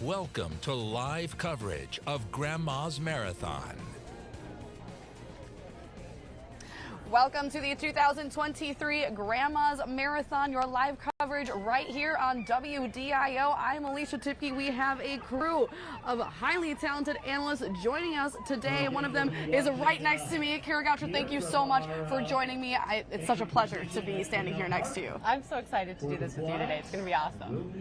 Welcome to live coverage of Grandma's Marathon. Welcome to the 2023 Grandma's Marathon, your live coverage right here on WDIO. I'm Alicia Tipke. We have a crew of highly talented analysts joining us today. One of them is right next to me. Kara Goucher, thank you so much for joining me. It's such a pleasure to be standing here next to you. I'm so excited to do this with you today. It's going to be awesome.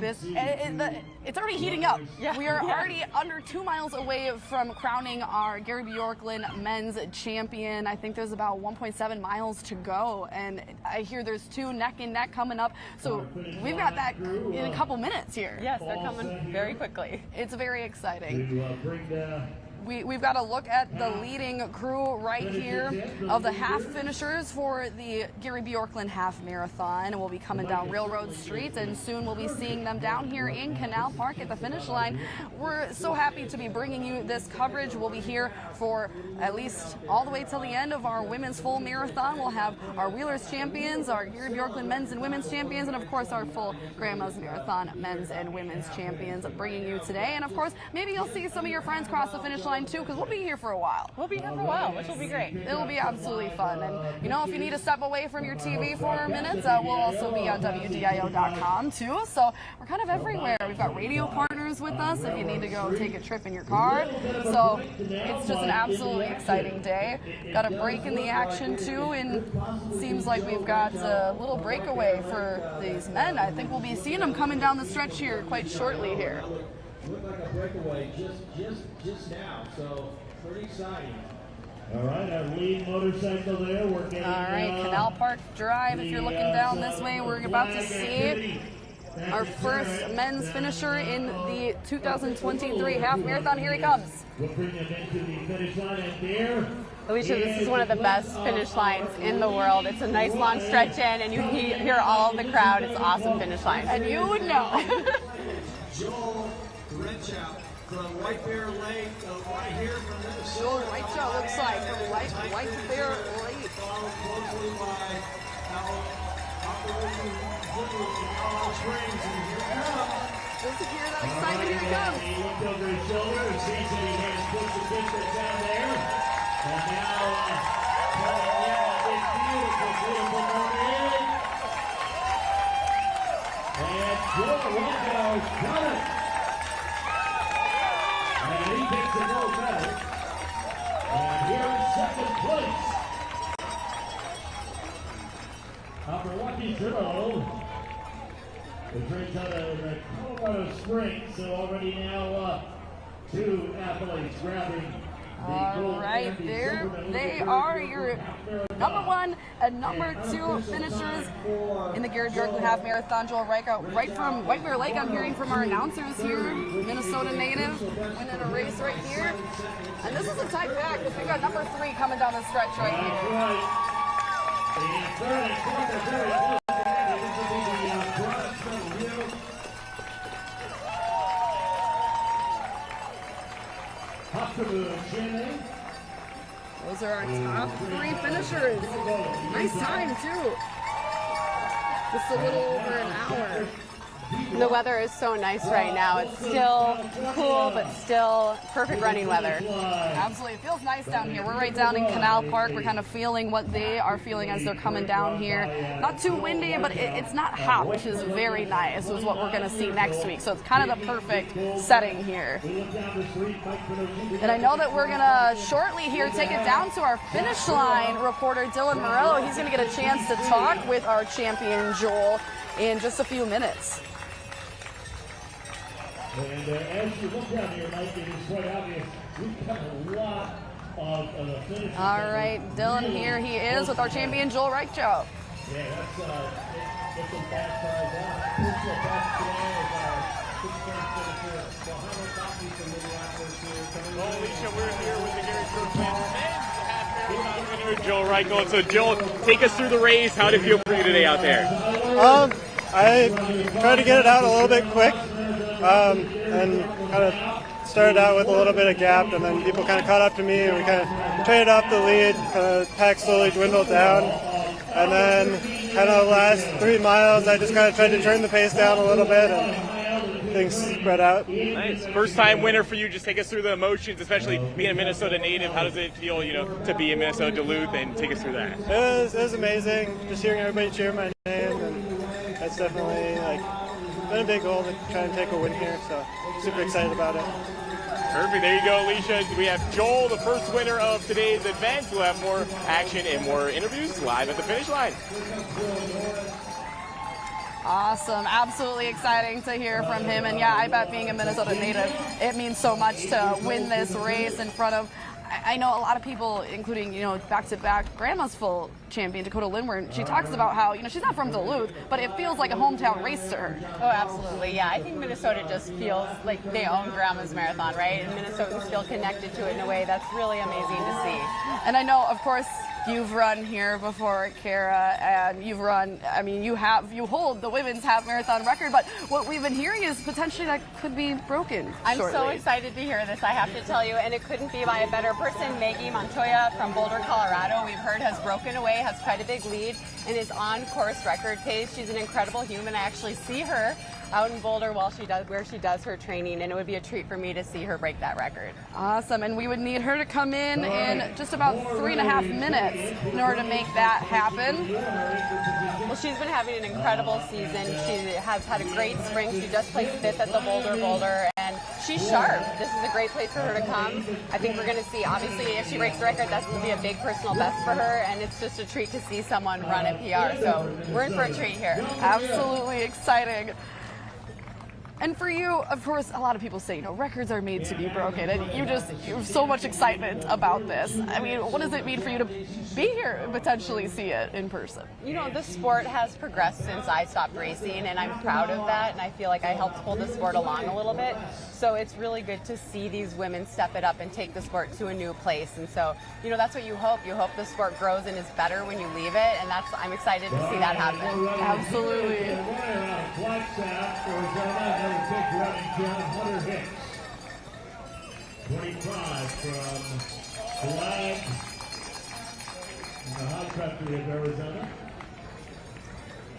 It's already heating up. Yeah. We are already under 2 miles away from crowning our Gary Bjorklund men's champion. I think there's about 1.7 miles to go, and I hear there's two neck and neck coming up, so we've got that in a couple minutes here. Yes, they're coming very quickly. It's very exciting. We've got to look at the leading crew right here of the half finishers for the Gary Bjorklund half marathon. We'll be coming down Railroad Street, and soon we'll be seeing them down here in Canal Park at the finish line. We're so happy to be bringing you this coverage. We'll be here for at least all the way till the end of our women's full marathon. We'll have our Wheelers champions, our Gary Bjorklund men's and women's champions, and of course our full Grandma's Marathon men's and women's champions bringing you today. And of course, maybe you'll see some of your friends cross the finish line too, because we'll be here for a while. We'll be here for a while, which will be great. It'll be absolutely fun. And you know, if you need to step away from your TV for a minute, we'll also be on WDIO.com too. So we're kind of everywhere. We've got radio partners with us if you need to go take a trip in your car. So it's just an absolutely exciting day. Got a break in the action too, and seems like we've got a little breakaway for these men. I think we'll be seeing them coming down the stretch here quite shortly here. Looked like a breakaway just now, so pretty exciting. All right, our lead motorcycle there. We're getting. All right, Canal Park Drive. If you're looking down this way, we're about to see our first men's finisher in the 2023 half marathon. Here he comes. We'll bring him into the finish line, and there. Alicia, this is one of the best finish lines in the world. It's a nice long stretch in, and you hear all of the crowd. It's an awesome finish line. And you would know. Joel Rechow from White Bear Lake, right here from Minnesota. Joel Rechow looks like from White Bear Lake. Followed closely by Operation Duluth in Colorado Springs, and here he comes. Just to hear that excitement, here he comes. He looked over his shoulder and sees that he has put the distance down there. And now, it's beautiful morning. And Joel Rechow got it. And he takes the gold medal. And here in second place, our lucky Joe. The train's out of Colorado Springs, so already now two athletes grabbing the gold. All right, there they are, your number one and number two finishers in the Gary Bjorklund half marathon. Joel Rechow, right from White Bear Lake. I'm hearing from our announcers here, Minnesota native, winning a race right here. And this is a tight pack because we've got number three coming down the stretch right here. That's right. The third and fourth are very close. This will be the bronze medal here. Those are our top three finishers. Nice time too. Just a little over an hour. The weather is so nice right now. It's still cool, but still perfect running weather. Absolutely. It feels nice down here. We're right down in Canal Park. We're kind of feeling what they are feeling as they're coming down here. Not too windy, but it's not hot, which is very nice, is what we're going to see next week. So it's kind of the perfect setting here. And I know that we're going to shortly here take it down to our finish line reporter, Dylan Morello. He's going to get a chance to talk with our champion, Joel, in just a few minutes. And as you look down here, Mike, it is quite obvious we've got a lot of finishers. All right, Dylan, here he is with our champion, Joel Rechow. Yeah, that's some fast cars out. Personal best today is our six-man finisher, Mohammed Baki from Minneapolis here. Well, Alicia, we're here with the Gary Bjorklund men's half marathon winner, Joel Rechow. So, Joel, take us through the race. How did it feel for you today out there? I tried to get it out a little bit quick. And kind of started out with a little bit of gap, and then people kind of caught up to me, and we kind of traded off the lead, kind of pack slowly dwindled down, and then kind of the last 3 miles, I just kind of tried to turn the pace down a little bit, and things spread out. Nice. First time winner for you. Just take us through the emotions, especially being a Minnesota native. How does it feel, to be in Minnesota, Duluth, and take us through that? It was amazing. Just hearing everybody cheer my name, and that's definitely been a big goal to try and take a win here. So super excited about it. Perfect. There you go, Alicia. We have Joel, the first winner of today's event. We'll have more action and more interviews live at the finish line. Awesome. Absolutely exciting to hear from him. And yeah, I bet being a Minnesota native, it means so much to win this race in front of, I know a lot of people, including, back-to-back Grandma's full champion, Dakota Lindward. She talks about how, she's not from Duluth, but it feels like a hometown race to her. Oh, absolutely. Yeah, I think Minnesota just feels like they own Grandma's Marathon, right? And Minnesotans feel connected to it in a way that's really amazing to see. And I know, of course, you've run here before, Kara, and you've run, you hold the women's half marathon record, but what we've been hearing is potentially that could be broken I'm shortly. so excited to hear this, I have to tell you, and it couldn't be by a better person. Maggie Montoya from Boulder, Colorado, we've heard has broken away, has quite a big lead, and is on course record pace. She's an incredible human. I actually see her out in Boulder where she does her training, and it would be a treat for me to see her break that record. Awesome, and we would need her to come in just about 3.5 minutes in order to make that happen. Well, she's been having an incredible season. She has had a great spring. She just placed 5th at the Boulder, and she's sharp. This is a great place for her to come. I think we're going to see, obviously, if she breaks the record, that will be a big personal best for her, and it's just a treat to see someone run a PR. So we're in for a treat here. Absolutely exciting. And for you, of course, a lot of people say, records are made to be broken, and you have so much excitement about this. What does it mean for you to be here and potentially see it in person? The sport has progressed since I stopped racing, and I'm proud of that, and I feel like I helped pull the sport along a little bit. So it's really good to see these women step it up and take the sport to a new place. And so, that's what you hope. You hope the sport grows and is better when you leave it, and I'm excited to see that happen. Absolutely. Big running John Hunter Hicks. 25 from Flag in the hot country of Arizona.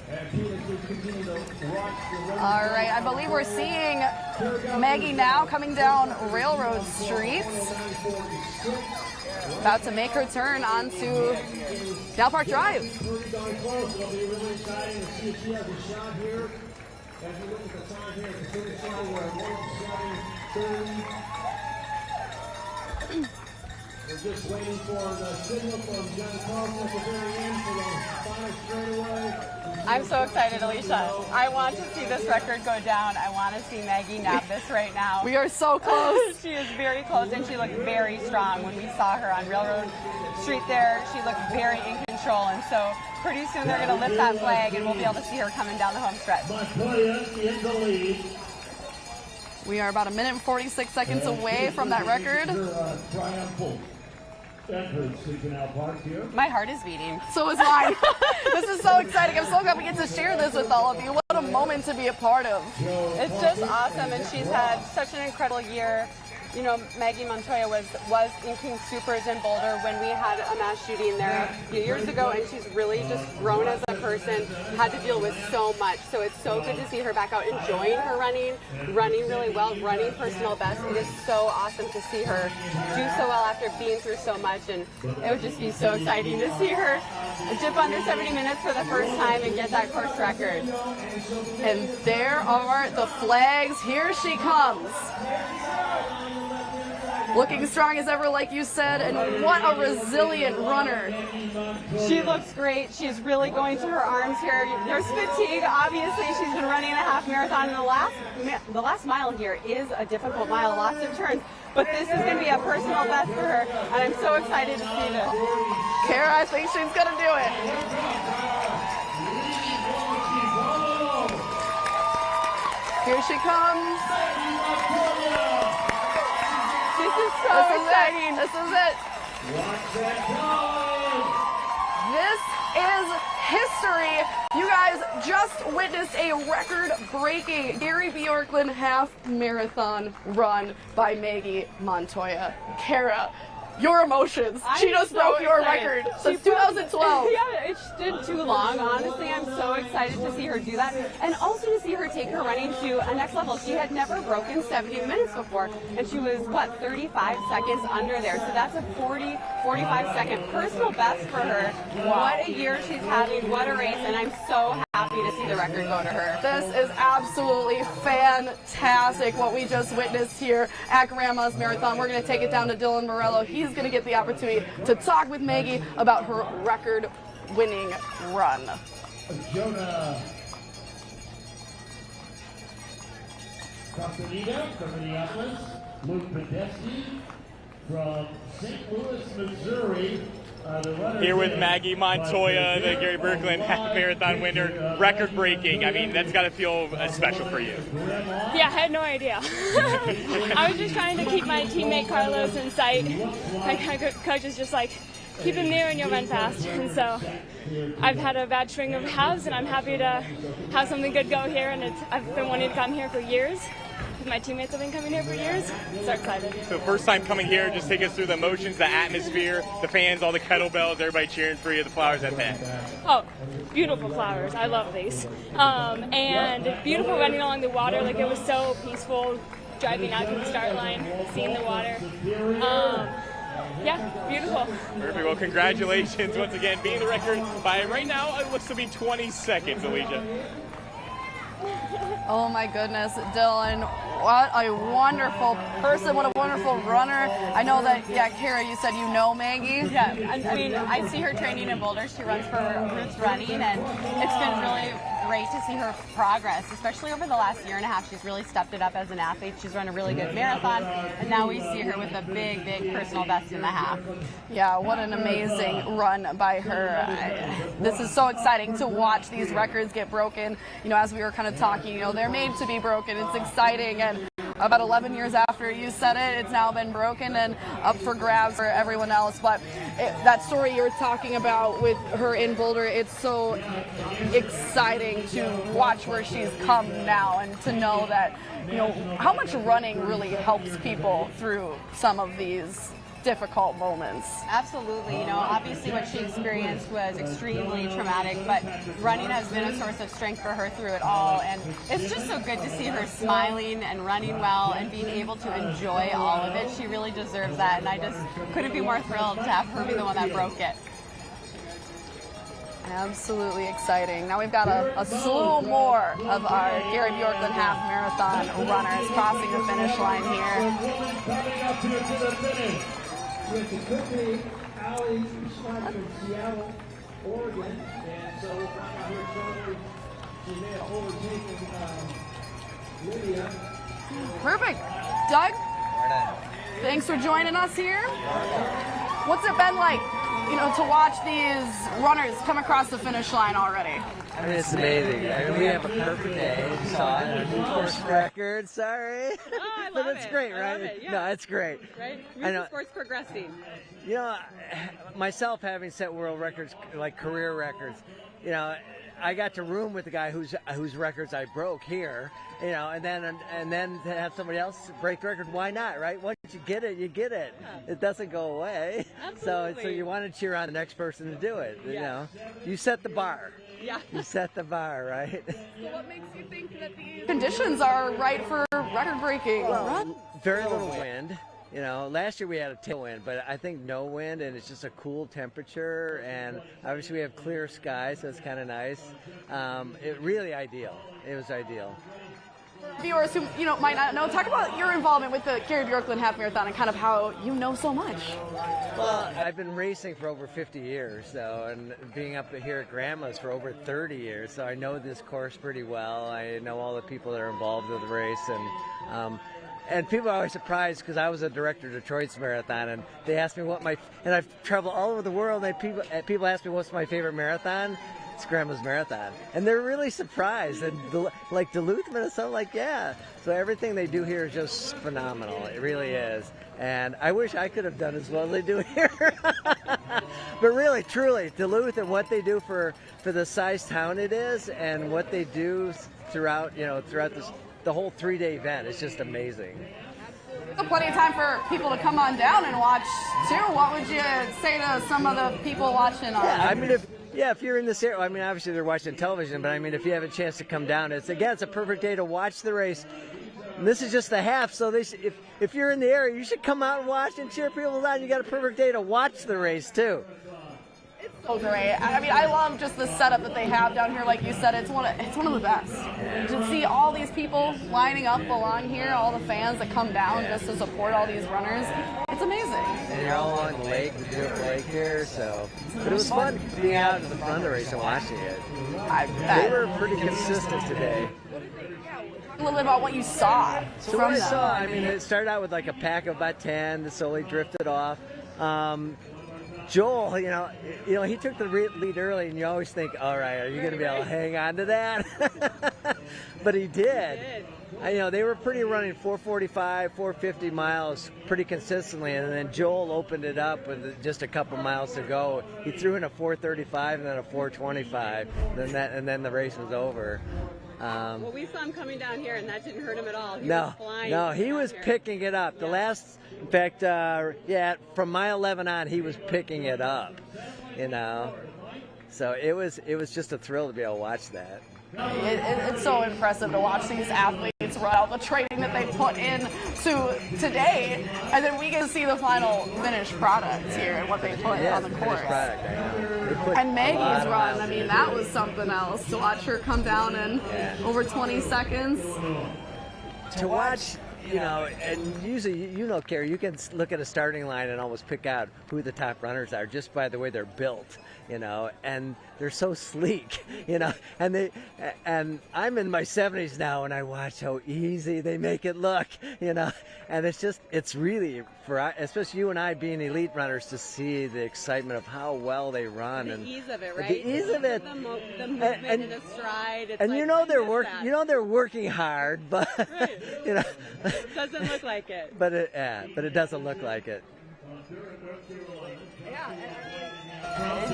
And Felix will continue to watch the race. All right, I believe we're seeing Maggie now coming down Railroad Streets. About to make her turn onto Cal Park Drive. It'll be really exciting to see if she has a shot here. As you look at the time here, the finish line, we're at 1:07:30. We're just waiting for the signal from John Carlson at the very end for the final straightaway. I'm so excited, Alicia. I want to see this record go down. I want to see Maggie nab this right now. We are so close. She is very close, and she looked very strong when we saw her on Railroad Street there. She looked very in control, and so pretty soon they're going to lift that flag, and we'll be able to see her coming down the home stretch. Montoya in the lead. We are about 1 minute and 46 seconds away from that record. Triumphal entrance to Canal Park here. My heart is beating. So is mine. This is so exciting. I'm so glad we get to share this with all of you. What a moment to be a part of. It's just awesome, and she's had such an incredible year. Maggie Montoya was in King Soopers in Boulder when we had a mass shooting there a few years ago, and she's really just grown as a person, had to deal with so much. So it's so good to see her back out enjoying her running really well, running personal best. It is so awesome to see her do so well after being through so much, and it would just be so exciting to see her dip under 70 minutes for the first time and get that course record. And there are the flags. Here she comes. Looking strong as ever, like you said, and what a resilient runner. She looks great. She's really going to her arms here. There's fatigue. Obviously, she's been running a half marathon. The last mile here is a difficult mile, lots of turns. But this is going to be a personal best for her, and I'm so excited to see this. Kara, I think she's going to do it. Here she comes. This is so exciting. This is it. This is history. You guys just witnessed a record-breaking Gary Bjorklund half marathon run by Maggie Montoya. Kara, your emotions. She just broke your record since 2012. Yeah, it did too long. Honestly, I'm so excited to see her do that, and also to see her take her running to a next level. She had never broken 70 minutes before, and she was, what, 35 seconds under there. So that's a 45-second personal best for her. Wow. What a year she's having. What a race, and I'm so happy to see the record go to her. This is absolutely fantastic what we just witnessed here at Grandma's Marathon. We're going to take it down to Dylan Morello. He's going to get the opportunity to talk with Maggie about her record-winning run. Jonah Castaneda from Minneapolis, Luke Podesky from St. Louis, Missouri. Here with Maggie Montoya, the Gary Birkeland Half Marathon winner, record breaking. I mean, that's got to feel special for you. Yeah, I had no idea. I was just trying to keep my teammate Carlos in sight. My coach is just like, keep him near and you'll run fast. And so I've had a bad string of halves, and I'm happy to have something good go here. And I've been wanting to come here for years. My teammates have been coming here for years. So excited. So first time coming here, just take us through the emotions, the atmosphere, the fans, all the kettlebells, everybody cheering for you, the flowers at that. Oh, beautiful flowers. I love these. And beautiful running along the water. Like, it was so peaceful driving out to the start line, seeing the water. Yeah, beautiful. Perfect. Well, congratulations once again, beating the record by, right now, it looks to be 20 seconds, Alicia. Oh my goodness, Dylan, what a wonderful person, what a wonderful runner. I know that, yeah, Kara, you said you know Maggie? Yeah, I mean, I see her training in Boulder. She runs for Roots Running, and it's been really great to see her progress, especially over the last year and a half. She's really stepped it up as an athlete. She's run a really good marathon, and now we see her with a big, big personal best in the half. Yeah, what an amazing run by her. This is so exciting to watch these records get broken. You know, as we were kind of talking, you know, they're made to be broken. It's exciting, and about 11 years after you said it, it's now been broken and up for grabs for everyone else. But that story you're talking about with her in Boulder, it's so exciting to watch where she's come now, and to know that, you know, how much running really helps people through some of these difficult moments. Absolutely. You know, obviously what she experienced was extremely traumatic, but running has been a source of strength for her through it all, and it's just so good to see her smiling and running well and being able to enjoy all of it. She really deserves that, and I just couldn't be more thrilled to have her be the one that broke it. Absolutely exciting. Now we've got a slew more of our Gary Bjorklund Half Marathon runners crossing the finish line here. With the quickly Allie Schleich from Seattle, Oregon, and so we'll find out here shortly. She may have overtaken Lydia. Perfect. Doug, thanks for joining us here. What's it been like, you know, to watch these runners come across the finish line already? I mean, it's amazing. I mean, we have a perfect day. You saw it. Our new course record. Sorry. Oh, I love but it's it. great, I right? love it. Yeah. No, it's great. Right? I know. Sports progressing. You know, myself having set world records, like career records, you know, I got to room with the guy whose records I broke here, you know, and then to have somebody else break the record, why not, right? Once you get it, you get it. Yeah. It doesn't go away. Absolutely. So you want to cheer on the next person to do it. You know, you set the bar. Yeah. You set the bar, right? So what makes you think that these conditions are right for record breaking? Well, very little wind. You know, last year we had a tailwind, but I think no wind, and it's just a cool temperature, and obviously we have clear skies, so it's kind of nice. It really ideal. It was ideal. Viewers who, you know, might not know, talk about your involvement with the Gary Bjorklund Half Marathon and kind of how you know so much. Well, I've been racing for over 50 years, so, and being up here at Grandma's for over 30 years, so I know this course pretty well. I know all the people that are involved with the race, and people are always surprised because I was a director of Detroit's marathon, and they ask me and I've traveled all over the world, and people ask me what's my favorite marathon. It's Grandma's Marathon. And they're really surprised. And like Duluth, Minnesota, like, yeah. So everything they do here is just phenomenal. It really is. And I wish I could have done as well as they do here. But really, truly, Duluth and what they do for the size town it is, and what they do throughout the whole 3-day event, it's just amazing. Plenty of time for people to come on down and watch too. What would you say to some of the people watching on? Yeah, I mean, if you're in this area, I mean, obviously they're watching television, but I mean, if you have a chance to come down, it's a perfect day to watch the race. And this is just the half, so if you're in the area, you should come out and watch and cheer people on. You got a perfect day to watch the race too. So great. I mean, I love just the setup that they have down here. Like you said, it's one of the best. To see all these people lining up along here, all the fans that come down just to support all these runners, it's amazing. And you're all along the lake, the Duluth Lake here, so. But it was fun being out in the front of the race and watching it. They were pretty consistent today. A little bit about what you saw. So what I saw, I mean, it started out with like a pack of about 10 that slowly drifted off. Joel, you know, he took the lead early, and you always think, all right, are you going to be able to hang on to that? But he did. You know, they were running 445, 450 miles pretty consistently, and then Joel opened it up with just a couple miles to go. He threw in a 435 and then a 425, and then the race was over. Well, we saw him coming down here, and that didn't hurt him at all. He was picking it up. In fact, from mile 11 on, he was picking it up, you know. So it was just a thrill to be able to watch that. It's so impressive to watch these athletes run out the training that they put in to today, and then we can see the final finished products here and what they put on the course. And Maggie's run, I mean, that was something else to watch her come down in over 20 seconds. To watch, you know, and usually, you know, Carrie, you can look at a starting line and almost pick out who the top runners are just by the way they're built, you know, and they're so sleek, you know, and I'm in my 70s now, and I watch how easy they make it look, you know, and it's really, especially you and I being elite runners, to see the excitement of how well they run. The ease of it, right? The ease of it. The movement in a stride. It's and like, you know they're working hard, but, right. you know. It doesn't look like it. But it doesn't look like it.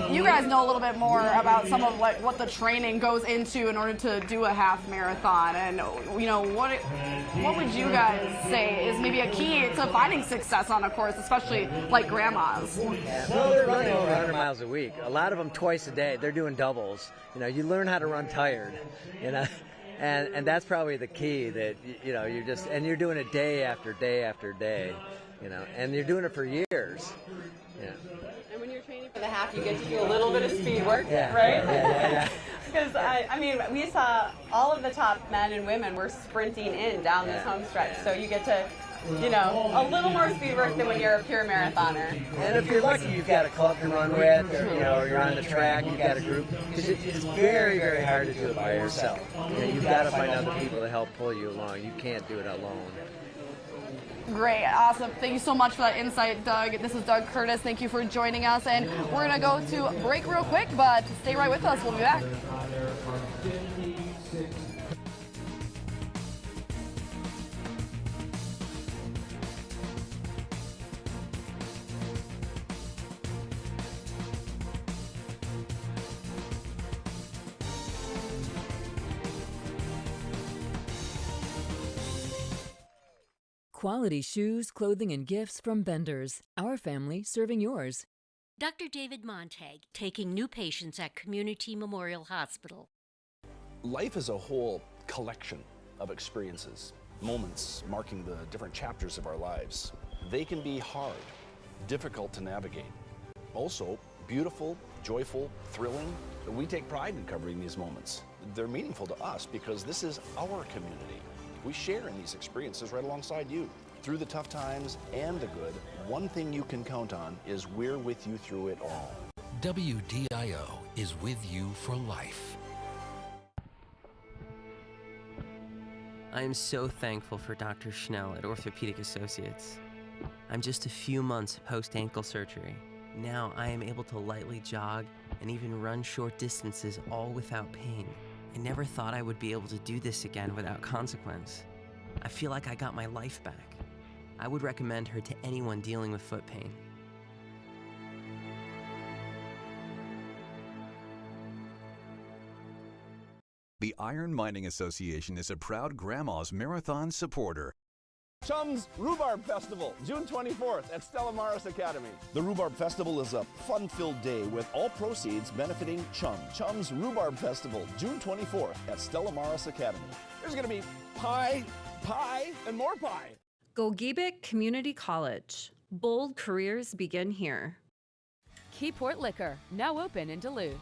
You guys know a little bit more about some of what the training goes into in order to do a half marathon, and you know what would you guys say is maybe a key to finding success on a course, especially like grandma's? Well, they're running over 100 miles a week. A lot of them twice a day. They're doing doubles. You know, you learn how to run tired. You know. And that's probably the key, that, you know, you're doing it day after day after day, you know, and you're doing it for years. Yeah. And when you're training for the half, you get to do a little bit of speed work, right? Yeah. Because, I mean, we saw all of the top men and women were sprinting in down this home stretch, so you get to, you know, a little more speed work than when you're a pure marathoner. And if you're lucky, you've got a club to run with, or, you know, or you're on the track, you've got a group, because it's very, very hard to do it by yourself. You know, you've got to find other people to help pull you along. You can't do it alone. Great, awesome. Thank you so much for that insight, Doug. This is Doug Curtis. Thank you for joining us, and we're going to go to break real quick, but stay right with us. We'll be back. Quality shoes, clothing, and gifts from Bender's. Our family serving yours. Dr. David Montag, taking new patients at Community Memorial Hospital. Life is a whole collection of experiences, moments marking the different chapters of our lives. They can be hard, difficult to navigate. Also, beautiful, joyful, thrilling. We take pride in covering these moments. They're meaningful to us because this is our community. We share in these experiences right alongside you. Through the tough times and the good, one thing you can count on is we're with you through it all. WDIO is with you for life. I am so thankful for Dr. Schnell at Orthopedic Associates. I'm just a few months post-ankle surgery. Now I am able to lightly jog and even run short distances, all without pain. I never thought I would be able to do this again without consequence. I feel like I got my life back. I would recommend her to anyone dealing with foot pain. The Iron Mining Association is a proud Grandma's Marathon supporter. Chum's Rhubarb Festival, June 24th at Stella Maris Academy. The Rhubarb Festival is a fun-filled day with all proceeds benefiting Chum. Chum's Rhubarb Festival, June 24th at Stella Maris Academy. There's going to be pie, and more pie. Gogebic Community College. Bold careers begin here. Keyport Liquor, now open in Duluth.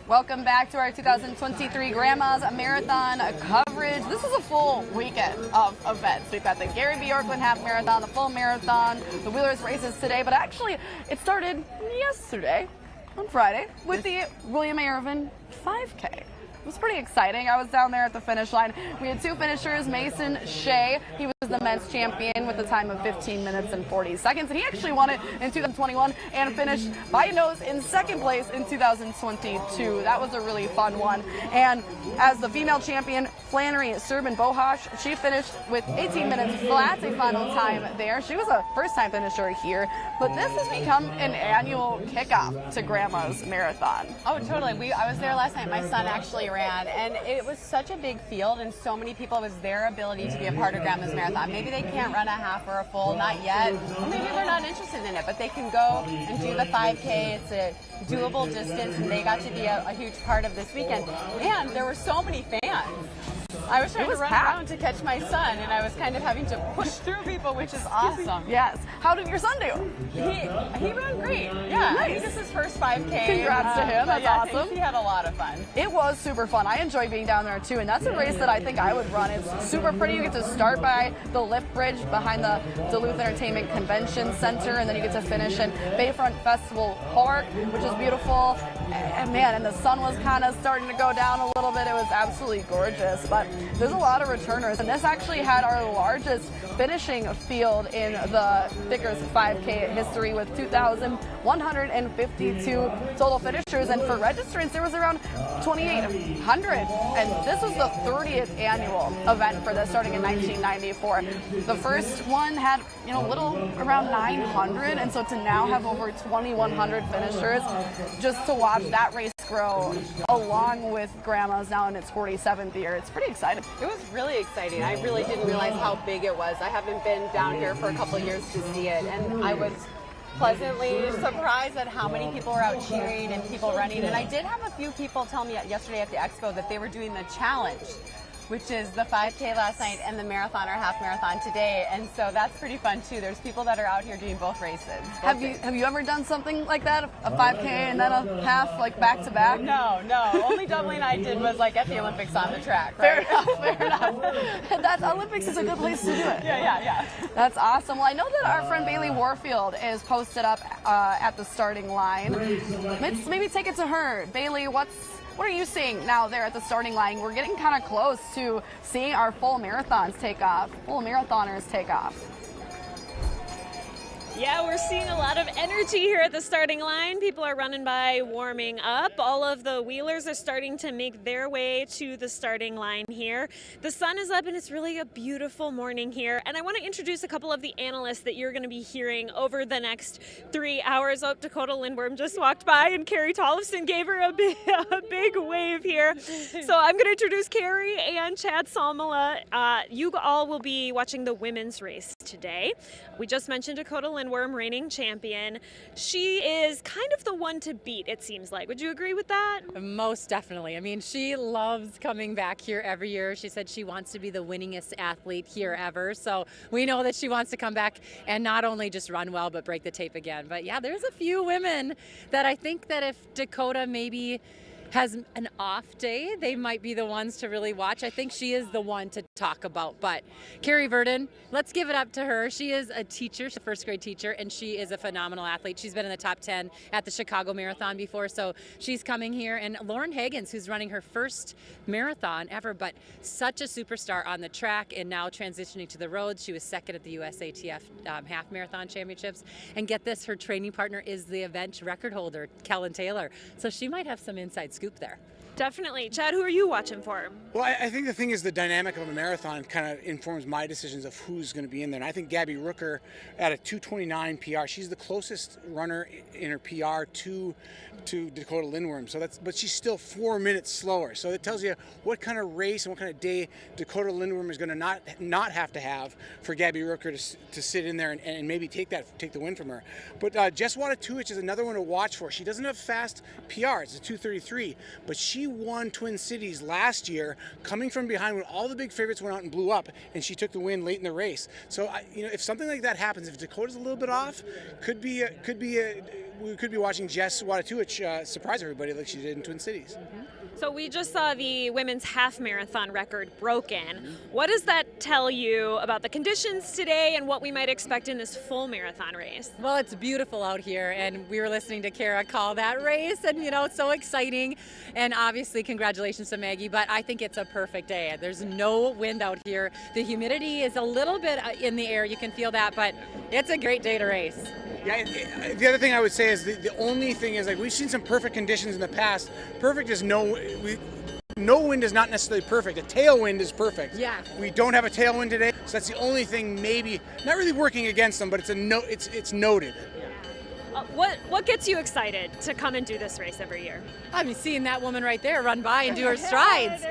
Welcome back to our 2023 Grandma's Marathon coverage. This is a full weekend of events. We've got the Gary Bjorklund Half Marathon, the full marathon, the Wheelers races today, but actually it started yesterday on Friday with the William A. Irvin 5K. It was pretty exciting. I was down there at the finish line. We had two finishers, Mason Shea. He was the men's champion with a time of 15 minutes and 40 seconds. And he actually won it in 2021 and finished by a nose in second place in 2022. That was a really fun one. And as the female champion, Flannery Serban-Bohash, she finished with 18 minutes flat, a final time there. She was a first-time finisher here. But this has become an annual kickoff to Grandma's Marathon. Oh, totally. I was there last night. My son actually ran, and it was such a big field and so many people. It was their ability to be a part of Grandma's Marathon. Maybe they can't run a half or a full, not yet. Or maybe they're not interested in it, but they can go and do the 5K. It's a doable distance, and they got to be a huge part of this weekend. And there were so many fans. I was trying to run around to catch my son, and I was kind of having to push through people, which is awesome. Yes. How did your son do? He ran great. Yeah, nice. I think this is his first 5K. Congrats to him. That's awesome. He had a lot of fun. It was super fun. I enjoyed being down there too, and that's a race that I think I would run. It's super pretty. You get to start by the lift bridge behind the Duluth Entertainment Convention Center, and then you get to finish in Bayfront Festival Park, which is beautiful. And man, and the sun was kind of starting to go down a little bit. It was absolutely gorgeous, but there's a lot of returners, and this actually had our largest finishing field in the Vickers 5K history with 2,152 total finishers, and for registrants there was around 2,800, and this was the 30th annual event for this, starting in 1994. The first one had a little around 900, and so to now have over 2,100 finishers, just to watch that race grow along with Grandma's now in its 47th year, it's pretty exciting. It was really exciting. I really didn't realize how big it was. I haven't been down here for a couple of years to see it, and I was pleasantly surprised at how many people were out cheering and people running. And I did have a few people tell me yesterday at the expo that they were doing the challenge, which is the 5K last night and the marathon or half marathon today, and so that's pretty fun too. There's people that are out here doing both races. Have you ever done something like that, a 5K and then a half, like back to back? No. Only doubling I did was like at the Olympics on the track. Right? Fair enough. That Olympics is a good place to do it. Yeah. That's awesome. Well, I know that our friend Bailey Warfield is posted up at the starting line. Let's maybe take it to her. Bailey, what are you seeing now there at the starting line? We're getting kind of close to seeing our full marathoners take off. Yeah, we're seeing a lot of energy here at the starting line. People are running by, warming up. All of the wheelers are starting to make their way to the starting line here. The sun is up and it's really a beautiful morning here. And I want to introduce a couple of the analysts that you're going to be hearing over the next 3 hours. Oh, Dakota Lindworm just walked by and Carrie Tollefson gave her a big wave here. So I'm going to introduce Carrie and Chad Salmela. You all will be watching the women's race today. We just mentioned Dakota Lindworm, reigning champion. She is kind of the one to beat, it seems like. Would you agree with that? Most definitely. I mean, she loves coming back here every year. She said she wants to be the winningest athlete here ever. So we know that she wants to come back and not only just run well, but break the tape again. But yeah, there's a few women that I think that if Dakota maybe has an off day, they might be the ones to really watch. I think she is the one to talk about. But Carrie Verdon, let's give it up to her. She is a teacher, she's a first grade teacher, and she is a phenomenal athlete. She's been in the top 10 at the Chicago Marathon before, so she's coming here. And Lauren Higgins, who's running her first marathon ever, but such a superstar on the track and now transitioning to the roads. She was second at the USATF half marathon championships. And get this, her training partner is the event record holder, Kellen Taylor. So she might have some inside scoop there. Definitely. Chad, who are you watching for? Well, I think the thing is the dynamic of a marathon kind of informs my decisions of who's going to be in there. And I think Gabby Rooker at a 2:29 PR, she's the closest runner in her PR to Dakota Lindworm. But she's still 4 minutes slower. So it tells you what kind of race and what kind of day Dakota Lindworm is going to not have to have for Gabby Rooker to sit in there and maybe take the win from her. But Jess Watatuich is another one to watch for. She doesn't have fast PR. It's a 2:33, but she won Twin Cities last year, coming from behind when all the big favorites went out and blew up, and she took the win late in the race. So, if something like that happens, if Dakota's a little bit off, we could be watching Jess Watatuich surprise everybody like she did in Twin Cities. So we just saw the women's half marathon record broken. What does that tell you about the conditions today and what we might expect in this full marathon race? Well, it's beautiful out here, and we were listening to Kara call that race, and it's so exciting. And obviously, congratulations to Maggie, but I think it's a perfect day. There's no wind out here. The humidity is a little bit in the air, you can feel that, but it's a great day to race. Yeah, the other thing I would say is the only thing is, like, we've seen some perfect conditions in the past. Perfect is no wind is not necessarily perfect. A tailwind is perfect. Yeah. We don't have a tailwind today, so that's the only thing maybe not really working against them, but it's noted. What gets you excited to come and do this race every year? I mean, seeing that woman right there run by and do her strides.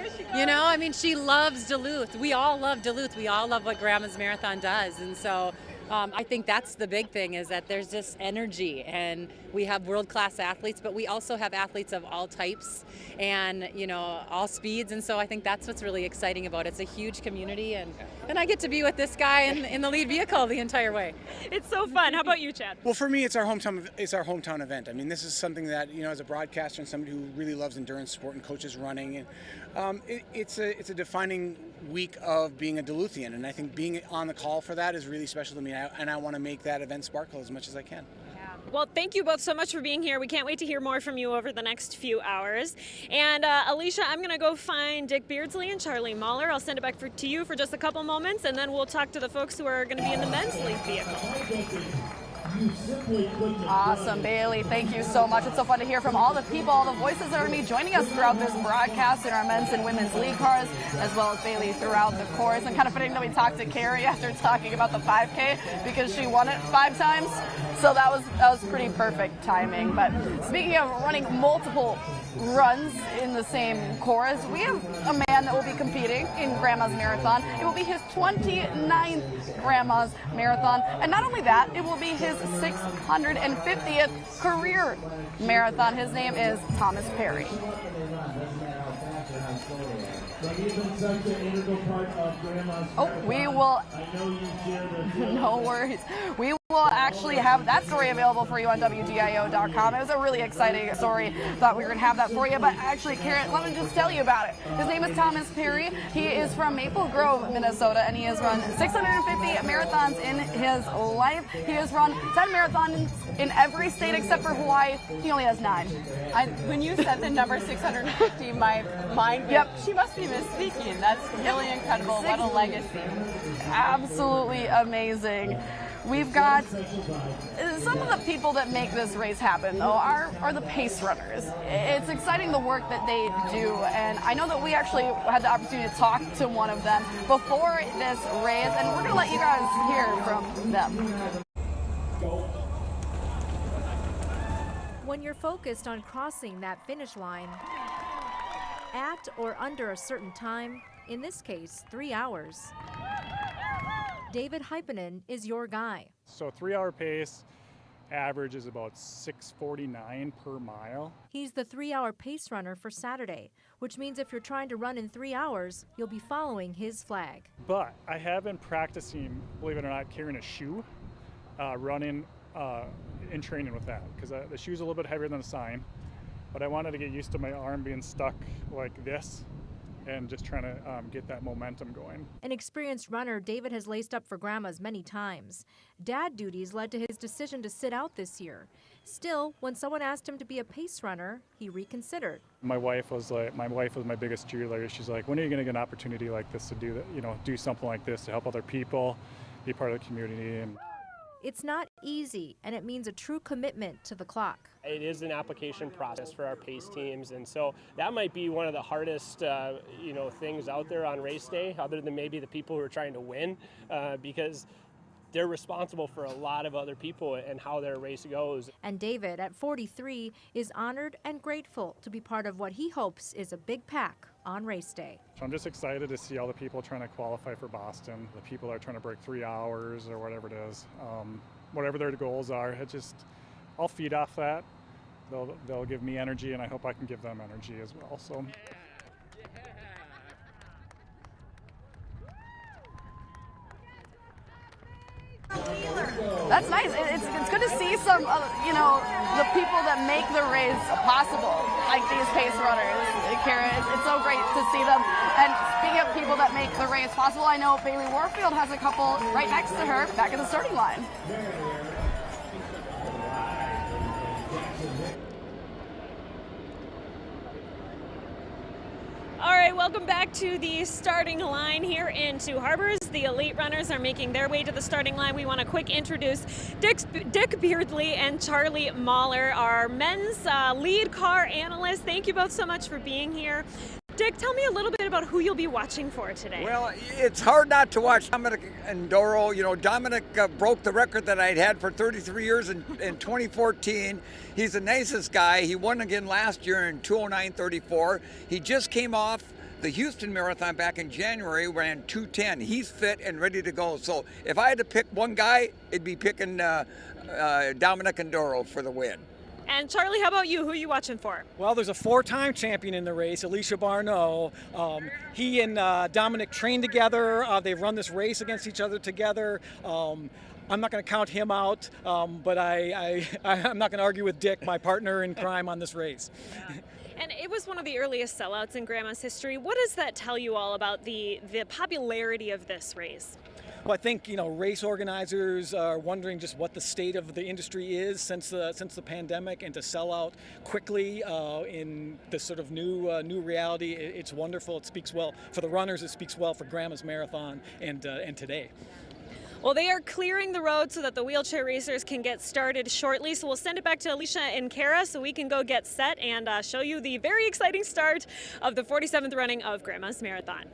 She loves Duluth. We all love Duluth. We all love what Grandma's Marathon does, and so. I think that's the big thing, is that there's just energy, and we have world-class athletes, but we also have athletes of all types and, all speeds, and so I think that's what's really exciting about it. It's a huge community, and I get to be with this guy in the lead vehicle the entire way. It's so fun. How about you, Chad? Well, for me, it's our hometown event. I mean, this is something that, as a broadcaster and somebody who really loves endurance sport and coaches running, and it's a defining week of being a Duluthian, and I think being on the call for that is really special to me, and I want to make that event sparkle as much as I can. Well, thank you both so much for being here. We can't wait to hear more from you over the next few hours. And Alicia, I'm going to go find Dick Beardsley and Charlie Mahler. I'll send it back to you for just a couple moments, and then we'll talk to the folks who are going to be in the men's lead vehicle. Awesome, Bailey. Thank you so much. It's so fun to hear from all the people, all the voices that are going to be joining us throughout this broadcast in our men's and women's league cars, as well as Bailey throughout the course. And kind of fitting that we talked to Carrie after talking about the 5K because she won it 5 times. So that was pretty perfect timing. But speaking of running multiple runs in the same course, we have a man that will be competing in Grandma's Marathon. It will be his 29th Grandma's Marathon. And not only that, it will be his 650th career marathon. His name is Thomas Perry. We will. No worries. We will actually have that story available for you on WDIO.com. It was a really exciting story. Thought we were going to have that for you, but actually, Karen, let me just tell you about it. His name is Thomas Perry. He is from Maple Grove, Minnesota, and he has run 650 marathons in his life. He has run 10 marathons in every state except for Hawaii. He only has 9. When you said the number 650, my mind went, she must be misspeaking. That's really incredible. What a legacy. Absolutely amazing. We've got some of the people that make this race happen, though, are the pace runners. It's exciting the work that they do, and I know that we actually had the opportunity to talk to one of them before this race, and we're going to let you guys hear from them. When you're focused on crossing that finish line at or under a certain time, in this case, 3 hours, David Hypenen is your guy. So 3-hour pace average is about 6:49 per mile. He's the 3-hour pace runner for Saturday, which means if you're trying to run in 3 hours, you'll be following his flag. But I have been practicing, believe it or not, carrying a shoe, running in training with that, because the shoe's a little bit heavier than a sign. But I wanted to get used to my arm being stuck like this and just trying to get that momentum going. An experienced runner, David has laced up for Grandma's many times. Dad duties led to his decision to sit out this year. Still, when someone asked him to be a pace runner, he reconsidered. My wife was my biggest cheerleader. She's like, when are you going to get an opportunity like this to do that? Do something like this to help other people, be part of the community. And It's not easy, and it means a true commitment to the clock. It is an application process for our pace teams, and so that might be one of the hardest things out there on race day, other than maybe the people who are trying to win, because they're responsible for a lot of other people and how their race goes. And David, at 43, is honored and grateful to be part of what he hopes is a big pack on race day. So I'm just excited to see all the people trying to qualify for Boston, the people that are trying to break 3 hours or whatever it is, whatever their goals are. I'll feed off that. They'll give me energy, and I hope I can give them energy as well. So. That's nice. It's good to see some, the people that make the race possible, like these pace runners. Kara, it's so great to see them. And speaking of people that make the race possible, I know Bailey Warfield has a couple right next to her back at the starting line. All right, welcome back to the starting line here in Two Harbors. The elite runners are making their way to the starting line. We want to quick introduce Dick Beardley and Charlie Mahler, our men's lead car analysts. Thank you both so much for being here. Dick, tell me a little bit about who you'll be watching for today. Well, it's hard not to watch Dominic Endoro. You know, Dominic broke the record that I'd had for 33 years in 2014. He's the nicest guy. He won again last year in 2:09:34. He just came off the Houston Marathon back in January, ran 2:10. He's fit and ready to go. So if I had to pick one guy, it'd be picking Dominic Endoro for the win. And Charlie, how about you? Who are you watching for? Well, there's a 4-time champion in the race, Alicia Barneau. He and Dominic trained together. They've run this race against each other together. I'm not going to count him out, but I'm not going to argue with Dick, my partner in crime on this race. And it was one of the earliest sellouts in Grandma's history. What does that tell you all about the popularity of this race? Well, I think, race organizers are wondering just what the state of the industry is since the pandemic, and to sell out quickly in this sort of new reality. It's wonderful. It speaks well for the runners. It speaks well for Grandma's Marathon and today. Well, they are clearing the road so that the wheelchair racers can get started shortly. So we'll send it back to Alicia and Kara so we can go get set and show you the very exciting start of the 47th running of Grandma's Marathon.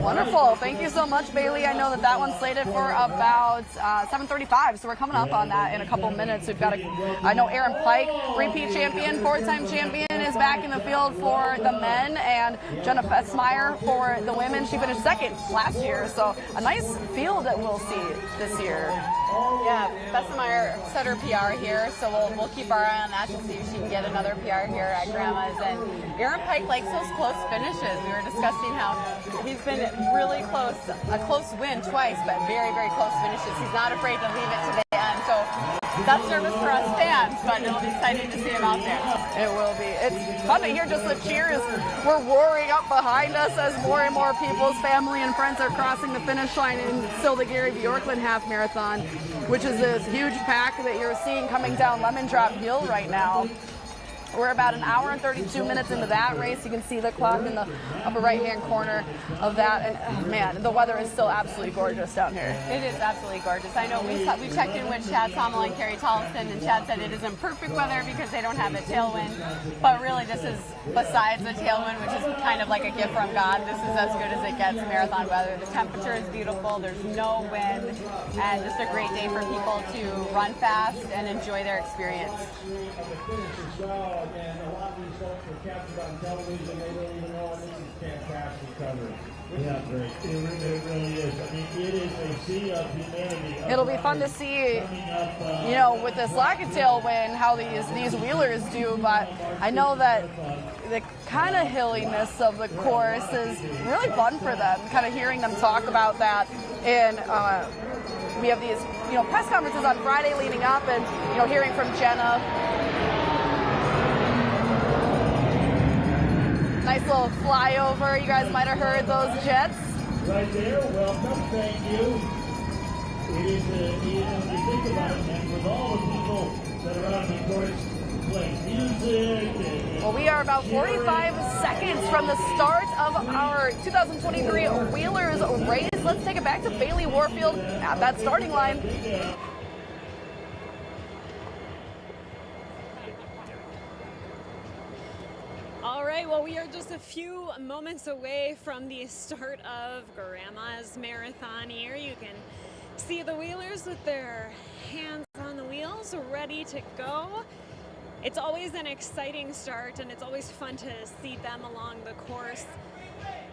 Wonderful. Thank you so much, Bailey. I know that one's slated for about 7:35, so we're coming up on that in a couple minutes. I know Aaron Pike, repeat champion, 4-time champion, is back in the field for the men, and Jenna Fessmeyer for the women. She finished second last year, so a nice field that we'll see this year. Yeah, Fessmeyer set her PR here, so we'll keep our eye on that to see if she can get another PR here at Grandma's. And Aaron Pike likes those close finishes. We were discussing how he's been really close, a close win twice, but very, very close finishes. He's not afraid to leave it to the end, so that's nervous for us fans, but it'll be exciting to see him out there. It will be. It's fun to hear just the cheers. We're roaring up behind us as more and more people's family and friends are crossing the finish line in still the Gary Bjorklund Half Marathon, which is this huge pack that you're seeing coming down Lemon Drop Hill right now. We're about an hour and 32 minutes into that race. You can see the clock in the upper right-hand corner of that. And man, the weather is still absolutely gorgeous down here. It is absolutely gorgeous. I know we checked in with Chad Sommel and Carrie Tollefson, and Chad said it isn't perfect weather because they don't have a tailwind. But really, this is, besides the tailwind, which is kind of like a gift from God, this is as good as it gets marathon weather. The temperature is beautiful. There's no wind, and just a great day for people to run fast and enjoy their experience. And a lot of these folks were captured on television. They don't even know, and this is fantastic coverage. Yeah, great. It really is. I mean, it is a sea of humanity. It'll be fun to see, with this lack of tailwind, how these wheelers do. But I know that the kind of hilliness of the course is really fun for them. Kind of hearing them talk about that, and we have these, press conferences on Friday leading up, and hearing from Jenna. Nice little flyover. You guys might have heard those jets. Right there, welcome, thank you. It is, when you think about it, and with all the people that are on the course playing music. Well, we are about 45 seconds from the start of our 2023 Wheelers race let's take it back to Bailey Warfield at that starting line. All right, well, we are just a few moments away from the start of Grandma's Marathon here. You can see the wheelers with their hands on the wheels, ready to go. It's always an exciting start, and it's always fun to see them along the course.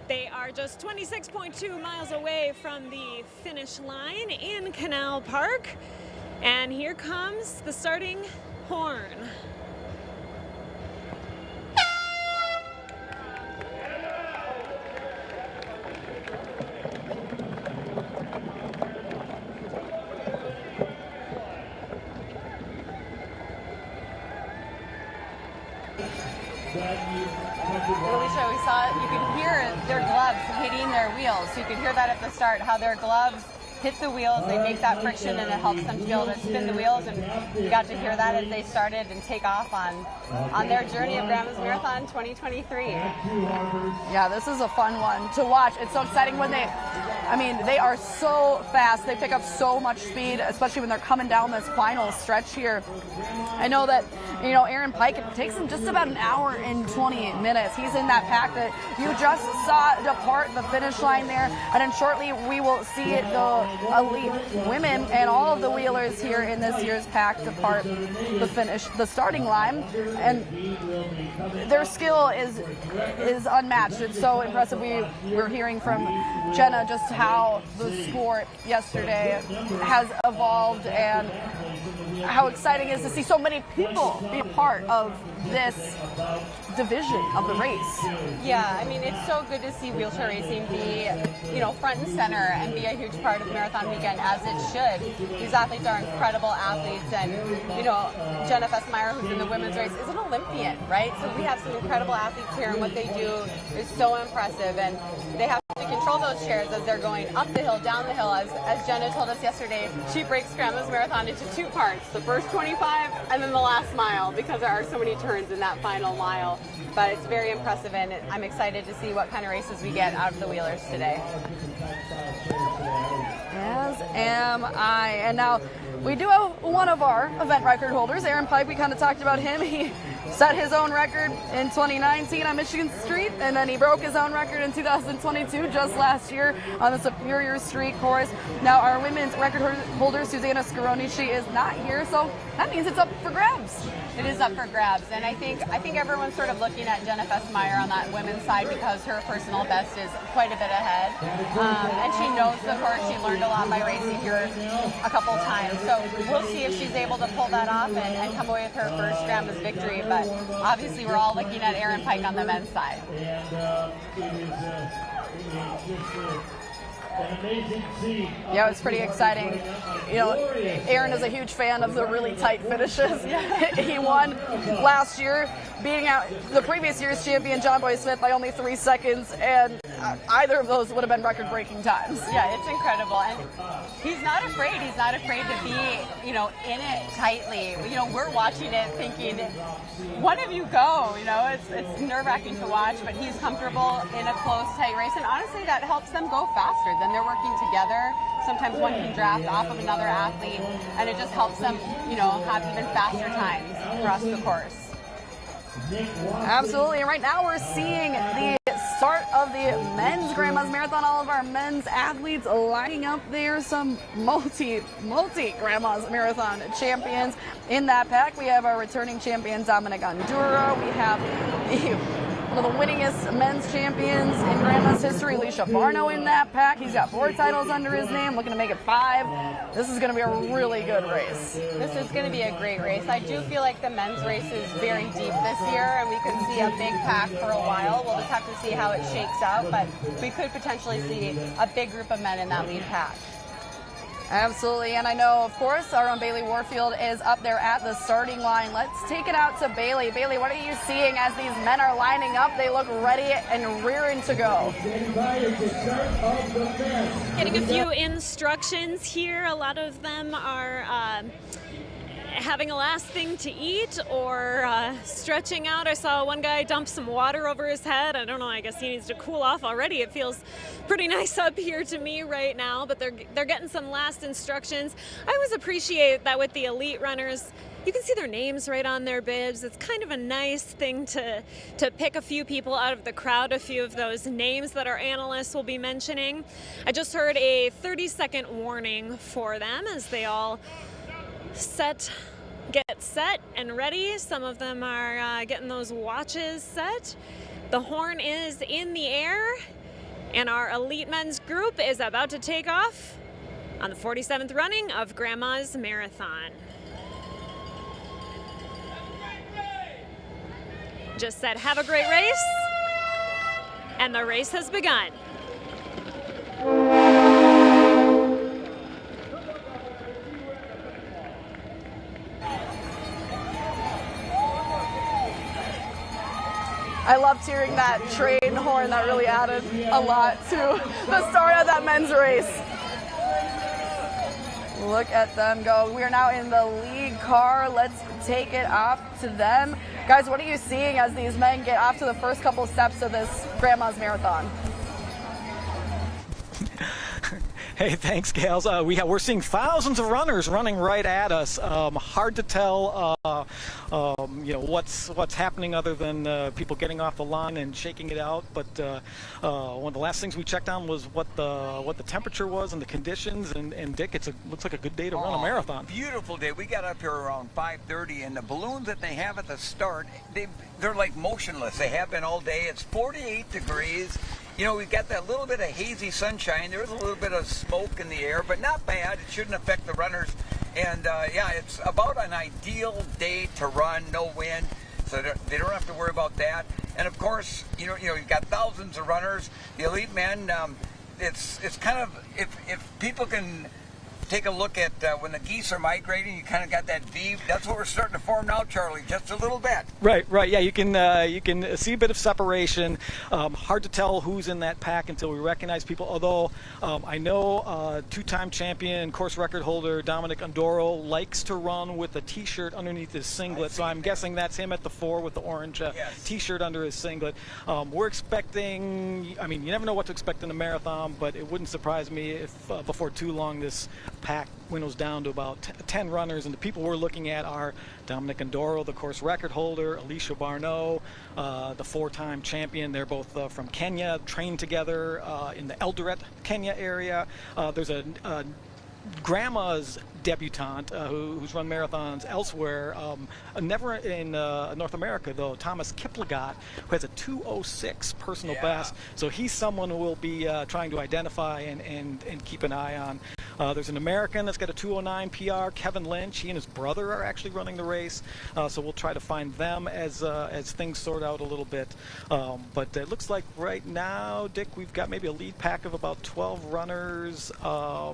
They are just 26.2 miles away from the finish line in Canal Park. And here comes the starting horn. Alicia, we saw it. You could hear their gloves hitting their wheels. You could hear that at the start, how their gloves hit the wheels. They make that friction, and it helps them to be able to spin the wheels. And you got to hear that as they started and take off on their journey of Grandma's Marathon 2023. Yeah, this is a fun one to watch. It's so exciting when they are so fast. They pick up so much speed, especially when they're coming down this final stretch here. I know that, Aaron Pike, it takes him just about an hour and 20 minutes. He's in that pack that you just saw depart the finish line there. And then shortly we will see the elite women and all of the wheelers here in this year's pack depart the starting line. And their skill is unmatched. It's so impressive. We're hearing from Jenna just how the sport yesterday has evolved and how exciting it is to see so many people be a part of this division of the race. Yeah, it's so good to see wheelchair racing be, front and center and be a huge part of Marathon Weekend, as it should. These athletes are incredible athletes, and, Jenna Fessmeyer, who's in the women's race, is an Olympian, right? So we have some incredible athletes here, and what they do is so impressive, and they have to control those chairs as they're going up the hill, down the hill. As Jenna told us yesterday, she breaks Grandma's Marathon into two parts, the first 25 and then the last mile, because there are so many turns in that final mile. But it's very impressive, and I'm excited to see what kind of races we get out of the wheelers today. As am I. And now we do have one of our event record holders, Aaron Pike. We kind of talked about him. He set his own record in 2019 on Michigan Street, and then he broke his own record in 2022, just last year, on the Superior Street course. Now our women's record holder, Susanna Scaroni, she is not here, so that means it's up for grabs. It is up for grabs, and I think everyone's sort of looking at Jenna Fessmeyer on that women's side because her personal best is quite a bit ahead, and she knows the course. She learned a lot by racing here a couple times, so we'll see if she's able to pull that off and come away with her first Grandma's victory. But obviously, we're all looking at Aaron Pike on the men's side. Yeah, it's pretty exciting. Aaron is a huge fan of the really tight finishes. He won last year, beating out the previous year's champion, John Boy Smith, by only 3 seconds, and either of those would have been record-breaking times. Yeah, it's incredible, and he's not afraid. He's not afraid to be, in it tightly. We're watching it thinking, one of you go. It's nerve-wracking to watch, but he's comfortable in a close, tight race, and honestly, that helps them go faster. Then they're working together. Sometimes one can draft off of another athlete, and it just helps them, have even faster times across the course. Absolutely. And right now we're seeing the start of the men's Grandma's Marathon. All of our men's athletes lining up there. Some multi Grandma's Marathon champions in that pack. We have our returning champion, Dominic Ondura. We have one of the winningest men's champions in Grandma's history, Alicia Barno, in that pack. He's got 4 titles under his name, looking to make it 5. This is going to be a really good race. This is going to be a great race. I do feel like the men's race is very deep this year, and we could see a big pack for a while. We'll just have to see how it shakes out, but we could potentially see a big group of men in that lead pack. Absolutely, and I know, of course, our own Bailey Warfield is up there at the starting line. Let's take it out to Bailey. Bailey, what are you seeing as these men are lining up? They look ready and rearing to go. Getting a few instructions here. A lot of them are having a last thing to eat or stretching out. I saw one guy dump some water over his head. I don't know, I guess he needs to cool off already. It feels pretty nice up here to me right now, but they're getting some last instructions. I always appreciate that with the elite runners. You can see their names right on their bibs. It's kind of a nice thing to pick a few people out of the crowd, a few of those names that our analysts will be mentioning. I just heard a 30-second warning for them as they all get set and ready. Some of them are getting those watches set. The horn is in the air, and our elite men's group is about to take off on the 47th running of Grandma's Marathon. Just said, have a great race, and the race has begun. I loved hearing that train horn. That really added a lot to the start of that men's race. Look at them go. We are now in the lead car. Let's take it off to them. Guys, what are you seeing as these men get off to the first couple steps of this Grandma's Marathon? Hey, thanks, Gals. We're seeing thousands of runners running right at us. Hard to tell, what's happening other than people getting off the line and shaking it out. But one of the last things we checked on was what the temperature was and the conditions. And Dick, looks like a good day to run a marathon. Beautiful day. We got up here around 5:30, and the balloons that they have at the start, they're like motionless. They have been all day. It's 48 degrees. You know, we've got that little bit of hazy sunshine. There's a little bit of smoke in the air, but not bad. It shouldn't affect the runners. And it's about an ideal day to run, no wind, so they don't have to worry about that. And of course, you've got thousands of runners. The elite men, it's kind of, if people can take a look at when the geese are migrating, you kind of got that V. That's what we're starting to form now, Charlie, just a little bit. Right. Yeah, you can see a bit of separation. Hard to tell who's in that pack until we recognize people. Although I know two-time champion, course record holder Dominic Andoro likes to run with a T-shirt underneath his singlet. So I'm guessing that's him at the 4 with the orange T-shirt under his singlet. We're expecting. I mean, you never know what to expect in a marathon, but it wouldn't surprise me if before too long this pack winnows down to about 10 runners, and the people we're looking at are Dominic Andoro, the course record holder, Alicia Barneau, the 4-time champion. They're both from Kenya, trained together in the Eldoret, Kenya area. There's a Grandma's debutante who's run marathons elsewhere, never in North America though, Thomas Kiplagat, who has a 2:06 personal best. So he's someone who we'll be trying to identify and keep an eye on. There's an American that's got a 2:09 PR, Kevin Lynch. He and his brother are actually running the race, so we'll try to find them as things sort out a little bit. But it looks like right now, Dick, we've got maybe a lead pack of about 12 runners. I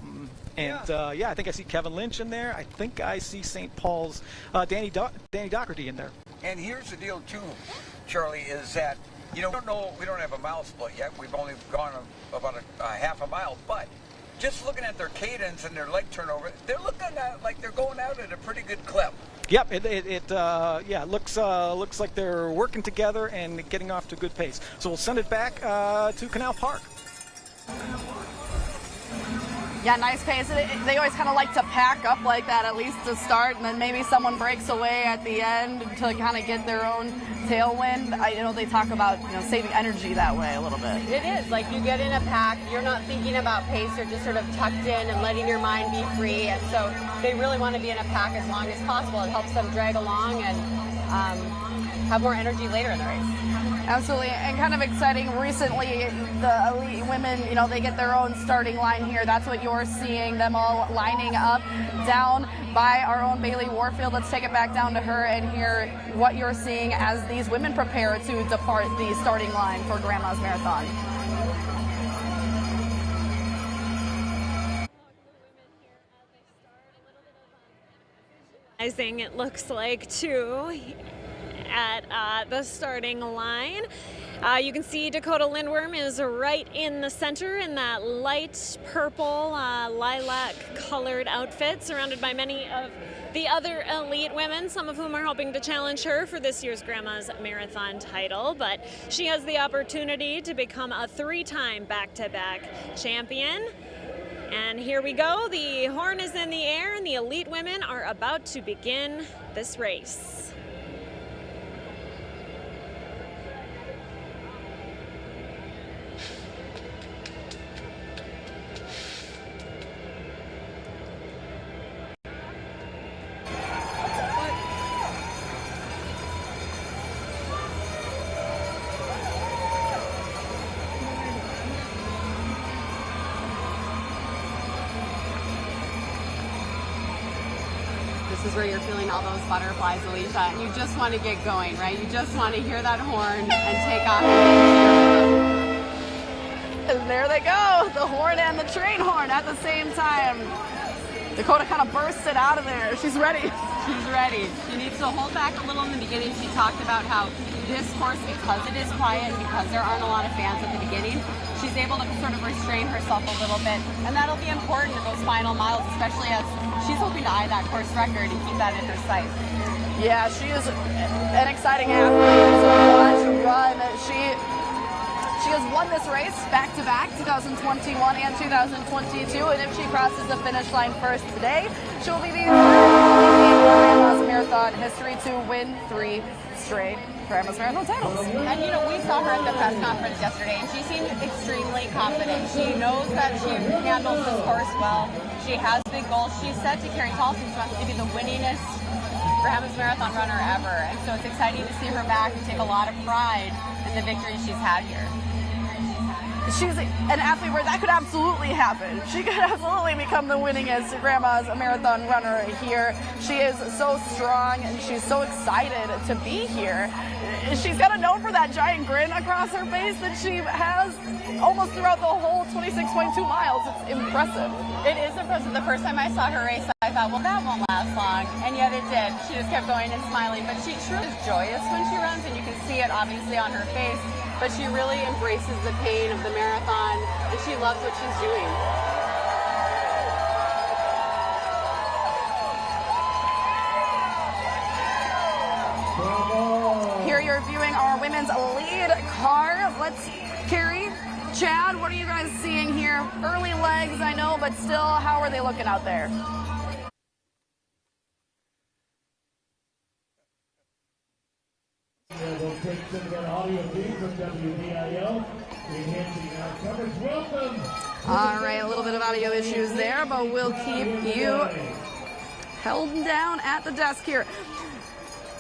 think I see Kevin Lynch in there. I think I see St. Paul's Danny Doherty in there. And here's the deal too, Charlie, is that we don't have a mile split yet. We've only gone about a half a mile, but just looking at their cadence and their leg turnover, they're looking at like they're going out at a pretty good clip. Yep, it looks like they're working together and getting off to a good pace. So we'll send it back to Canal Park. Yeah, nice pace. They always kind of like to pack up like that, at least to start, and then maybe someone breaks away at the end to kind of get their own tailwind. They talk about saving energy that way a little bit. It is like you get in a pack, you're not thinking about pace, you're just sort of tucked in and letting your mind be free. And so they really want to be in a pack as long as possible. It helps them drag along and have more energy later in the race. Absolutely, and kind of exciting. Recently, the elite women, they get their own starting line here. That's what you're seeing, them all lining up down by our own Bailey Warfield. Let's take it back down to her and hear what you're seeing as these women prepare to depart the starting line for Grandma's Marathon. It looks like too at the starting line. You can see Dakota Lindworm is right in the center in that light purple lilac colored outfit, surrounded by many of the other elite women, some of whom are hoping to challenge her for this year's Grandma's Marathon title. But she has the opportunity to become a 3-time back-to-back champion. And here we go. The horn is in the air, and the elite women are about to begin this race. This is where you're feeling all those butterflies, Alicia, and you just want to get going, right? You just want to hear that horn and take off. And there they go, the horn and the train horn at the same time. Dakota kind of bursted out of there. She's ready. She's ready. She needs to hold back a little in the beginning. She talked about how this course, because it is quiet and because there aren't a lot of fans at the beginning, she's able to sort of restrain herself a little bit. And that'll be important in those final miles, especially as she's hoping to eye that course record and keep that in her sight. Yeah, she is an exciting athlete to watch run. She has won this race back-to-back, 2021 and 2022, and if she crosses the finish line first today, she'll be the first in Grandma's Marathon history to win 3 straight Grandma's Marathon titles. And you know, we saw her at the press conference yesterday, and she seemed extremely confident. She knows that she handles this course well. She has big goals. She said to Carrie Tolson she wants to be the winningest Grandma's Marathon runner ever, and so it's exciting to see her back and take a lot of pride in the victories she's had here. She's an athlete where that could absolutely happen. She could absolutely become the winningest Grandma's Marathon runner here. She is so strong and she's so excited to be here. She's got a note for that giant grin across her face that she has almost throughout the whole 26.2 miles. It's impressive. It is impressive. The first time I saw her race, I thought, well, that won't last long. And yet it did. She just kept going and smiling. But she truly is joyous when she runs, and you can see it obviously on her face. But she really embraces the pain of the marathon, and she loves what she's doing. Here you're viewing our women's lead car. Carrie, Chad, what are you guys seeing here? Early legs, I know, but still, how are they looking out there? We'll take some of that audio feed from WDIO, enhancing our coverage. Welcome. All right, a little bit of audio issues there, but we'll keep you held down at the desk here.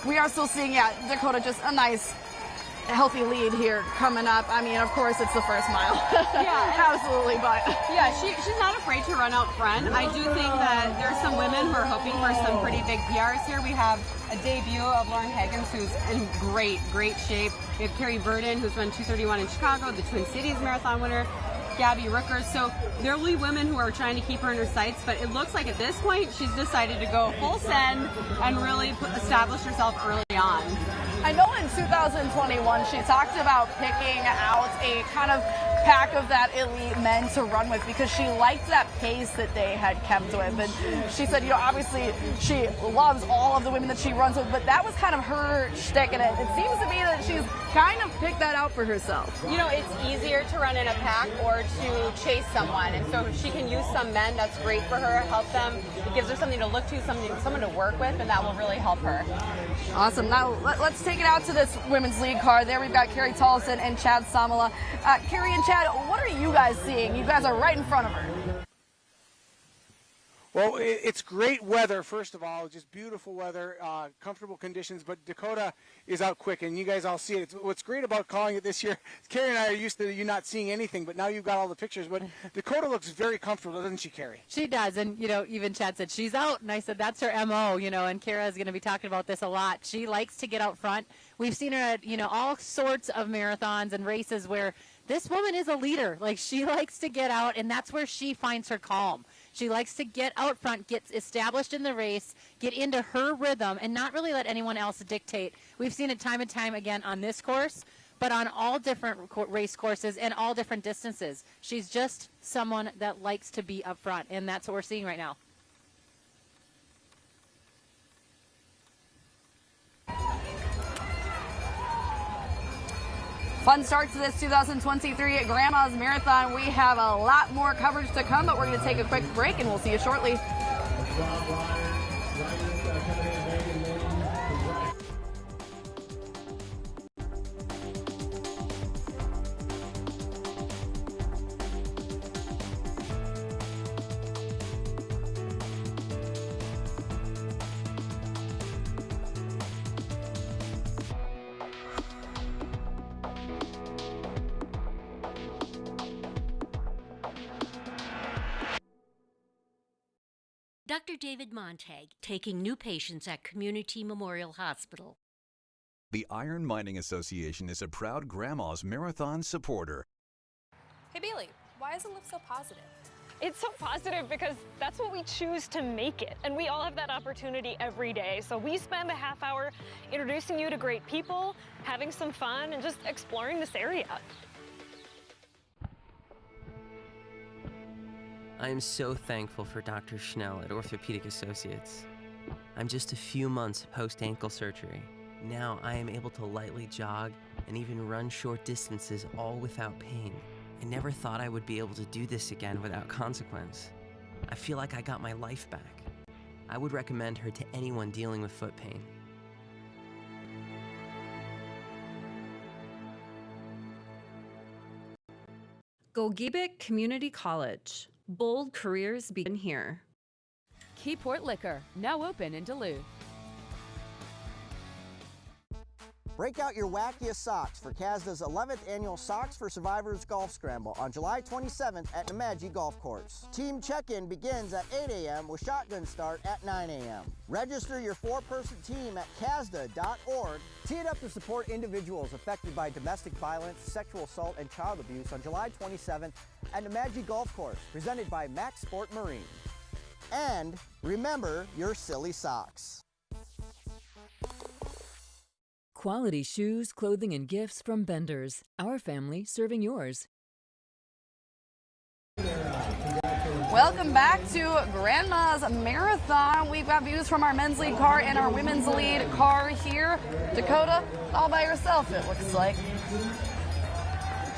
We are still seeing, Dakota, just a nice, healthy lead here coming up. I mean, of course, it's the first mile. Yeah, absolutely, but yeah, she's not afraid to run out front. I do think that there's some women who are hoping for some pretty big PRs here. We have a debut of Lauren Higgins, who's in great shape. We have Carrie Verdon, who's run 2:31 in Chicago, the Twin Cities Marathon winner. Gabby Rooker. So there will be women who are trying to keep her in her sights, but it looks like at this point she's decided to go full send and really establish herself early on. I know in 2021 she talked about picking out a kind of pack of that elite men to run with because she liked that pace that they had kept with. And she said, obviously she loves all of the women that she runs with, but that was kind of her shtick, and it seems to me that she's kind of picked that out for herself. It's easier to run in a pack or to chase someone, and so if she can use some men, that's great for her, help them. It gives her something to look to, someone to work with, and that will really help her. Awesome. Now let's take it out to this women's lead car. There we've got Carrie Tolson and Chad Samala. Carrie and Chad, what are you guys seeing? You guys are right in front of her. Well, it's great weather, first of all, just beautiful weather, comfortable conditions, but Dakota is out quick, and you guys all see it. What's great about calling it this year, Carrie and I are used to you not seeing anything, but now you've got all the pictures, but Dakota looks very comfortable, doesn't she, Carrie? She does, and, even Chad said she's out, and I said that's her M.O., and Kara is going to be talking about this a lot. She likes to get out front. We've seen her at, all sorts of marathons and races where this woman is a leader. Like, she likes to get out, and that's where she finds her calm. She likes to get out front, get established in the race, get into her rhythm, and not really let anyone else dictate. We've seen it time and time again on this course, but on all different race courses and all different distances. She's just someone that likes to be up front, and that's what we're seeing right now. Fun start to this 2023 Grandma's Marathon. We have a lot more coverage to come, but we're going to take a quick break and we'll see you shortly. Dr. David Montag, taking new patients at Community Memorial Hospital. The Iron Mining Association is a proud Grandma's Marathon supporter. Hey Bailey, why is the lift so positive? It's so positive because that's what we choose to make it. And we all have that opportunity every day. So we spend a half hour introducing you to great people, having some fun, and just exploring this area. I am so thankful for Dr. Schnell at Orthopedic Associates. I'm just a few months post-ankle surgery. Now I am able to lightly jog and even run short distances all without pain. I never thought I would be able to do this again without consequence. I feel like I got my life back. I would recommend her to anyone dealing with foot pain. Gogebic Community College. Bold careers begin here. Keyport Liquor, now open in Duluth. Break out your wackiest socks for CASDA's 11th annual Socks for Survivors Golf Scramble on July 27th at Nemadji Golf Course. Team check-in begins at 8 a.m. with shotgun start at 9 a.m. Register your 4-person team at CASDA.org. Tee it up to support individuals affected by domestic violence, sexual assault, and child abuse on July 27th at Nemadji Golf Course, presented by Max Sport Marine. And remember your silly socks. Quality shoes, clothing, and gifts from Benders. Our family serving yours. Welcome back to Grandma's Marathon. We've got views from our men's lead car and our women's lead car here. Dakota, all by herself, it looks like.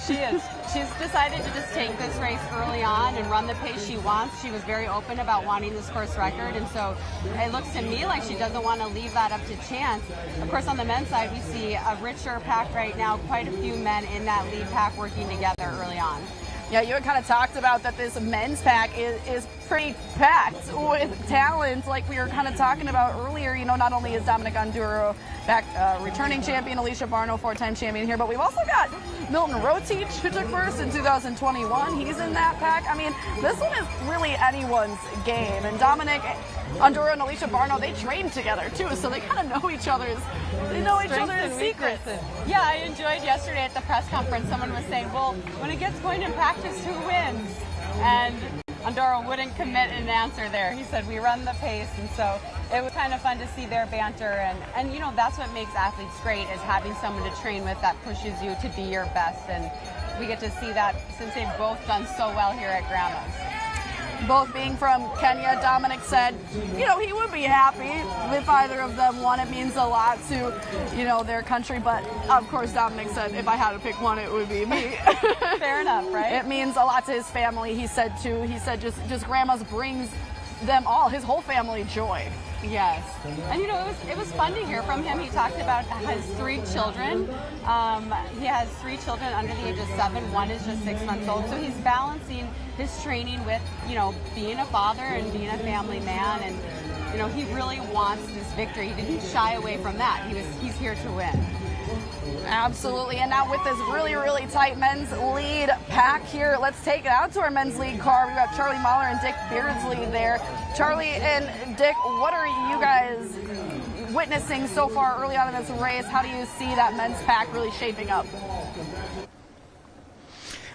She is. She's decided to just take this race early on and run the pace she wants. She was very open about wanting this course record, and so it looks to me like she doesn't want to leave that up to chance. Of course, on the men's side, we see a richer pack right now, quite a few men in that lead pack working together early on. Yeah, you had kind of talked about that this men's pack is pretty packed with talent, like we were kind of talking about earlier. You know, not only is Dominic Onduro back, returning champion, Alicia Barno, 4-time champion here, but we've also got Milton Rotich, who took first in 2021. He's in that pack. I mean, this one is really anyone's game. And Dominic Onduro and Alicia Barno, they train together too, so they kind of know each other's secrets. Yeah, I enjoyed yesterday at the press conference. Someone was saying, well, when it gets going in practice, who wins? And Onduro wouldn't commit an answer there. He said, we run the pace. And so it was kind of fun to see their banter. And you know, that's what makes athletes great, is having someone to train with that pushes you to be your best. And we get to see that since they've both done so well here at Grandma's. Both being from Kenya, Dominic said, you know, he would be happy if either of them won. It means a lot to, you know, their country. But of course, Dominic said, if I had to pick one, it would be me. Fair enough, right? It means a lot to his family. He said too. He said just Grandma's brings them all, his whole family, joy. Yes. And you know, it was fun to hear from him. He talked about his 3 children. He has 3 children under the age of 7. One is just 6 months old. So he's balancing his training with, you know, being a father and being a family man. And, you know, he really wants this victory. He didn't shy away from that. He's here to win. Absolutely. And now with this really, really tight men's lead pack here, let's take it out to our men's lead car. We've got Charlie Mahler and Dick Beardsley there. Charlie and Dick, what are you guys witnessing so far early on in this race? How do you see that men's pack really shaping up?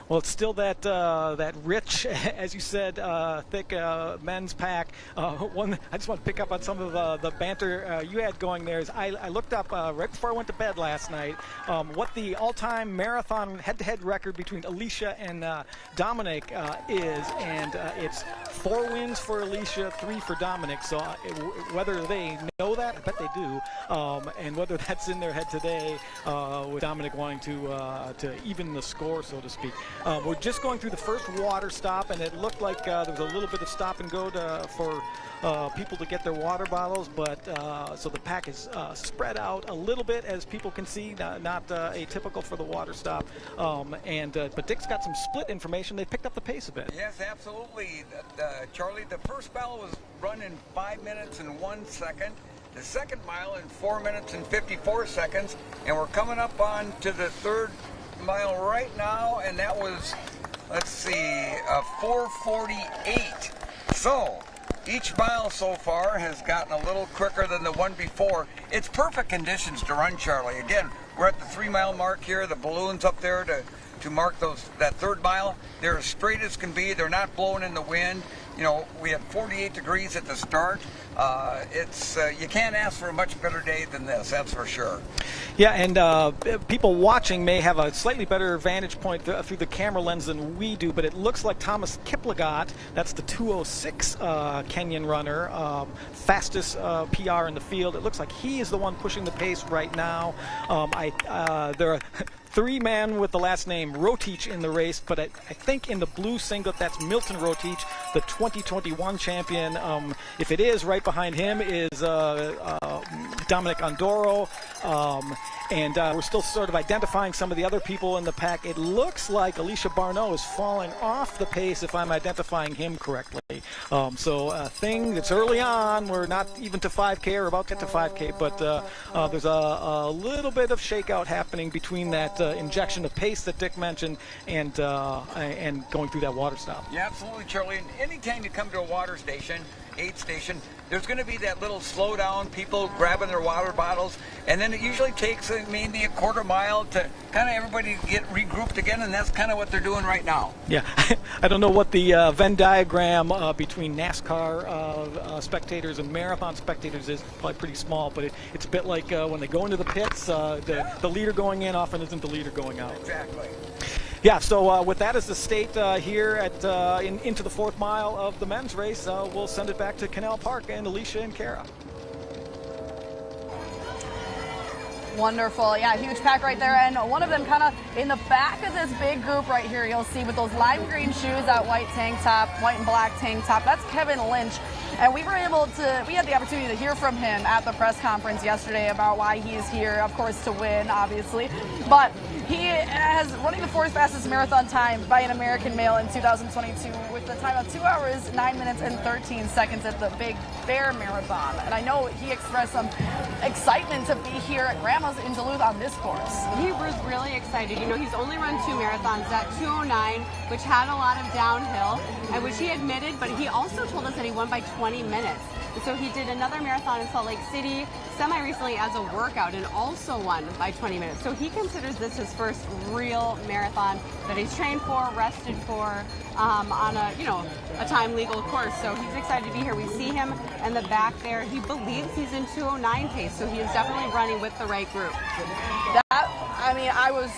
Well, it's still that rich, as you said, thick men's pack. One, I just want to pick up on some of the banter you had going there. Is I looked up right before I went to bed last night what the all-time marathon head-to-head record between Alicia and Dominic is, and it's 4 wins for Alicia, 3 for Dominic. So whether they know that, I bet they do, and whether that's in their head today, with Dominic wanting to even the score, so to speak. We're just going through the first water stop, and it looked like there was a little bit of stop and go for people to get their water bottles, but so the pack is spread out a little bit, as people can see, not atypical for the water stop. But Dick's got some split information. They picked up the pace a bit. Yes, absolutely, Charlie. The first mile was run in 5 minutes and 1 second. The second mile in 4 minutes and 54 seconds, and we're coming up on to the third mile right now, and that was, let's see, 4:48. So each mile so far has gotten a little quicker than the one before. It's perfect conditions to run, Charlie. Again, we're at the 3 mile mark here. The balloons up there to mark that third mile. They're as straight as can be. They're not blowing in the wind. You know, we had 48 degrees at the start. You can't ask for a much better day than this, that's for sure. Yeah, and people watching may have a slightly better vantage point through the camera lens than we do, but it looks like Thomas Kiplagat, that's the 2:06 Kenyan runner, fastest PR in the field. It looks like he is the one pushing the pace right now. There are 3 men with the last name Rotich in the race, but I think in the blue singlet, that's Milton Rotich, the 2021 champion. If it is, right behind him is Dominic Ondoro. We're still sort of identifying some of the other people in the pack. It looks like Alicia Barneau is falling off the pace, if I'm identifying him correctly. So a thing that's early on. We're not even to 5K or about to get to 5K, but there's a little bit of shakeout happening between that injection of pace that Dick mentioned and going through that water stop. Yeah, absolutely, Charlie. And anytime you come to a water station, aid station, there's going to be that little slowdown, people grabbing their water bottles, and then it usually takes maybe a quarter mile to kind of everybody get regrouped again, and that's kind of what they're doing right now. Yeah, I don't know what the Venn diagram between NASCAR spectators and marathon spectators is. Probably pretty small, but it's a bit like when they go into the pits, the leader going in often isn't the leader going out. Exactly. Yeah, so with that as the state here into the 4th mile of the men's race, we'll send it back to Canal Park and Alicia and Kara. Wonderful. Yeah, huge pack right there. And one of them kind of in the back of this big group right here, you'll see with those lime green shoes, that white tank top, white and black tank top. That's Kevin Lynch. And we had the opportunity to hear from him at the press conference yesterday about why he's here, of course, to win, obviously. But he has running the 4th fastest marathon time by an American male in 2022 with the time of 2 hours, 9 minutes, and 13 seconds at the Big Bear Marathon. And I know he expressed some excitement to be here at Grandma's in Duluth on this course. He was really excited. You know, he's only run 2 marathons, that 2:09, which had a lot of downhill, and which he admitted, but he also told us that he won by 20 minutes. And so he did another marathon in Salt Lake City semi-recently as a workout and also won by 20 minutes. So he considers this his first real marathon that he's trained for, rested for, on a time legal course. So he's excited to be here. We see him in the back there. He believes he's in 2:09 pace, so he is definitely running with the right group. I was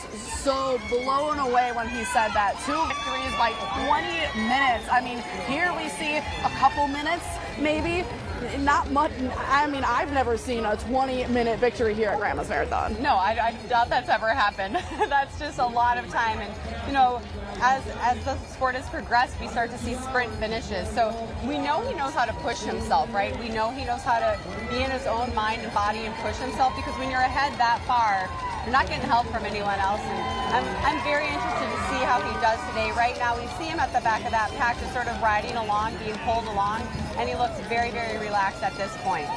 so blown away when he said that. 2 victories by 20 minutes. I mean, here we see a couple minutes, maybe. Not much. I mean, I've never seen a 20-minute victory here at Grandma's Marathon. No, I doubt that's ever happened. That's just a lot of time. And, you know, as the sport has progressed, we start to see sprint finishes. So we know he knows how to push himself, right? We know he knows how to be in his own mind and body and push himself, because when you're ahead that far, you're not getting help from anyone else. And I'm very interested to see how he does today. Right now, we see him at the back of that pack, just sort of riding along, being pulled along, and he looks very, very relaxed at this point.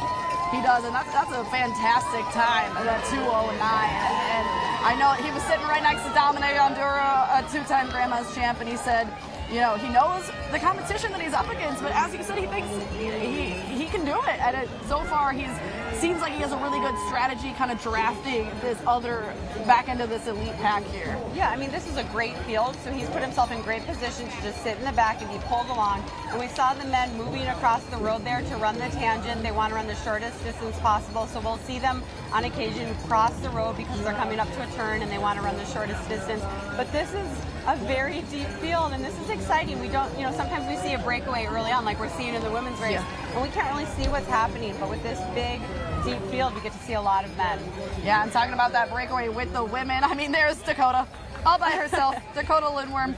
He does, and that's a fantastic time, that 2:09. And I know he was sitting right next to Dominic Ondoro, a 2-time Grandma's champ, and he said, you know, he knows the competition that he's up against, but as he said, he thinks he can do it. And so far, he's seems like he has a really good strategy kind of drafting this other back end of this elite pack here. Yeah, I mean, this is a great field, so he's put himself in great position to just sit in the back and be pulled along. And we saw the men moving across the road there to run the tangent. They want to run the shortest distance possible, so we'll see them on occasion cross the road because they're coming up to a turn and they want to run the shortest distance. But this is a very deep field, and this is exciting. We don't, sometimes we see a breakaway early on like we're seeing in the women's race, and we can't really see what's happening, but with this big, deep field, we get to see a lot of men. Yeah, I'm talking about that breakaway with the women. I mean, there's Dakota all by herself. Dakota Lindworm,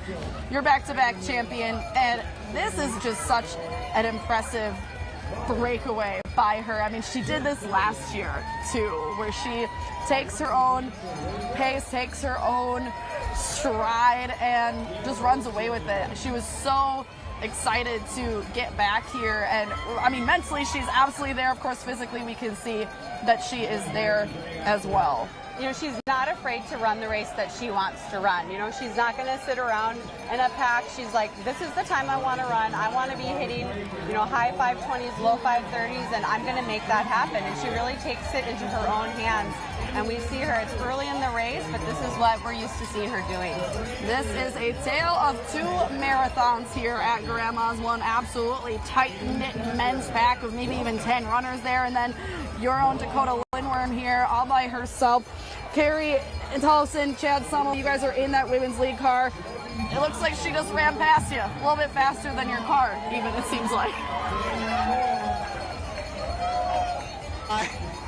your back-to-back champion, and this is just such an impressive breakaway by her. I mean, she did this last year too, where she takes her own pace, takes her own stride, and just runs away with it. She was so excited to get back here, and I mean, mentally she's absolutely there. Of course, physically we can see that she is there as well. She's not afraid to run the race that she wants to run. She's not going to sit around in a pack. She's like, this is the time I want to run. I want to be hitting, high 520s, low 530s, and I'm going to make that happen. And she really takes it into her own hands. And we see her, it's early in the race, but this is what we're used to seeing her doing. This is a tale of two marathons here at Grandma's. One absolutely tight-knit men's pack with maybe even 10 runners there, and then your own Dakota Lindworm here all by herself. Carrie Tollefson, Chad Summel, you guys are in that women's lead car. It looks like she just ran past you, a little bit faster than your car, even, it seems like.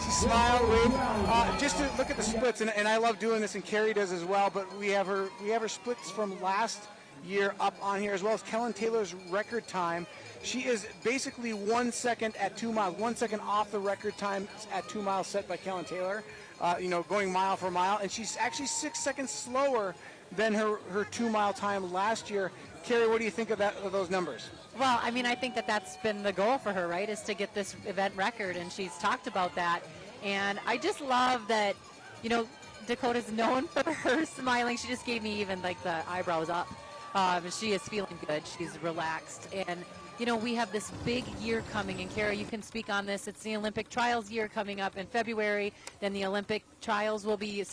She smiled, waved. Just to look at the splits, and I love doing this, and Carrie does as well, but we have her splits from last year up on here, as well as Kellen Taylor's record time. She is basically 1 second at 2 miles, 1 second off the record time at 2 miles set by Kellen Taylor, going mile for mile, and she's actually 6 seconds slower than her 2 mile time last year. Carrie, what do you think of those numbers? Well, I mean, I think that's been the goal for her, right, is to get this event record, and she's talked about that. And I just love that, Dakota's known for her smiling. She just gave me even, like, the eyebrows up. She is feeling good. She's relaxed. And, we have this big year coming. And, Kara, you can speak on this. It's the Olympic trials year coming up in February. Then the Olympic trials will be in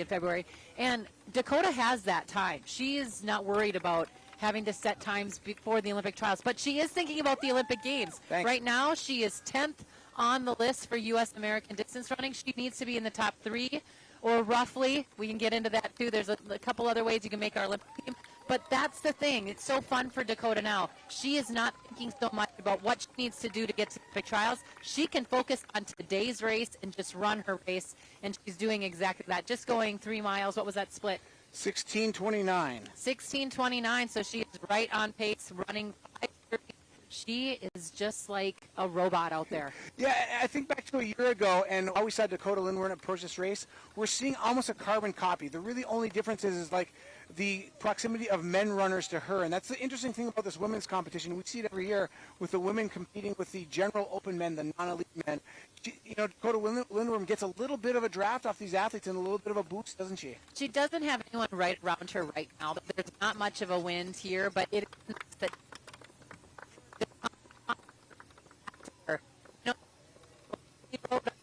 February. And Dakota has that time. She is not worried about having to set times before the Olympic trials. But she is thinking about the Olympic Games. Thanks. Right now, she is 10th on the list for U.S. American distance running. She needs to be in the top 3, or roughly. We can get into that, too. There's a couple other ways you can make our Olympic team. But that's the thing. It's so fun for Dakota now. She is not thinking so much about what she needs to do to get to the Olympic trials. She can focus on today's race and just run her race, and she's doing exactly that. Just going 3 miles. What was that split? 16:29. 16:29, so she is right on pace, running 5:30. She is just like a robot out there. Yeah, I think back to a year ago, and how we saw Dakota Lindworm approach this race, we're seeing almost a carbon copy. The really only difference is like the proximity of men runners to her, and that's the interesting thing about this women's competition. We see it every year with the women competing with the general open men, the non-elite men. Dakota Lindworm gets a little bit of a draft off these athletes and a little bit of a boost, doesn't she? She doesn't have anyone right around her right now. There's not much of a wind here, but it is that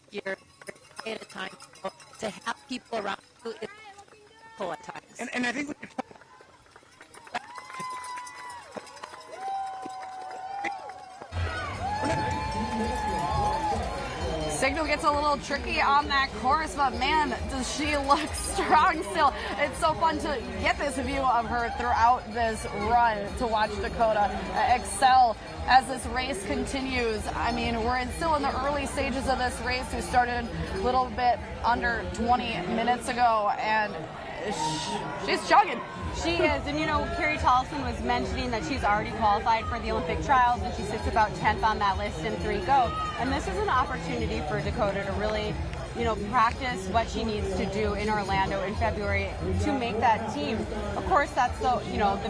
here at a time to have people around you is difficult at times. And I think we Signal gets a little tricky on that course, but man, does she look strong still. It's so fun to get this view of her throughout this run, to watch Dakota excel as this race continues. I mean, we're still in the early stages of this race. We started a little bit under 20 minutes ago, and she's chugging. She is, and Carrie Tollefson was mentioning that she's already qualified for the Olympic trials, and she sits about 10th on that list in 3 go. And this is an opportunity for Dakota to really, practice what she needs to do in Orlando in February to make that team. Of course, that's the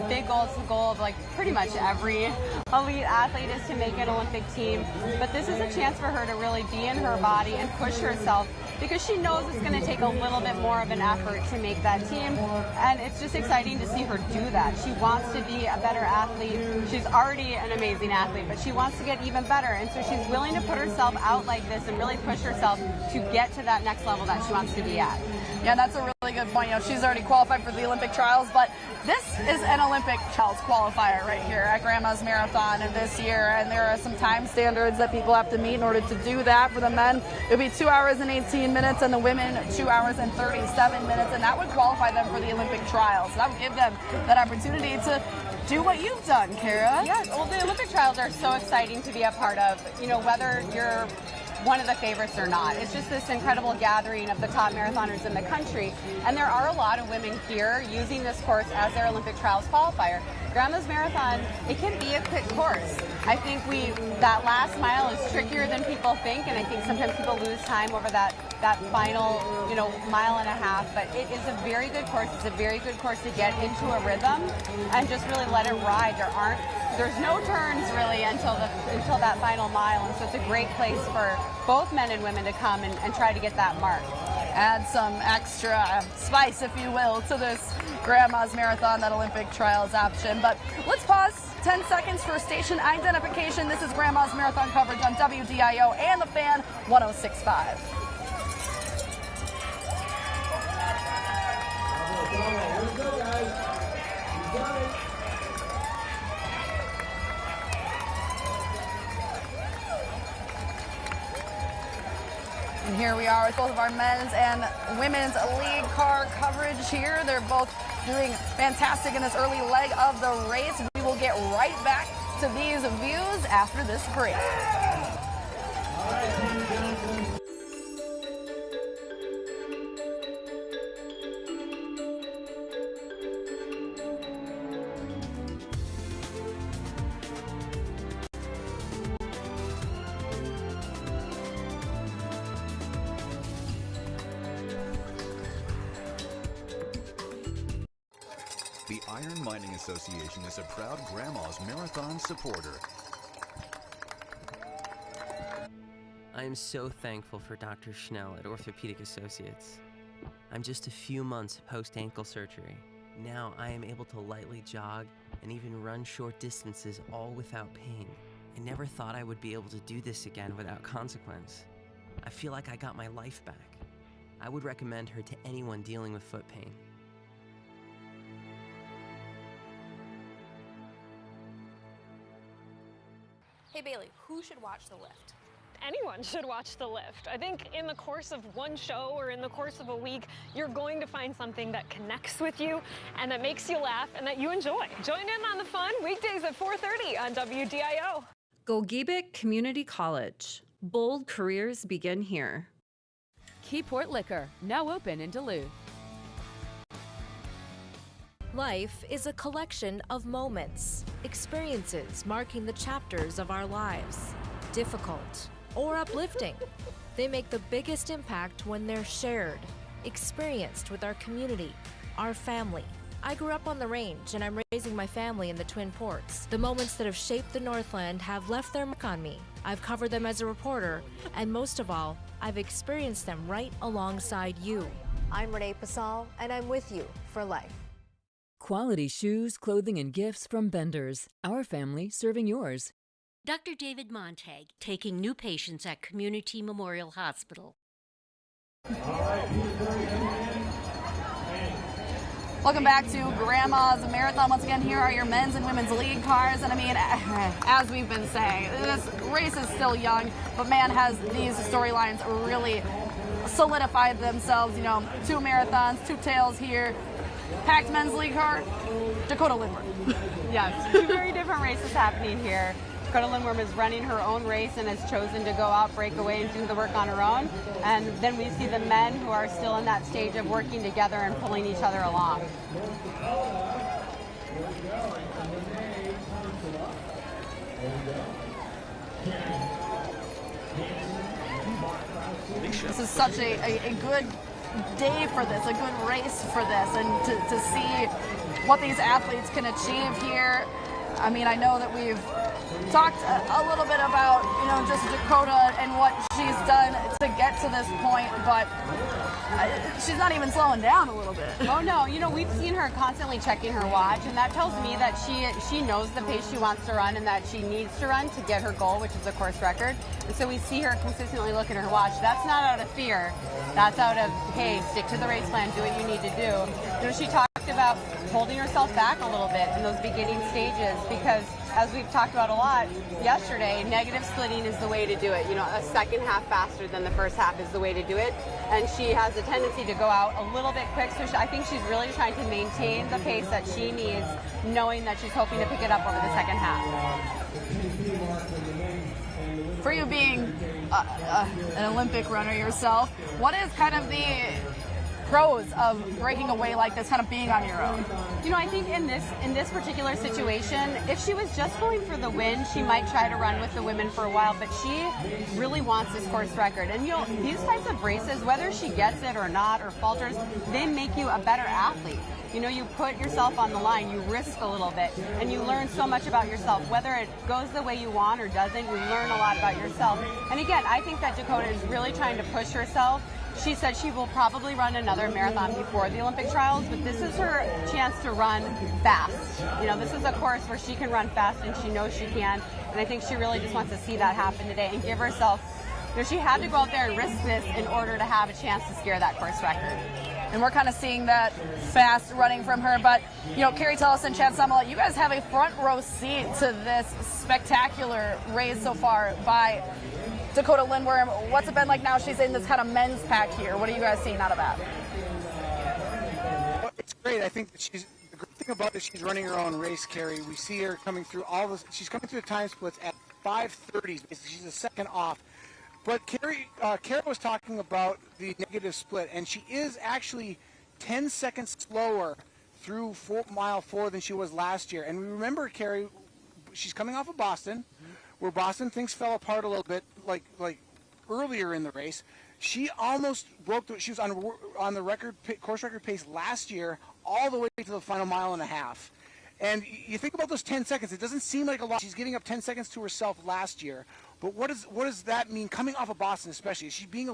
big goal. It's the goal of like pretty much every elite athlete is to make an Olympic team. But this is a chance for her to really be in her body and push herself because she knows it's going to take a little bit more of an effort to make that team. And it's just exciting to see her do that. She wants to be a better athlete. She's already an amazing athlete, but she wants to get even better. And so she's willing to put herself out like this and really push herself to get to that next level that she wants to be at. Yeah, that's a really good point. You know, she's already qualified for the Olympic trials, but this is an Olympic trials qualifier right here at Grandma's Marathon this year, and there are some time standards that people have to meet in order to do that. For the men, it would be 2 hours and 18 minutes, and the women 2 hours and 37 minutes, and that would qualify them for the Olympic trials. So that would give them that opportunity to do what you've done, Kara. Yeah, well, the Olympic trials are so exciting to be a part of, you know, whether you're one of the favorites or not. It's just this incredible gathering of the top marathoners in the country, and there are a lot of women here using this course as their Olympic trials qualifier. Grandma's Marathon, it can be a quick course. I think that last mile is trickier than people think, and I think sometimes people lose time over that final, you know, mile and a half, but it is a very good course. It's a very good course to get into a rhythm and just really let it ride. There's no turns really until that final mile, and so it's a great place for both men and women to come and try to get that mark. Add some extra spice, if you will, to this Grandma's Marathon, that Olympic trials option. But let's pause 10 seconds for station identification. This is Grandma's Marathon coverage on WDIO and the Fan 106.5. Let's go, guys. You got it. And here we are with both of our men's and women's lead car coverage here. They're both doing fantastic in this early leg of the race. We will get right back to these views after this break. All right, The Iron Mining Association is a proud Grandma's Marathon supporter. I am so thankful for Dr. Schnell at Orthopedic Associates. I'm just a few months post-ankle surgery. Now I am able to lightly jog and even run short distances all without pain. I never thought I would be able to do this again without consequence. I feel like I got my life back. I would recommend her to anyone dealing with foot pain. Hey Bailey, who should watch The Lift? Anyone should watch The Lift. I think in the course of one show or in the course of a week, you're going to find something that connects with you and that makes you laugh and that you enjoy. Join in on the fun weekdays at 4:30 on WDIO. Gogebic Community College. Bold careers begin here. Keyport Liquor, now open in Duluth. Life is a collection of moments, experiences marking the chapters of our lives. Difficult or uplifting, they make the biggest impact when they're shared, experienced with our community, our family. I grew up on the range and I'm raising my family in the Twin Ports. The moments that have shaped the Northland have left their mark on me. I've covered them as a reporter, and most of all, I've experienced them right alongside you. I'm Renee Pasal, and I'm with you for life. Quality shoes, clothing, and gifts from Benders. Our family serving yours. Dr. David Montag, taking new patients at Community Memorial Hospital. Welcome back to Grandma's Marathon. Once again, here are your men's and women's lead cars. And I mean, as we've been saying, this race is still young, but man, has these storylines really solidified themselves. You know, 2 marathons, 2 tails here. Packed men's lead car, Dakota Lindworm. Yes, 2 very different races happening here. Dakota Lindworm is running her own race and has chosen to go out, break away, and do the work on her own. And then we see the men who are still in that stage of working together and pulling each other along. This is such a good day for this, a good race for this, and to see what these athletes can achieve here. I mean, I know that we've talked a little bit about, you know, just Dakota and what she's done to get get to this point, but she's not even slowing down a little bit. Oh no, you know, we've seen her constantly checking her watch, and that tells me that she knows the pace she wants to run and that she needs to run to get her goal, which is a course record. And so we see her consistently look at her watch. That's not out of fear. That's out of, hey, stick to the race plan, do what you need to do. You know, she talked about holding herself back a little bit in those beginning stages because, as we've talked about a lot yesterday, negative splitting is the way to do it. You know, a second half faster than the first half is the way to do it. And she has a tendency to go out a little bit quick, so I think she's really trying to maintain the pace that she needs, knowing that she's hoping to pick it up over the second half. For you being an Olympic runner yourself, what is kind of the pros of breaking away like this, kind of being on your own? You know, I think in this particular situation, if she was just going for the win, she might try to run with the women for a while, but she really wants this course record. And you know, these types of races, whether she gets it or not, or falters, they make you a better athlete. You know, you put yourself on the line, you risk a little bit, and you learn so much about yourself. Whether it goes the way you want or doesn't, you learn a lot about yourself. And again, I think that Dakota is really trying to push herself. She said she will probably run another marathon before the Olympic trials, but this is her chance to run fast. You know, this is a course where she can run fast, and she knows she can. And I think she really just wants to see that happen today and give herself, you know, she had to go out there and risk this in order to have a chance to scare that course record. And we're kind of seeing that fast running from her. But, you know, Carrie Tullis and Chad Samala, you guys have a front row seat to this spectacular race so far by Dakota Lindworm. What's it been like now? She's in this kind of men's pack here. What are you guys seeing out of that? Well, it's great. I think that the great thing about it is she's running her own race, Carrie. We see her coming through all this. She's coming through the time splits at 5:30. She's a second off. But Kara was talking about the negative split, and she is actually 10 seconds slower through mile 4 than she was last year. And we remember, Carrie, she's coming off of Boston, where Boston things fell apart a little bit, like earlier in the race. She almost broke. She was on the course record pace last year, all the way to the final mile and a half. And you think about those 10 seconds. It doesn't seem like a lot. She's giving up 10 seconds to herself last year. But what does that mean coming off of Boston, especially? She's being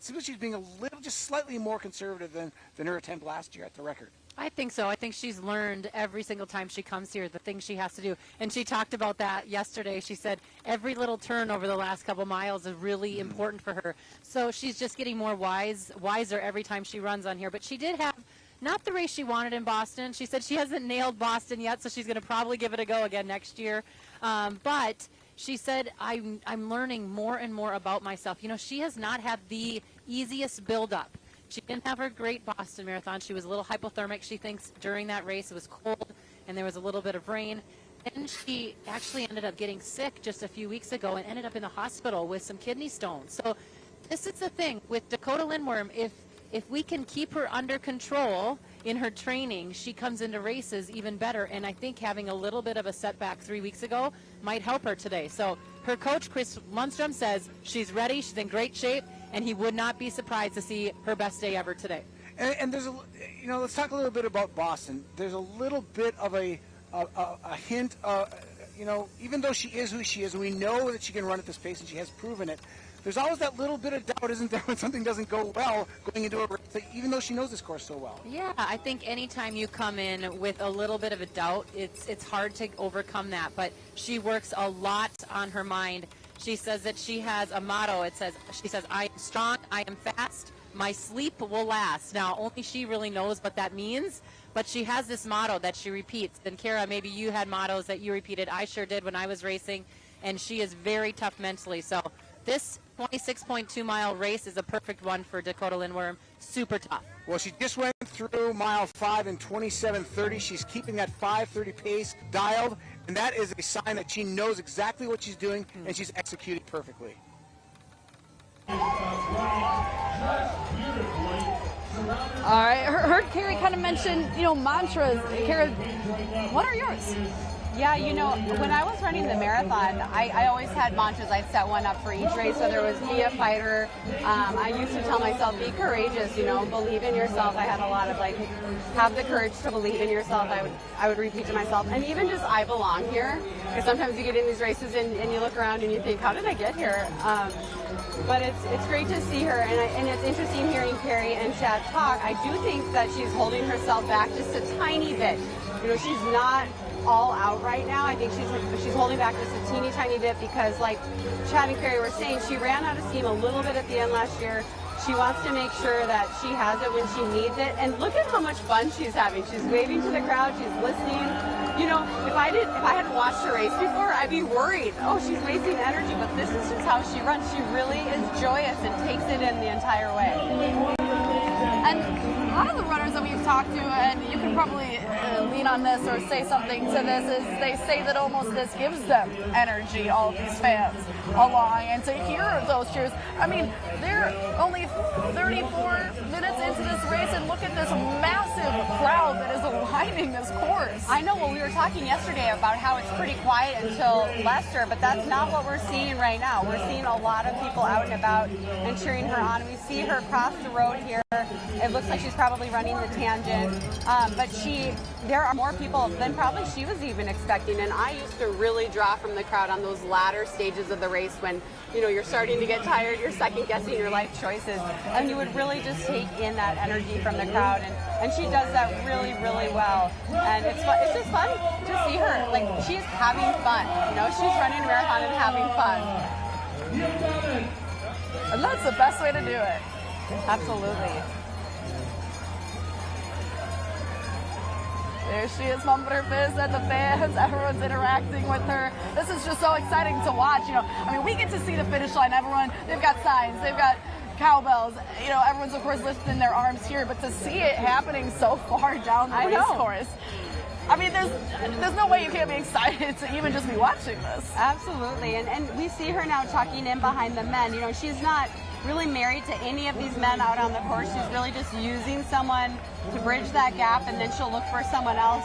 she's being a little, just slightly more conservative than her attempt last year at the record. I think so. I think she's learned every single time she comes here the things she has to do. And she talked about that yesterday. She said every little turn over the last couple miles is really important for her. So she's just getting more wiser every time she runs on here. But she did have not the race she wanted in Boston. She said she hasn't nailed Boston yet, so she's going to probably give it a go again next year. But she said, I'm learning more and more about myself. You know, she has not had the easiest build-up. She didn't have her great Boston Marathon. She was a little hypothermic, she thinks, during that race. It was cold, and there was a little bit of rain. And she actually ended up getting sick just a few weeks ago and ended up in the hospital with some kidney stones. So this is the thing with Dakota Lindworm. If we can keep her under control in her training, she comes into races even better. And I think having a little bit of a setback 3 weeks ago might help her today. So her coach, Chris Lundstrom, says she's ready, she's in great shape, and he would not be surprised to see her best day ever today. And there's let's talk a little bit about Boston. There's a little bit of a hint, even though she is who she is, and we know that she can run at this pace, and she has proven it. There's always that little bit of doubt, isn't there, when something doesn't go well going into a race, even though she knows this course so well. Yeah, I think anytime you come in with a little bit of a doubt, it's hard to overcome that. But she works a lot on her mind. She says that she has a motto. She says, I am strong, I am fast, my sleep will last. Now, only she really knows what that means, but she has this motto that she repeats. And Kara, maybe you had mottos that you repeated. I sure did when I was racing, and she is very tough mentally. So this 26.2-mile race is a perfect one for Dakota Lindworm. Super tough. Well, she just went through mile 5 in 27:30. She's keeping that 5:30 pace dialed, and that is a sign that she knows exactly what she's doing, and she's executing perfectly. All right, heard Carrie kind of mention, mantras. Carrie, what are yours? Yeah, you know, when I was running the marathon, I always had mantras. I'd set one up for each race, whether it was be a fighter. I used to tell myself, be courageous, you know, believe in yourself. I had a lot of like, have the courage to believe in yourself. I would repeat to myself. And even just, I belong here. Because sometimes you get in these races and you look around and you think, how did I get here? But it's great to see her, and it's interesting hearing Carrie and Chad talk. I do think that she's holding herself back just a tiny bit. You know, she's not all out right now. I think she's holding back just a teeny tiny bit because, like Chad and Carrie were saying, she ran out of steam a little bit at the end last year. She wants to make sure that she has it when she needs it. And look at how much fun she's having. She's waving to the crowd. She's listening. You know, if I hadn't watched her race before, I'd be worried. Oh, she's wasting energy. But this is just how she runs. She really is joyous and takes it in the entire way. And a lot of the runners that we've talked to, and you can probably lean on this or say something to this, is they say that almost this gives them energy, all of these fans along, and to hear those cheers. I mean, they're only 34 minutes into this race, and look at this massive crowd that is lining this course. I know, well, we were talking yesterday about how it's pretty quiet until Leicester, but that's not what we're seeing right now. We're seeing a lot of people out and about and cheering her on. We see her cross the road here. It looks like she's probably running the tangent, but there are more people than probably she was even expecting. And I used to really draw from the crowd on those latter stages of the race when, you know, you're starting to get tired, you're second guessing your life choices, and you would really just take in that energy from the crowd. And she does that really, really well. And it's just fun to see her. Like, she's having fun. You know, she's running a marathon and having fun. And that's the best way to do it. Absolutely. There she is, mom with her fist and the fans. Everyone's interacting with her. This is just so exciting to watch. You know, I mean, we get to see the finish line. Everyone, they've got signs, they've got cowbells. You know, everyone's of course lifting their arms here, but to see it happening so far down the race course, I mean, there's no way you can't be excited to even just be watching this. Absolutely, and we see her now tucking in behind the men. You know, she's not really married to any of these men out on the course. She's really just using someone to bridge that gap, and then she'll look for someone else.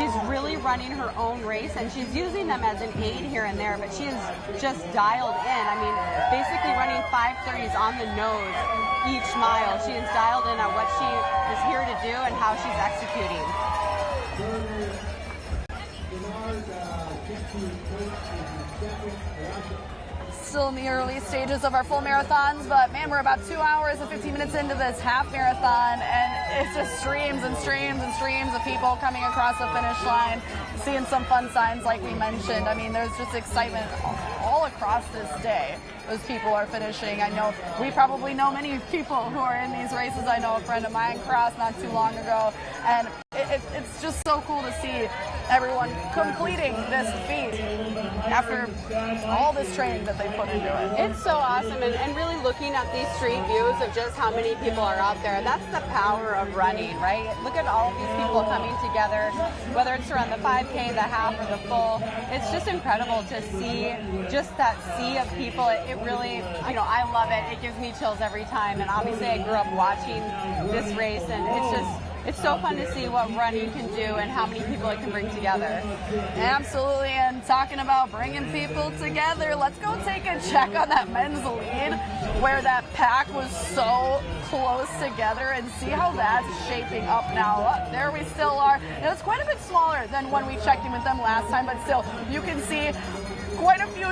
She's really running her own race, and she's using them as an aid here and there, but she is just dialed in. I mean, basically running 5:30s on the nose each mile. She is dialed in at what she is here to do and how she's executing. Still in the early stages of our full marathons, but man, we're about 2 hours and 15 minutes into this half marathon, and it's just streams and streams and streams of people coming across the finish line, seeing some fun signs like we mentioned. I mean, there's just excitement all across this day. Those people are finishing. I know we probably know many people who are in these races. I know a friend of mine crossed not too long ago, and it's just so cool to see everyone completing this feat after all this training that they put into it. It's so awesome, and really looking at these street views of just how many people are out there. That's the power of running, right? Look at all of these people coming together, whether it's around the 5K, the half, or the full. It's just incredible to see just that sea of people. It really, you know, I love it. It gives me chills every time, and obviously I grew up watching this race, and it's so fun to see what running can do and how many people it can bring together. Absolutely, and talking about bringing people together, let's go take a check on that men's lead where that pack was so close together and see how that's shaping up now. There we still are. It was quite a bit smaller than when we checked in with them last time, but still, you can see quite a few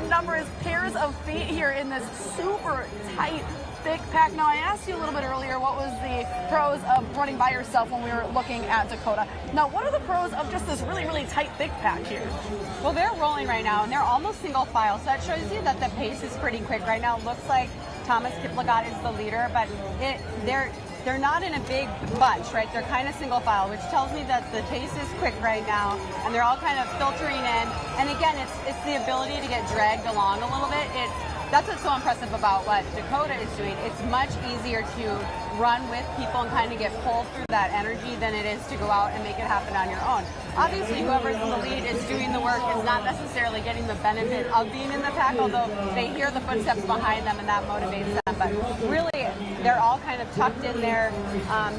pairs of feet here in this super tight, thick pack. Now, I asked you a little bit earlier what was the pros of running by yourself when we were looking at Dakota. Now, what are the pros of just this really, really tight, thick pack here? Well, they're rolling right now, and they're almost single file, so that shows you that the pace is pretty quick right now. It looks like Thomas Kiplagat is the leader, but they're not in a big bunch, right? They're kind of single file, which tells me that the pace is quick right now, and they're all kind of filtering in. And again, it's the ability to get dragged along a little bit. That's what's so impressive about what Dakota is doing. It's much easier to run with people and kind of get pulled through that energy than it is to go out and make it happen on your own. Obviously, whoever's in the lead is doing the work, is not necessarily getting the benefit of being in the pack, although they hear the footsteps behind them and that motivates them. But really, they're all kind of tucked in there,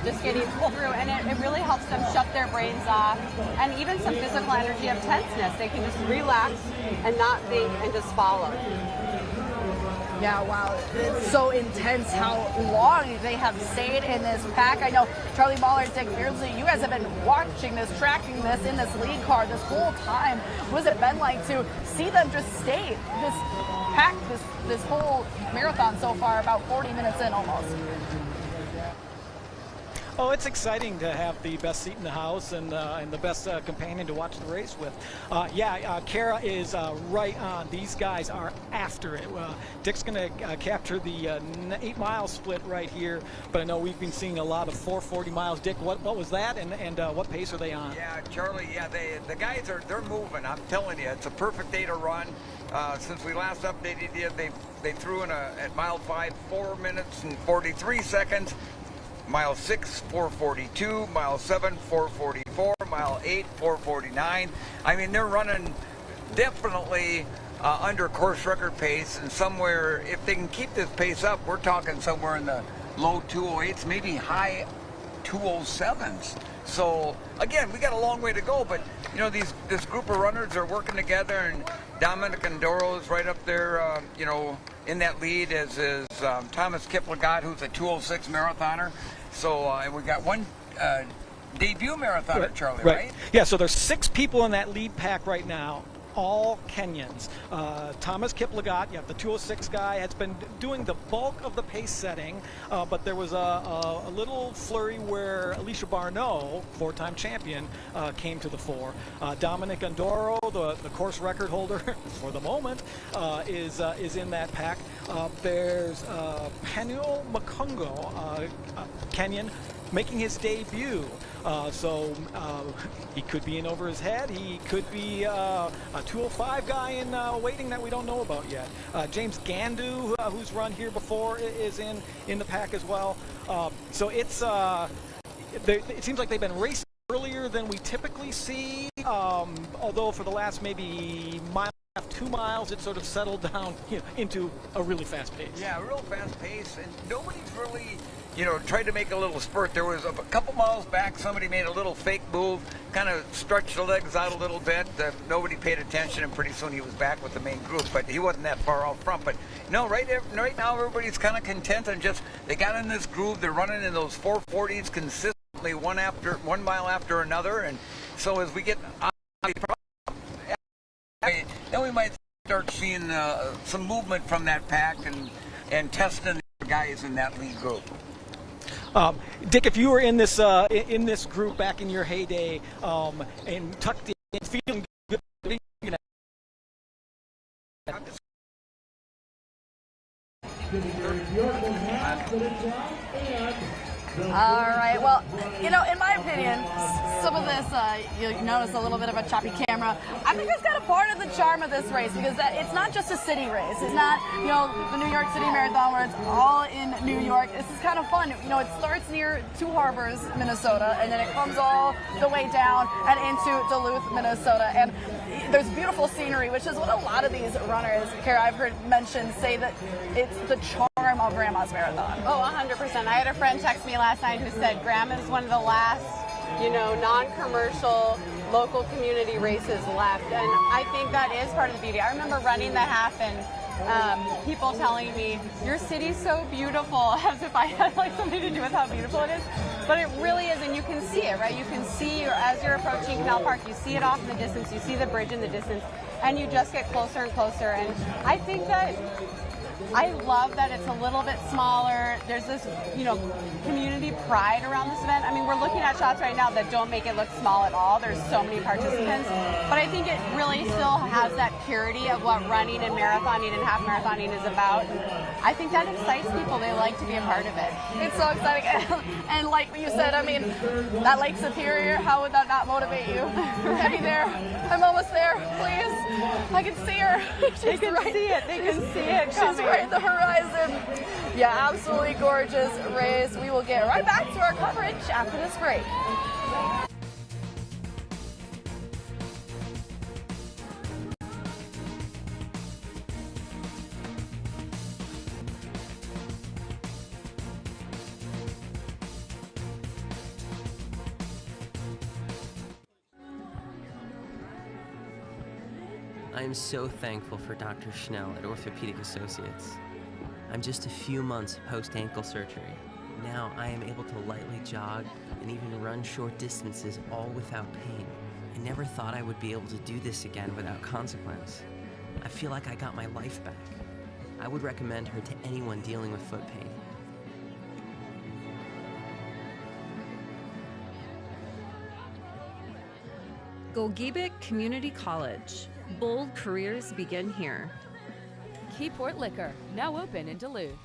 just getting pulled through, and it really helps them shut their brains off, and even some physical energy of tenseness. They can just relax and not think and just follow. Yeah, wow. It's so intense how long they have stayed in this pack. I know Charlie Ballard, Dick Beardsley, you guys have been watching this, tracking this in this lead car this whole time. What has it been like to see them just stay this pack, this whole marathon so far, about 40 minutes in almost? Oh, it's exciting to have the best seat in the house and the best companion to watch the race with. Kara is right on. These guys are after it. Dick's going to capture the 8-mile split right here, but I know we've been seeing a lot of 440 miles. Dick, what was that, and what pace are they on? Yeah, Charlie, the guys they're moving. I'm telling you, it's a perfect day to run. Since we last updated you, they threw in at mile 5, 4 minutes and 43 seconds. Mile 6, 442, mile 7, 444, mile 8, 449. I mean, they're running definitely under course record pace, and somewhere, if they can keep this pace up, we're talking somewhere in the low 208s, maybe high 207s. So again, we got a long way to go, but you know, this group of runners are working together, and Dominic Andoro is right up there, in that lead, as is Thomas Kiplagat, who's a 206 marathoner. So and we got one debut marathoner, Charlie, right? Yeah, so there's 6 people in that lead pack right now, all Kenyans. Thomas Kiplagat, the 206 guy, has been doing the bulk of the pace setting, but there was a little flurry where Alicia Barneau, 4-time champion, came to the fore. Dominic Andoro, the course record holder for the moment, is in that pack. There's Penuel Makungo, Kenyan, making his debut. So he could be in over his head. He could be a 205 guy in waiting that we don't know about yet. James Gandu, who's run here before, is in the pack as well. So it's it seems like they've been racing earlier than we typically see, although for the last maybe mile, 2 miles, it sort of settled down into a really fast pace. Yeah, real fast pace, and nobody's really tried to make a little spurt. There was a couple miles back, somebody made a little fake move, kind of stretched the legs out a little bit. Nobody paid attention, and pretty soon he was back with the main group, but he wasn't that far out front. But no, right now everybody's kind of content and just, they got in this groove. They're running in those 440s consistently, one mile after another. And so as we get then we might start seeing some movement from that pack and testing the guys in that lead group. Dick, if you were in this group back in your heyday and tucked in, feeling good, All right, well, in my opinion, some of this, you notice a little bit of a choppy camera. I think it's kind of part of the charm of this race, because it's not just a city race. It's not, the New York City Marathon where it's all in New York. This is kind of fun. It starts near Two Harbors, Minnesota, and then it comes all the way down and into Duluth, Minnesota. And there's beautiful scenery, which is what a lot of these runners, Kara, I've heard mentioned, say that it's the charm of Grandma's Marathon. Oh, 100%. I had a friend text me last night who said Grandma's one of the last, non-commercial local community races left, and I think that is part of the beauty. I remember running the half and people telling me, your city's so beautiful, as if I had something to do with how beautiful it is. But it really is, and you can see it, right? You can see, as you're approaching Canal Park, you see it off in the distance, you see the bridge in the distance, and you just get closer and closer. And I think that I love that it's a little bit smaller. There's this, community pride around this event. I mean, we're looking at shots right now that don't make it look small at all. There's so many participants, but I think it really still has that purity of what running and marathoning and half marathoning is about. And I think that excites people. They like to be a part of it. It's so exciting. And like you said, I mean, that Lake Superior, how would that not motivate you? Heavy there. I'm almost there. Please. I can see her. They can see it. They can see it coming. She's right at the horizon. Yeah, absolutely gorgeous race. We will get right back to our coverage after this break. I am so thankful for Dr. Schnell at Orthopedic Associates. I'm just a few months post-ankle surgery. Now I am able to lightly jog and even run short distances all without pain. I never thought I would be able to do this again without consequence. I feel like I got my life back. I would recommend her to anyone dealing with foot pain. Gogebic Community College. Bold careers begin here. Keyport Liquor, now open in Duluth.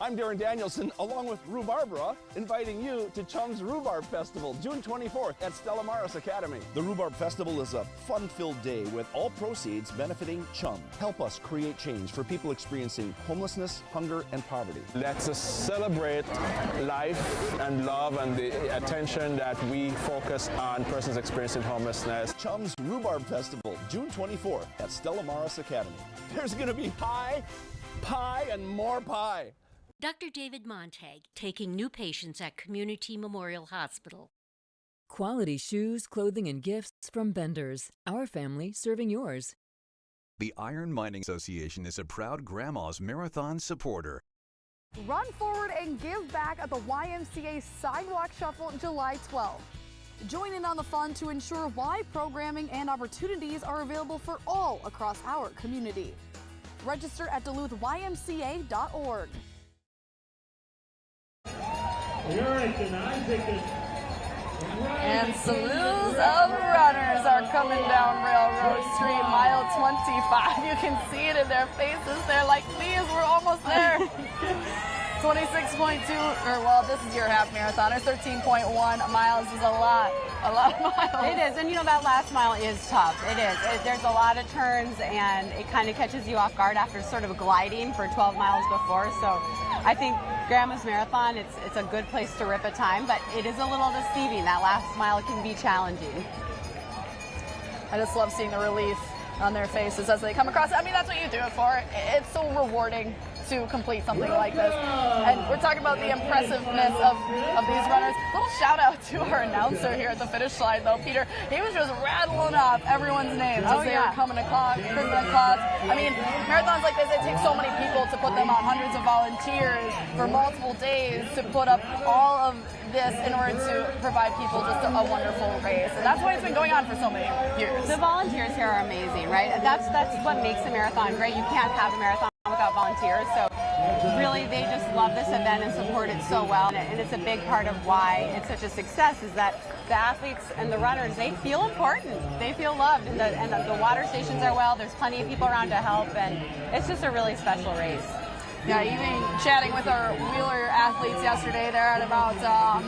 I'm Darren Danielson, along with Rue Barbara, inviting you to Chum's Rhubarb Festival, June 24th at Stella Maris Academy. The Rhubarb Festival is a fun-filled day with all proceeds benefiting Chum. Help us create change for people experiencing homelessness, hunger, and poverty. Let's celebrate life and love and the attention that we focus on persons experiencing homelessness. Chum's Rhubarb Festival, June 24th at Stella Maris Academy. There's going to be pie, and more pie. Dr. David Montag, taking new patients at Community Memorial Hospital. Quality shoes, clothing, and gifts from Benders. Our family serving yours. The Iron Mining Association is a proud Grandma's Marathon supporter. Run forward and give back at the YMCA Sidewalk Shuffle July 12th. Join in on the fun to ensure Y programming and opportunities are available for all across our community. Register at DuluthYMCA.org. And salutes of runners are coming down Railroad Street, mile 25. You can see it in their faces. They're like, please, we're almost there. 26.2, or well, this is your half marathoner. 13.1 miles is a lot of miles. It is, and you know that last mile is tough. It is. There's a lot of turns, and it kind of catches you off guard after sort of gliding for 12 miles before. So I think Grandma's Marathon, it's a good place to rip a time, but it is a little deceiving. That last mile can be challenging. I just love seeing the relief on their faces as they come across. I mean, that's what you do it for. It's so rewarding to complete something like this. And we're talking about the impressiveness of these runners. Little shout out to our announcer here at the finish line though, Peter. He was just rattling off everyone's names as they were coming across. I mean, marathons like this, it takes so many people to put them on, hundreds of volunteers for multiple days to put up all of this in order to provide people just a wonderful race. And that's why it's been going on for so many years. The volunteers here are amazing, right? That's what makes a marathon great. You can't have a marathon without volunteers. So really, they just love this event and support it so well. And it's a big part of why it's such a success is that the athletes and the runners, they feel important. They feel loved. And the water stations are well. There's plenty of people around to help. And it's just a really special race. Yeah, even chatting with our wheeler athletes yesterday, they're at about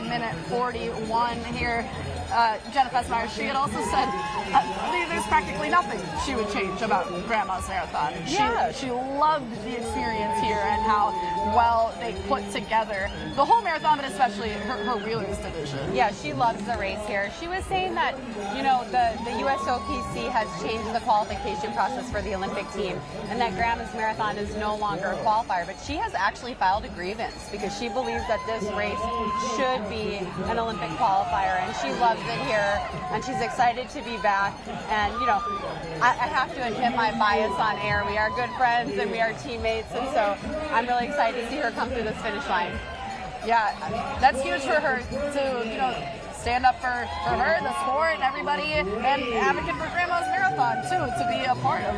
minute 41 here. Jenna Fessmeyer, she had also said there's practically nothing she would change about Grandma's Marathon. She loved the experience here and how well they put together the whole marathon, but especially her wheelers division. Yeah, she loves the race here. She was saying that, you know, the USOPC has changed the qualification process for the Olympic team and that Grandma's Marathon is no longer a qualifier, but she has actually filed a grievance because she believes that this race should be an Olympic qualifier, and she loves it here, and she's excited to be back. And you know, I have to admit my bias on air. We are good friends and we are teammates, and so I'm really excited to see her come through this finish line. Yeah, that's huge for her to, you know, stand up for her, the sport, and everybody, and advocate for Grandma's Marathon too, to be a part of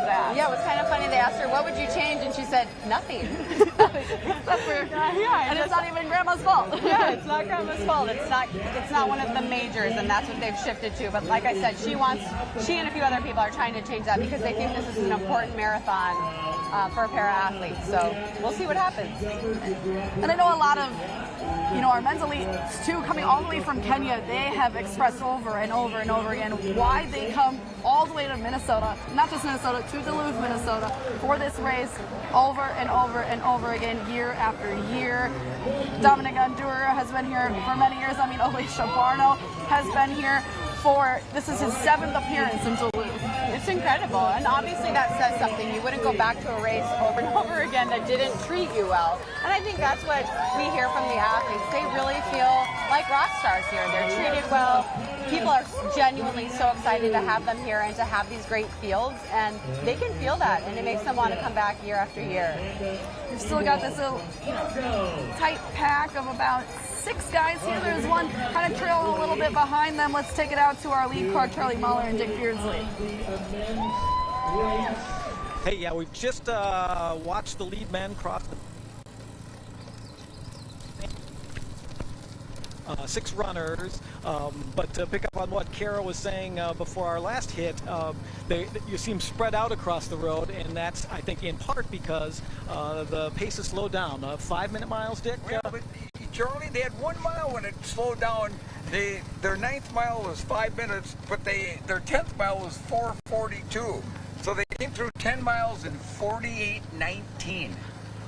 that. Yeah, it was kind of funny. They asked her, what would you change? And she said, nothing. Except for, and it's not even Grandma's fault. Yeah, it's not Grandma's fault. It's not one of the majors, and that's what they've shifted to. But like I said, she and a few other people are trying to change that because they think this is an important marathon for para-athletes. So we'll see what happens. And I know a lot of, you know, our men's elites too, coming all the way from Kenya, they have expressed over and over and over again why they come all the way to Minnesota, not just Minnesota, to Duluth, Minnesota, for this race over and over and over again, year after year. Dominic Andura has been here for many years. I mean, Alicia Barno has been here this is his 7th appearance in Duluth. It's incredible, and obviously that says something. You wouldn't go back to a race over and over again that didn't treat you well. And I think that's what we hear from the athletes. They really feel like rock stars here. They're treated well. People are genuinely so excited to have them here and to have these great fields, and they can feel that, and it makes them want to come back year after year. We've still got this little tight pack of about 6 guys here. There's one kind of trailing a little bit behind them. Let's take it out to our lead car, Charlie Muller and Dick Beardsley. Hey, yeah, we've just watched the lead men cross the 6 runners, but to pick up on what Kara was saying before our last hit, you see them spread out across the road, and that's, I think, in part because the pace has slowed down. 5-minute miles, Dick? Well, but Charlie, they had 1 mile when it slowed down. Their 9th mile was 5 minutes, but their 10th mile was 4:42. So they came through 10 miles in 48:19.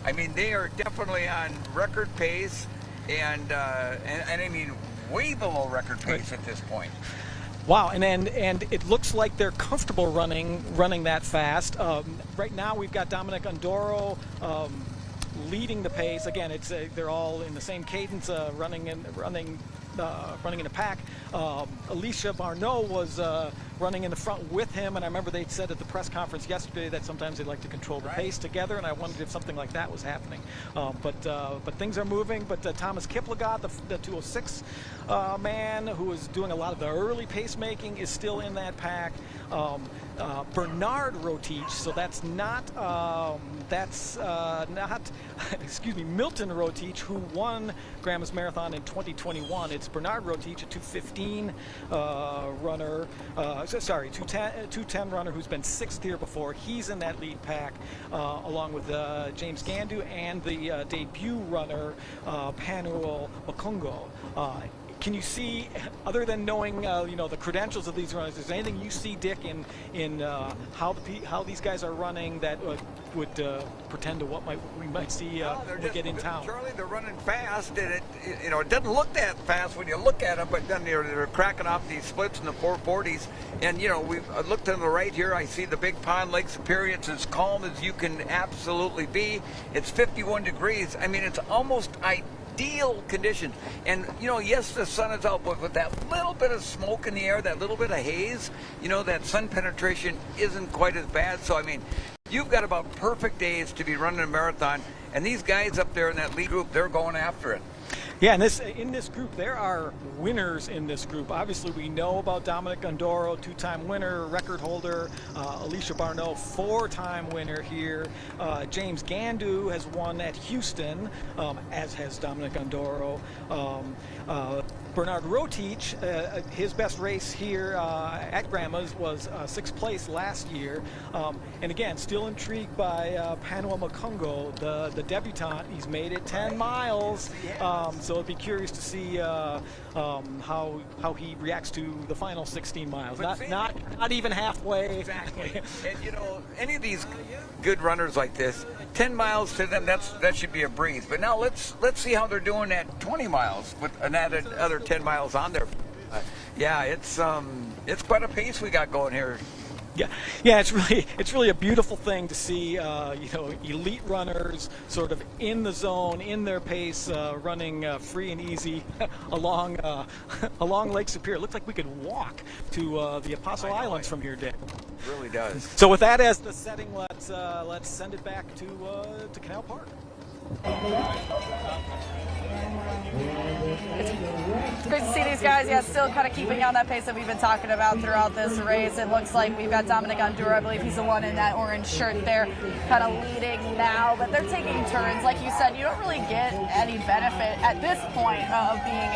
I mean, they are definitely on record pace. And I mean, way below record pace at this point. Wow, and it looks like they're comfortable running that fast. Right now, we've got Dominic Undoro leading the pace. Again, they're all in the same cadence, running in a pack. Alicia Barneau was running in the front with him, and I remember they said at the press conference yesterday that sometimes they like to control the pace together, and I wondered if something like that was happening. But things are moving. But Thomas Kiplagat, the 206 man who is doing a lot of the early pacemaking, is still in that pack. Bernard Rotich, so that's not excuse me, Milton Rotich, who won Grandma's Marathon in 2021. It's Bernard Rotich, a 2:15 runner, 2:10 runner who's been 6th here before. He's in that lead pack, along with James Gandu and the debut runner, Panuel Makungo. Can you see, other than knowing the credentials of these runners, is there anything you see, Dick, in how these guys are running that would pretend to what we might see when we get in town? Charlie, they're running fast, and it doesn't look that fast when you look at them, but then they're cracking off these splits in the 440s. And we've looked to the right here. I see the Big Pond, Lake Superior. It's as calm as you can absolutely be. It's 51 degrees. I mean, it's almost ideal conditions. And yes, the sun is out, but with that little bit of smoke in the air, that little bit of haze, that sun penetration isn't quite as bad. So I mean, you've got about perfect days to be running a marathon, and these guys up there in that lead group, they're going after it. Yeah, and in this group, there are winners in this group. Obviously, we know about Dominic Undoro, 2-time winner, record holder. Alicia Barneau, 4-time winner here. James Gandu has won at Houston, as has Dominic Undoro. Bernard Rotich, his best race here at Grandma's was 6th place last year. And again, still intrigued by Panuel Makungo, the debutante. He's made it 10 miles. So I'd be curious to see how he reacts to the final 16 miles. Not even halfway. Exactly. And any of these good runners like this, 10 miles to them, that should be a breeze. But now let's see how they're doing at 20 miles with another 10 miles on there. Yeah, it's quite a pace we got going here. Yeah, it's really a beautiful thing to see, elite runners sort of in the zone, in their pace, running free and easy along Lake Superior. It looks like we could walk to the Apostle Islands from here, Dick. It really does. So with that as the setting, let's send it back to Canal Park. It's great to see these guys, still kind of keeping on that pace that we've been talking about throughout this race. It looks like we've got Dominic Unduro, I believe he's the one in that orange shirt there, kind of leading now, but they're taking turns. Like you said, you don't really get any benefit at this point of being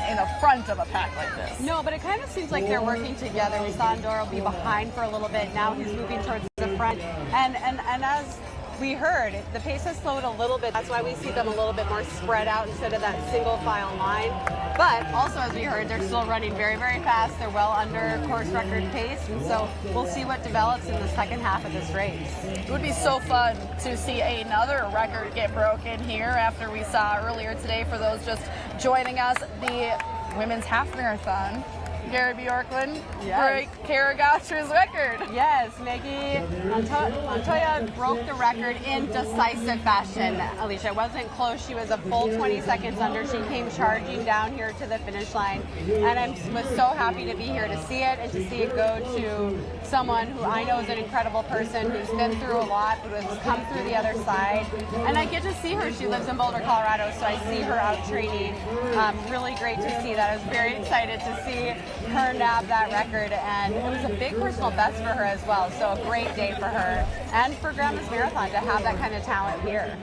in the front of a pack like this. No, but it kind of seems like they're working together. We saw Unduro be behind for a little bit. Now he's moving towards the front, and as we heard, the pace has slowed a little bit. That's why we see them a little bit more spread out instead of that single file line. But also, as we heard, they're still running very, very fast. They're well under course record pace. And so we'll see what develops in the second half of this race. It would be so fun to see another record get broken here after we saw earlier today, for those just joining us, the women's half marathon Gary Bjorklund Yes. break Kara Gosser's record. Yes, Maggie Montoya broke the record in decisive fashion. Alicia, it wasn't close. She was a full 20 seconds under. She came charging down here to the finish line. And I was so happy to be here to see it and to see it go to someone who I know is an incredible person who's been through a lot, but has come through the other side. And I get to see her. She lives in Boulder, Colorado, so I see her out training. Really great to see that. I was very excited to see her nab that record, and it was a big personal best for her as well. So a great day for her and for Grandma's Marathon to have that kind of talent here.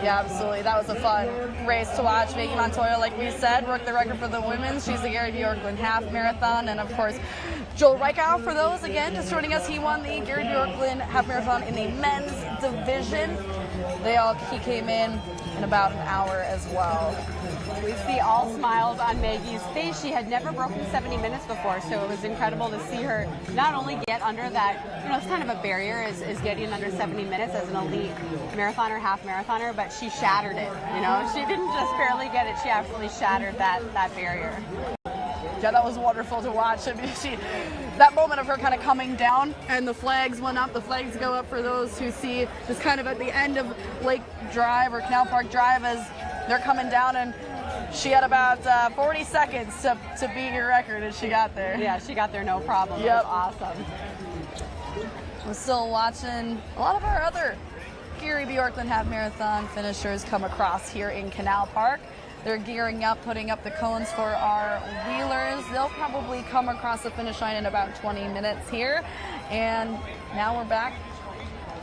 Yeah, absolutely. That was a fun race to watch. Maggie Montoya, like we said, broke the record for the women's. She's the Gary Bjorklund half marathon, and of course, Joel Reichow, for those again just joining us, he won the Gary Bjorklund half marathon in the men's division. He came in about an hour as well. We see all smiles on Maggie's face. She had never broken 70 minutes before, so it was incredible to see her not only get under that, it's kind of a barrier is getting under 70 minutes as an elite marathoner, half marathoner, but she shattered it. She didn't just barely get it, she absolutely shattered that barrier. Yeah, that was wonderful to watch. I mean, that moment of her kind of coming down and the flags went up. The flags go up for those who see this kind of at the end of Lake Drive or Canal Park Drive as they're coming down, and she had about 40 seconds to beat your record, and she got there. Yeah, she got there no problem. Yep. It was awesome. We're still watching a lot of our other Gary Bjorklund half marathon finishers come across here in Canal Park. They're gearing up, putting up the cones for our wheelers. They'll probably come across the finish line in about 20 minutes here. And now we're back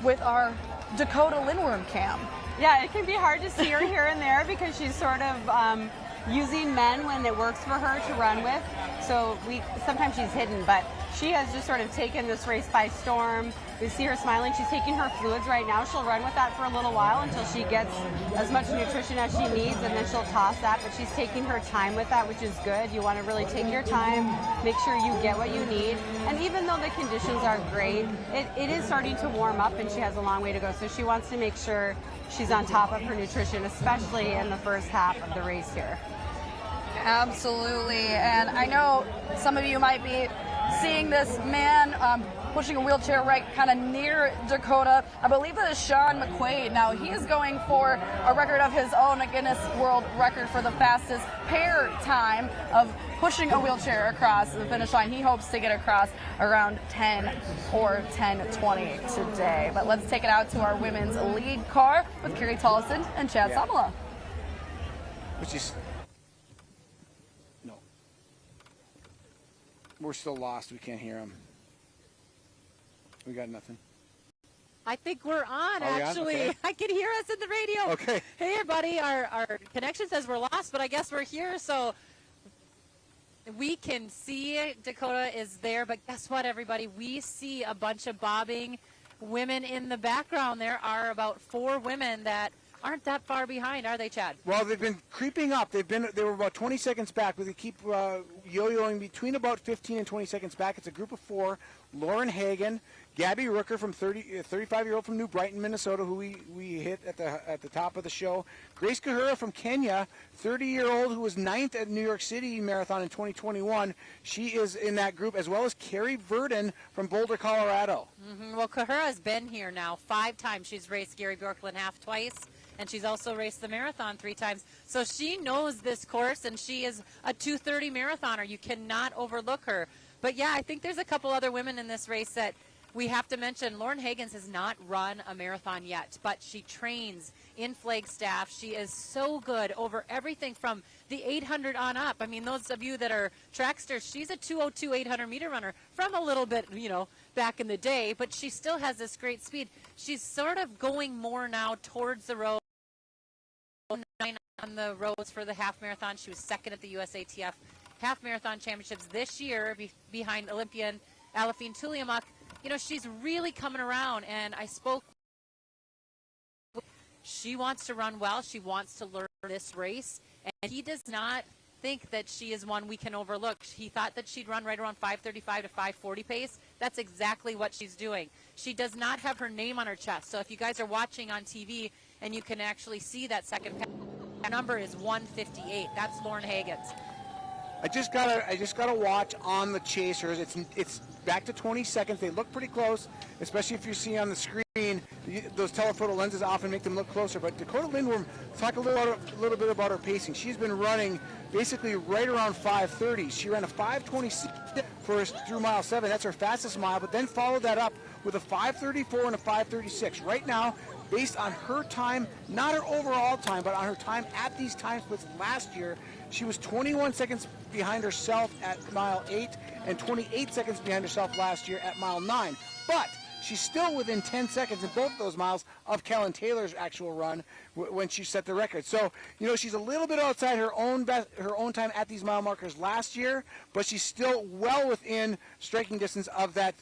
with our Dakota Lindworm cam. Yeah, it can be hard to see her here and there because she's sort of using men when it works for her to run with. So sometimes she's hidden, but she has just sort of taken this race by storm. We see her smiling. She's taking her fluids right now. She'll run with that for a little while until she gets as much nutrition as she needs, and then she'll toss that. But she's taking her time with that, which is good. You want to really take your time, make sure you get what you need. And even though the conditions are great, it is starting to warm up, and she has a long way to go. So she wants to make sure she's on top of her nutrition, especially in the first half of the race here. Absolutely, and I know some of you might be seeing this man pushing a wheelchair right kind of near Dakota. I believe that is Sean McQuaid. Now he is going for a record of his own, a Guinness World Record for the fastest pair time of pushing a wheelchair across the finish line. He hopes to get across around 10 or 10:20 today. But let's take it out to our women's lead car with Carrie Tollison and Chad Samala. Which is... We're still lost. We can't hear them. We got nothing. I think we're on, actually. Okay. I can hear us in the radio. Okay. Hey, everybody. Our connection says we're lost, but I guess we're here, so we can see Dakota is there. But guess what, everybody? We see a bunch of bobbing women in the background. There are about 4 women that aren't that far behind, are they, Chad? Well, they've been creeping up. They were about 20 seconds back, but they keep yo-yoing between about 15 and 20 seconds back. It's a group of 4. Lauren Hagen, Gabby Rooker from 35-year-old from New Brighton, Minnesota, who we hit at the top of the show. Grace Kahura from Kenya, 30-year-old who was 9th at New York City Marathon in 2021. She is in that group, as well as Carrie Verdon from Boulder, Colorado. Mm-hmm. Well, Kahura's been here now 5 times. She's raced Gary Bjorklund half twice, and she's also raced the marathon 3 times. So she knows this course, and she is a 2:30 marathoner. You cannot overlook her. But, yeah, I think there's a couple other women in this race that we have to mention. Lauren Hagens has not run a marathon yet, but she trains in Flagstaff. She is so good over everything from the 800 on up. I mean, those of you that are tracksters, she's a 2:02 800-meter runner from a little bit, back in the day, but she still has this great speed. She's sort of going more now towards the road. 9 on the roads for the half marathon. She was 2nd at the USATF half marathon championships this year behind Olympian Alafine Tuliamuk. She's really coming around, and I spoke. She wants to run well. She wants to learn this race, and he does not think that she is one we can overlook. He thought that she'd run right around 5:35 to 5:40 pace. That's exactly what she's doing. She does not have her name on her chest. So if you guys are watching on TV and you can actually see that second number is 158. That's Lauren Hagens. I just gotta watch on the chasers. It's back to 20 seconds. They look pretty close, especially if you see on the screen. Those telephoto lenses often make them look closer. But Dakota Lindworm, talk a little bit about her pacing. She's been running basically right around 5:30. She ran a 5:26 through mile 7. That's her fastest mile. But then followed that up with a 5:34 and a 5:36. Right now, based on her time, not her overall time, but on her time at these time splits last year, she was 21 seconds behind herself at mile 8 and 28 seconds behind herself last year at mile 9. But she's still within 10 seconds in both those miles of Kellen Taylor's actual run when she set the record. So, you know, she's a little bit outside her own time at these mile markers last year, but she's still well within striking distance of that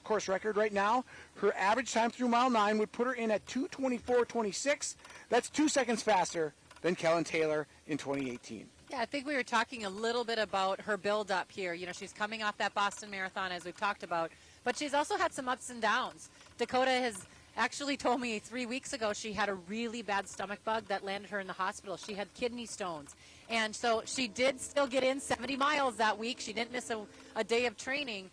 course record right now. Her average time through mile 9 would put her in at 2:24.26. That's 2 seconds faster than Kellen Taylor in 2018. Yeah, I think we were talking a little bit about her build-up here. You know, she's coming off that Boston Marathon, as we've talked about, but she's also had some ups and downs. Dakota has actually told me 3 weeks ago she had a really bad stomach bug that landed her in the hospital. She had kidney stones. And so she did still get in 70 miles that week. She didn't miss a day of training.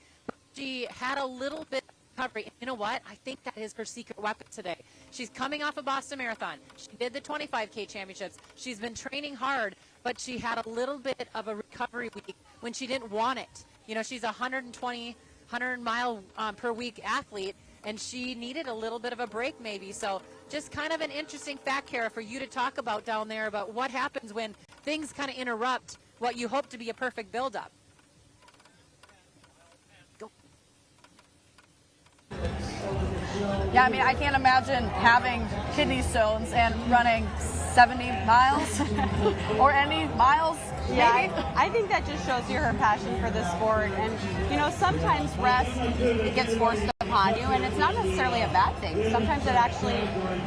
She had a little bit of recovery. And you know what? I think that is her secret weapon today. She's coming off a Boston Marathon. She did the 25K championships. She's been training hard, but she had a little bit of a recovery week when she didn't want it. You know, she's a 100 mile per week athlete, and she needed a little bit of a break maybe. So just kind of an interesting fact, Kara, for you to talk about down there about what happens when things kind of interrupt what you hope to be a perfect build-up. Go. Yeah, I mean, I can't imagine having kidney stones and running 70 miles or any miles. Yeah, I think that just shows you her passion for the sport. And, you know, sometimes rest, it gets forced upon you, and it's not necessarily a bad thing. Sometimes it actually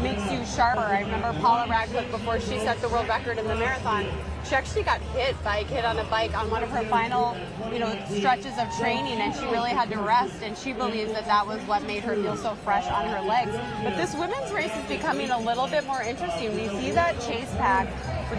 makes you sharper. I remember Paula Radcliffe, before she set the world record in the marathon, she actually got hit by a kid on a bike on one of her final, you know, stretches of training, and she really had to rest, and she believes that that was what made her feel so fresh on her legs. But this women's race is becoming a little bit more interesting. We see that chase pack.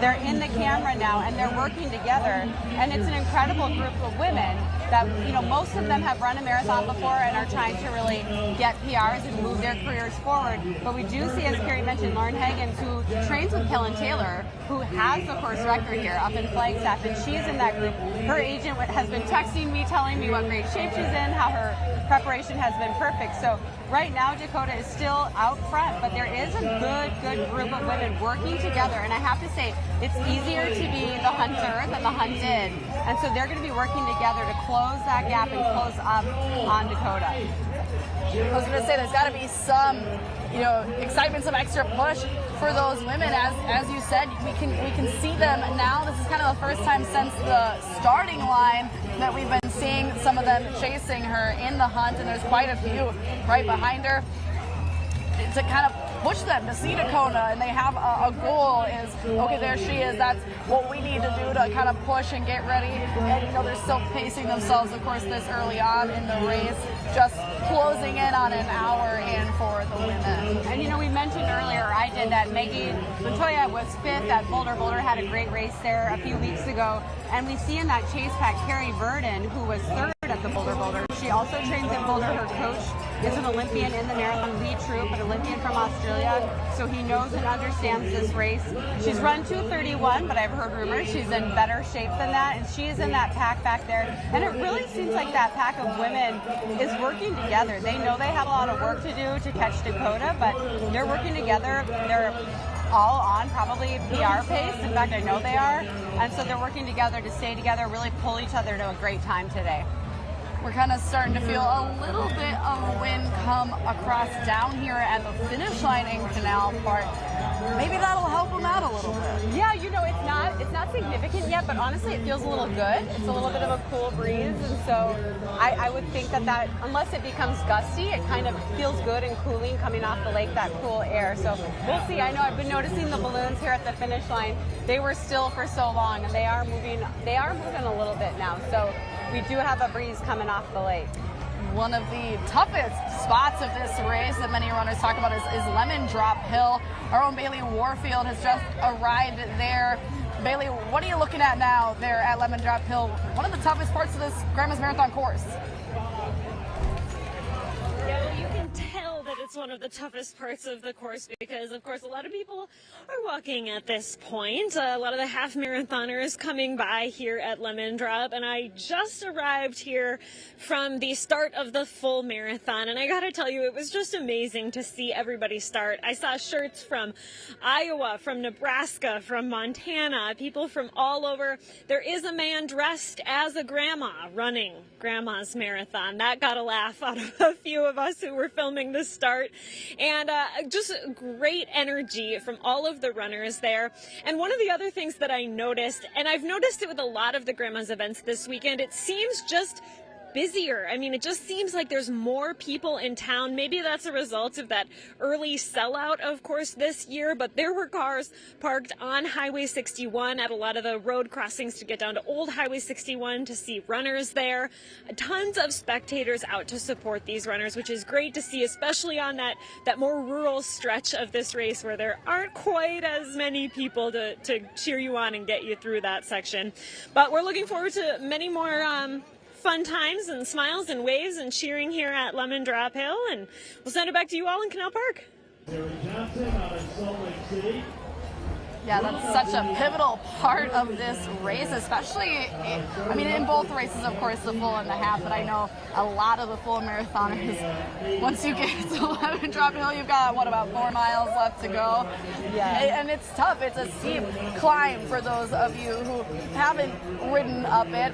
They're in the camera now, and they're working together, and it's an incredible group of women that, you know, most of them have run a marathon before and are trying to really get PRs and move their careers forward. But we do see, as Carrie mentioned, Lauren Higgins, who trains with Kellen Taylor, who has the course record here up in Flagstaff, and she's in that group. Her agent has been texting me, telling me what great shape she's in, how her preparation has been perfect. So right now, Dakota is still out front, but there is a good group of women working together. And I have to say, it's easier to be the hunter than the hunted. And so they're going to be working together to close that gap and close up on Dakota. I was going to say, there's got to be some, you know, excitement, some extra push for those women. As you said, we can see them now. This is kind of the first time since the starting line that we've been seeing some of them chasing her in the hunt, and there's quite a few right behind her to kind of push them to see Dakota, and they have a goal is, okay, there she is, that's what we need to do to kind of push and get ready. And, you know, they're still pacing themselves, of course, this early on in the race, just closing in on an hour in for the women. And, you know, we mentioned earlier, I did that Maggie Montoya was 5th at Boulder. Boulder had a great race there a few weeks ago, and we see in that chase pack Carrie Verdon, who was 3rd at the Boulder. She also trains in Boulder. Her coach is an Olympian in the marathon, Lee Troop, an Olympian from Australia, so he knows and understands this race. She's run 2:31, but I've heard rumors she's in better shape than that, and she is in that pack back there. And it really seems like that pack of women is working together. They know they have a lot of work to do to catch Dakota, but they're working together. They're all on probably PR pace. In fact, I know they are. And so they're working together to stay together, really pull each other to a great time today. We're kind of starting to feel a little bit of wind come across down here at the finish line in Canal Park. Maybe that'll help them out a little bit. Yeah, you know, it's not significant yet, but honestly, it feels a little good. It's a little bit of a cool breeze, and so I would think that unless it becomes gusty, it kind of feels good and cooling coming off the lake, that cool air. So we'll see. I know I've been noticing the balloons here at the finish line. They were still for so long, and they are moving a little bit now. So we do have a breeze coming off the lake. One of the toughest spots of this race that many runners talk about is Lemon Drop Hill. Our own Bailey Warfield has just arrived there. Bailey, what are you looking at now there at Lemon Drop Hill? One of the toughest parts of this Grandma's Marathon course. Yeah, well, you can tell that it's one of the toughest parts of the course because, of course, a lot of people are walking at this point. A lot of the half marathoners coming by here at Lemon Drop, and I just arrived here from the start of the full marathon, and I gotta tell you, it was just amazing to see everybody start. I saw shirts from Iowa, from Nebraska, from Montana, people from all over. There is a man dressed as a grandma running Grandma's Marathon. That got a laugh out of a few of us who were filming the start, and just great energy from all of the runners there. And one of the other things that I noticed, and I've noticed it with a lot of the Grandma's events this weekend, it seems just busier. I mean, it just seems like there's more people in town. Maybe that's a result of that early sellout, of course, this year, but there were cars parked on Highway 61 at a lot of the road crossings to get down to Old Highway 61 to see runners there. Tons of spectators out to support these runners, which is great to see, especially on that more rural stretch of this race where there aren't quite as many people to cheer you on and get you through that section. But we're looking forward to many more fun times and smiles and waves and cheering here at Lemon Drop Hill, and we'll send it back to you all in Canal Park. Yeah, that's such a pivotal part of this race, especially, in both races, of course, the full and the half, but I know a lot of the full marathoners, once you get to Lemon Drop Hill, you've got, about 4 miles left to go? Yeah. And it's tough. It's a steep climb for those of you who haven't ridden up it.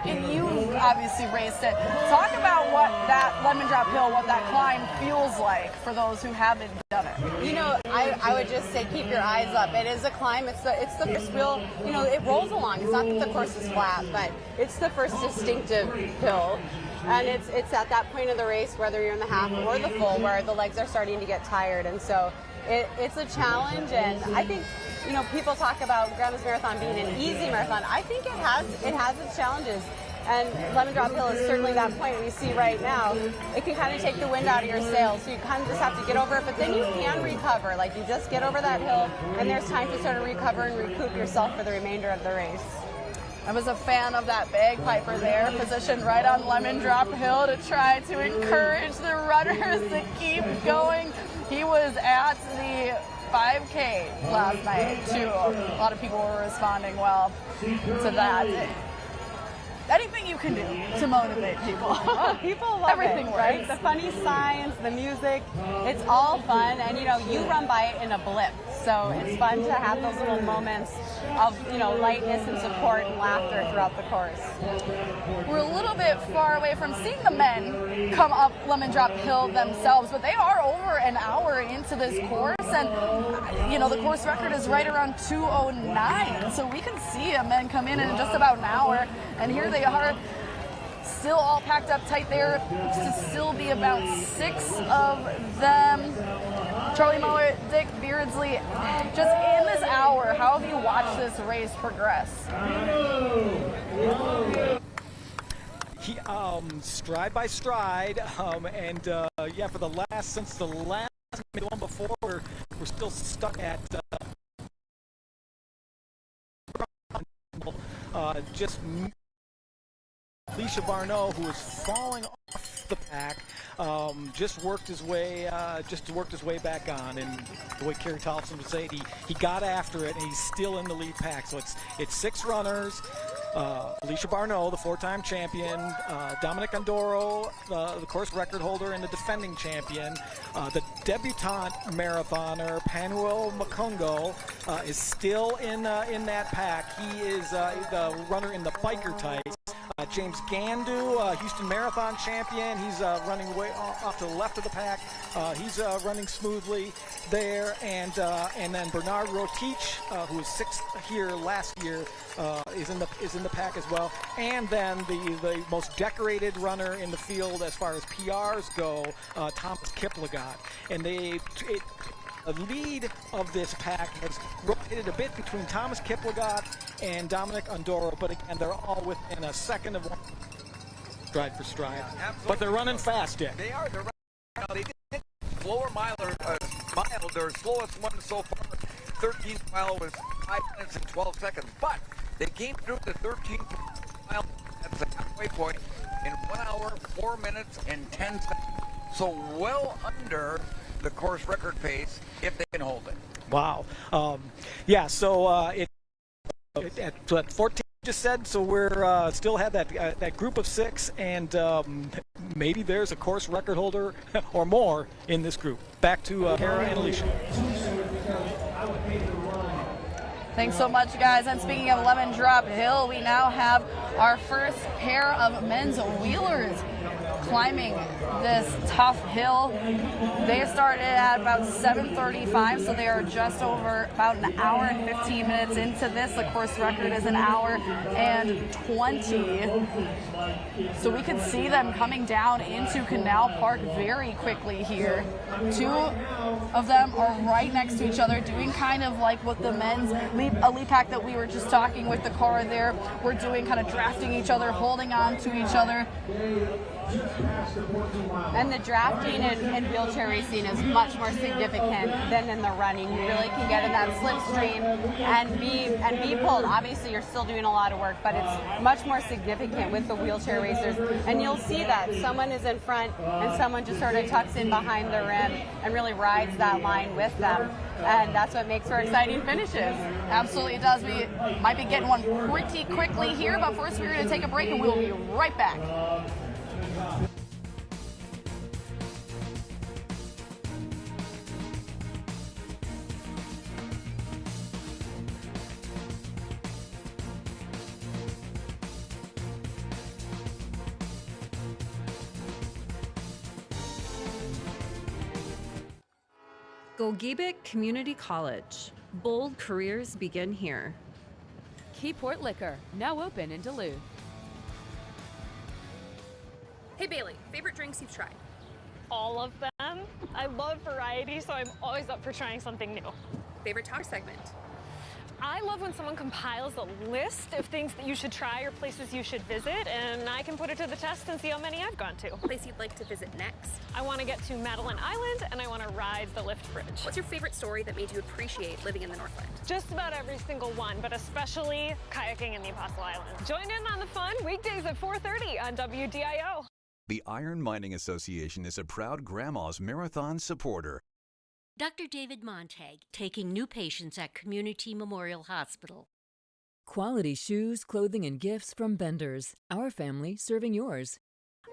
And you obviously raced it. Talk about what that Lemon Drop Hill, what that climb feels like for those who haven't done it. I would just say keep your eyes up. It is a climb. It's the first real, it rolls along. It's not that the course is flat, but it's the first distinctive hill. And it's at that point of the race, whether you're in the half or the full, where the legs are starting to get tired. And so it's a challenge, and I think, people talk about Grandma's Marathon being an easy marathon. I think it has its challenges. And Lemon Drop Hill is certainly that point we see right now. It can kind of take the wind out of your sails, so you kind of just have to get over it, but then you can recover. Like, you just get over that hill, and there's time to sort of recover and recoup yourself for the remainder of the race. I was a fan of that bagpiper there, positioned right on Lemon Drop Hill to try to encourage the runners to keep going. He was at the 5K last night, too. A lot of people were responding well to that. Anything you can do to motivate people. Oh, people love everything it, works. Right? The funny signs, the music, it's all fun, and you run by it in a blip. So it's fun to have those little moments of lightness and support and laughter throughout the course. We're a little bit far away from seeing the men come up Lemon Drop Hill themselves, but they are over an hour into this course, and the course record is right around 2:09. So we can see a men come in just about an hour, and here they are, still all packed up tight there. To still be about 6 of them. Charlie Muller, Dick Beardsley, just in this hour, how have you watched this race progress? Stride by stride, for the last, since the last one before, we're still stuck at just Alicia Barneau, who is falling off the pack, just worked his way back on, and the way Kerry Tollefson would say it, he got after it, and he's still in the lead pack. So it's 6 runners. Alicia Barneau, the 4-time champion, Dominic Andoro, the course record holder and the defending champion, the debutante marathoner Panuel Makungo is still in that pack. He is the runner in the biker tights. James Gandu, Houston Marathon champion, he's running way off to the left of the pack. He's running smoothly there, and then Bernard Rotich, who was 6th here last year, is in the pack as well. And then the most decorated runner in the field as far as PRs go, Thomas Kiplagat, and the lead of this pack has rotated a bit between Thomas Kiplagat and Dominic Andoro, but again, they're all within a second of one, stride for stride. Yeah, but they're running fast, Dick. They are. They're running. They did slower mile. Their slowest one so far, 13th mile, was 5 minutes and 12 seconds, but they came through the 13th mile at the halfway point in 1 hour, 4 minutes, and 10 seconds. So well under the course record pace if they can hold it. Wow. Yeah, so at 14 just said, so we're still have that group of 6, and maybe there's a course record holder or more in this group. Back to Kara and Alicia. Thanks so much, guys. And speaking of lemon drop hill, we now have our first pair of men's wheelers climbing this tough hill. They started at about 7:35, so they are just over about an hour and 15 minutes into this. The course record is an hour and 20. So we could see them coming down into Canal Park very quickly here. 2 of them are right next to each other, doing kind of like what the men's elite pack that we were just talking with the car there. We're doing, kind of drafting each other, holding on to each other. And the drafting in wheelchair racing is much more significant than in the running. You really can get in that slipstream and be pulled. Obviously, you're still doing a lot of work, but it's much more significant with the wheelchair racers. And you'll see that someone is in front and someone just sort of tucks in behind the rim and really rides that line with them. And that's what makes for exciting finishes. Absolutely, it does. We might be getting one pretty quickly here, but first we're going to take a break and we'll be right back. Gogebic Community College. Bold careers begin here. Keyport Liquor, now open in Duluth. Hey Bailey, favorite drinks you've tried? All of them. I love variety, so I'm always up for trying something new. Favorite talk segment? I love when someone compiles a list of things that you should try or places you should visit, and I can put it to the test and see how many I've gone to. Place you'd like to visit next? I want to get to Madeline Island, and I want to ride the lift bridge. What's your favorite story that made you appreciate living in the Northland? Just about every single one, but especially kayaking in the Apostle Islands. Join in on the fun weekdays at 4:30 on WDIO. The Iron Mining Association is a proud Grandma's Marathon supporter. Dr. David Montag, taking new patients at Community Memorial Hospital. Quality shoes, clothing, and gifts from Benders. Our family serving yours.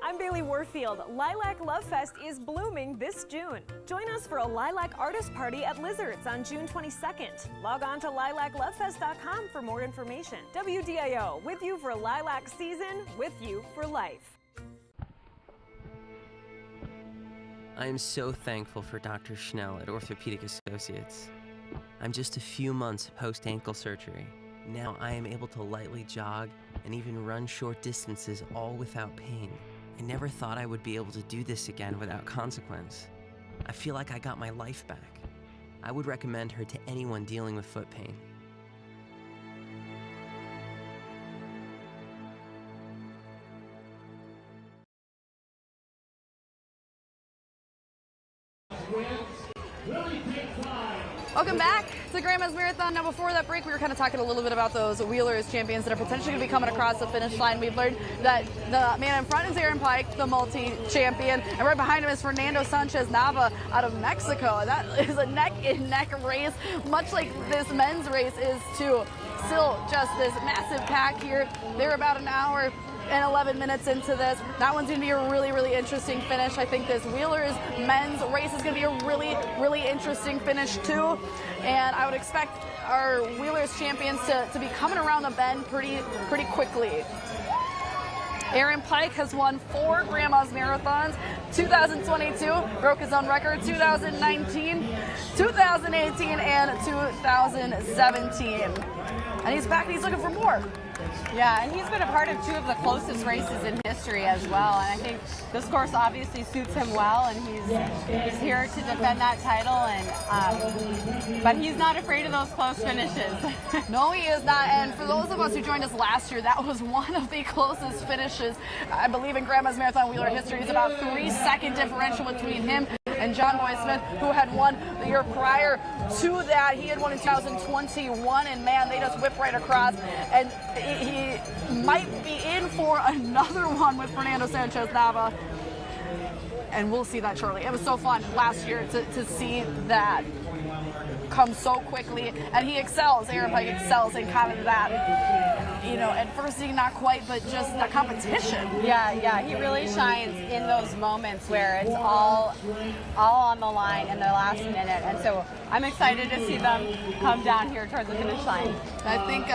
I'm Bailey Warfield. Lilac Love Fest is blooming this June. Join us for a Lilac Artist Party at Lizards on June 22nd. Log on to lilaclovefest.com for more information. WDIO, with you for lilac season, with you for life. I am so thankful for Dr. Schnell at Orthopedic Associates. I'm just a few months post-ankle surgery. Now I am able to lightly jog and even run short distances all without pain. I never thought I would be able to do this again without consequence. I feel like I got my life back. I would recommend her to anyone dealing with foot pain. Welcome back to Grandma's Marathon. Now, before that break, we were kind of talking a little bit about those wheelers champions that are potentially going to be coming across the finish line. We've learned that the man in front is Aaron Pike, the multi-champion, and right behind him is Fernando Sanchez Nava out of Mexico. That is a neck-and-neck race, much like this men's race is too. Still just this massive pack here. They're about an hour and 11 minutes into this. That one's going to be a really, really interesting finish. I think this wheelers men's race is going to be a really, really interesting finish too. And I would expect our wheelers champions to be coming around the bend pretty quickly. Aaron Pike has won 4 Grandma's Marathons, 2022, broke his own record, 2019, 2018, and 2017. And he's back and he's looking for more. Yeah, and he's been a part of 2 of the closest races in history as well. And I think this course obviously suits him well, and he's here to defend that title. And but he's not afraid of those close finishes. No, he is not. And for those of us who joined us last year, that was one of the closest finishes, I believe, in Grandma's Marathon wheeler history. It's about 3-second differential between him And John Boy Smith, who had won the year prior to that, he had won in 2021, and man, they just whipped right across. And he might be in for another one with Fernando Sanchez Nava. And we'll see that shortly. It was so fun last year to see that come so quickly, and he excels. Aaron Pike excels in kind of that, adversity, not quite, but just the competition. Yeah, he really shines in those moments where it's all on the line in the last minute, and so I'm excited to see them come down here towards the finish line. I think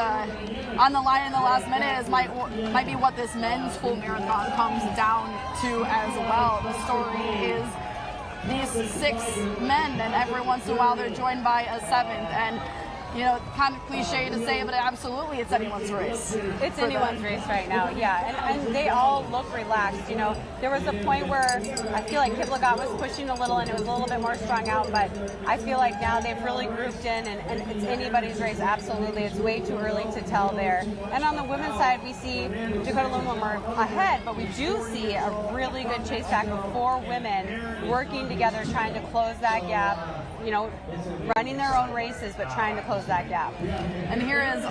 on the line in the last minute might be what this men's full marathon comes down to as well. The story is these 6 men, and every once in a while they're joined by a 7th, and kind of cliche to say, but absolutely it's anyone's race. It's anyone's race right now, yeah, and they all look relaxed. There was a point where I feel like Kiplogat was pushing a little and it was a little bit more strung out, but I feel like now they've really grouped in, and it's anybody's race, absolutely. It's way too early to tell there. And on the women's side, we see Dakota Lindwimmer ahead, but we do see a really good chase back of 4 women working together, trying to close that gap, running their own races, but trying to close that gap. And here is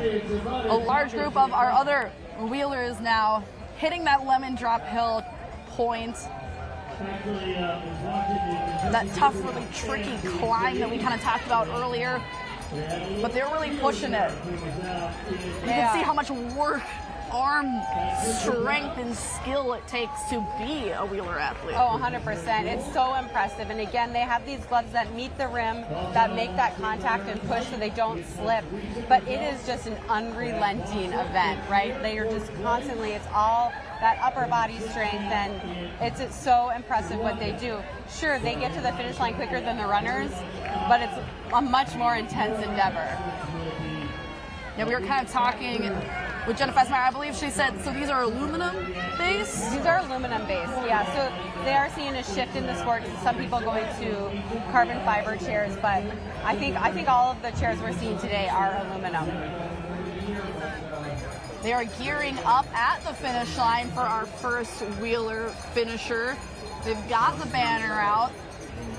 a large group of our other wheelers now hitting that lemon drop hill point. That tough, really tricky climb that we kind of talked about earlier. But they're really pushing it. You can see how much work, arm strength, and skill it takes to be a wheeler athlete. Oh, 100%. It's so impressive. And again, they have these gloves that meet the rim, that make that contact and push so they don't slip. But it is just an unrelenting event, right? They are just constantly, it's all that upper body strength, and it's so impressive what they do. Sure, they get to the finish line quicker than the runners, but it's a much more intense endeavor. Yeah, we were kind of talking with Jenna Fessmeyer. I believe she said, so these are aluminum based? These are aluminum based, yeah. So they are seeing a shift in the sport. Some people going to carbon fiber chairs, but I think all of the chairs we're seeing today are aluminum. They are gearing up at the finish line for our first wheeler finisher. They've got the banner out.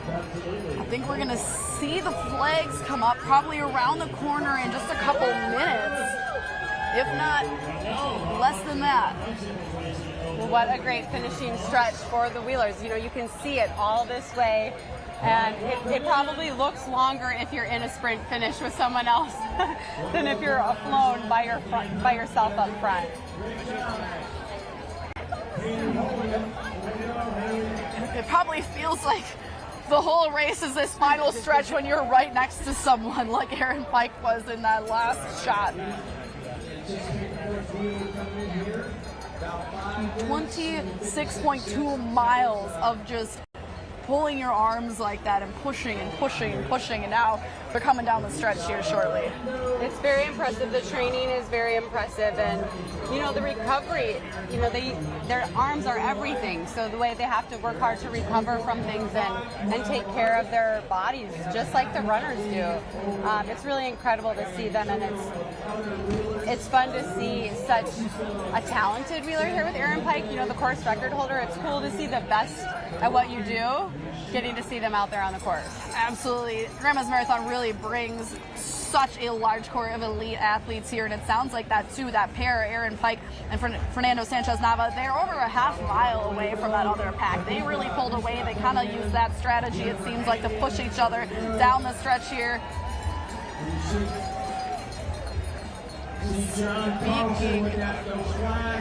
I think we're going to see the flags come up probably around the corner in just a couple minutes, if not less than that. Well, what a great finishing stretch for the wheelers. You can see it all this way, and it probably looks longer if you're in a sprint finish with someone else than if you're flown by yourself up front. It probably feels like the whole race is this final stretch when you're right next to someone like Aaron Pike was in that last shot. 26.2 miles of just pulling your arms like that and pushing and pushing and pushing, and now they're coming down the stretch here shortly. It's very impressive. The training is very impressive, and the recovery, their arms are everything, so the way they have to work hard to recover from things and take care of their bodies just like the runners do. It's really incredible to see them, and it's fun to see such a talented wheeler here with Aaron Pike, the course record holder. It's cool to see the best at what you do, getting to see them out there on the course. Absolutely. Grandma's Marathon really brings such a large core of elite athletes here, and it sounds like that too. That pair, Aaron Pike and Fernando Sanchez Nava, they're over a half mile away from that other pack. They really pulled away. They kind of used that strategy, it seems like, to push each other down the stretch here. Speaking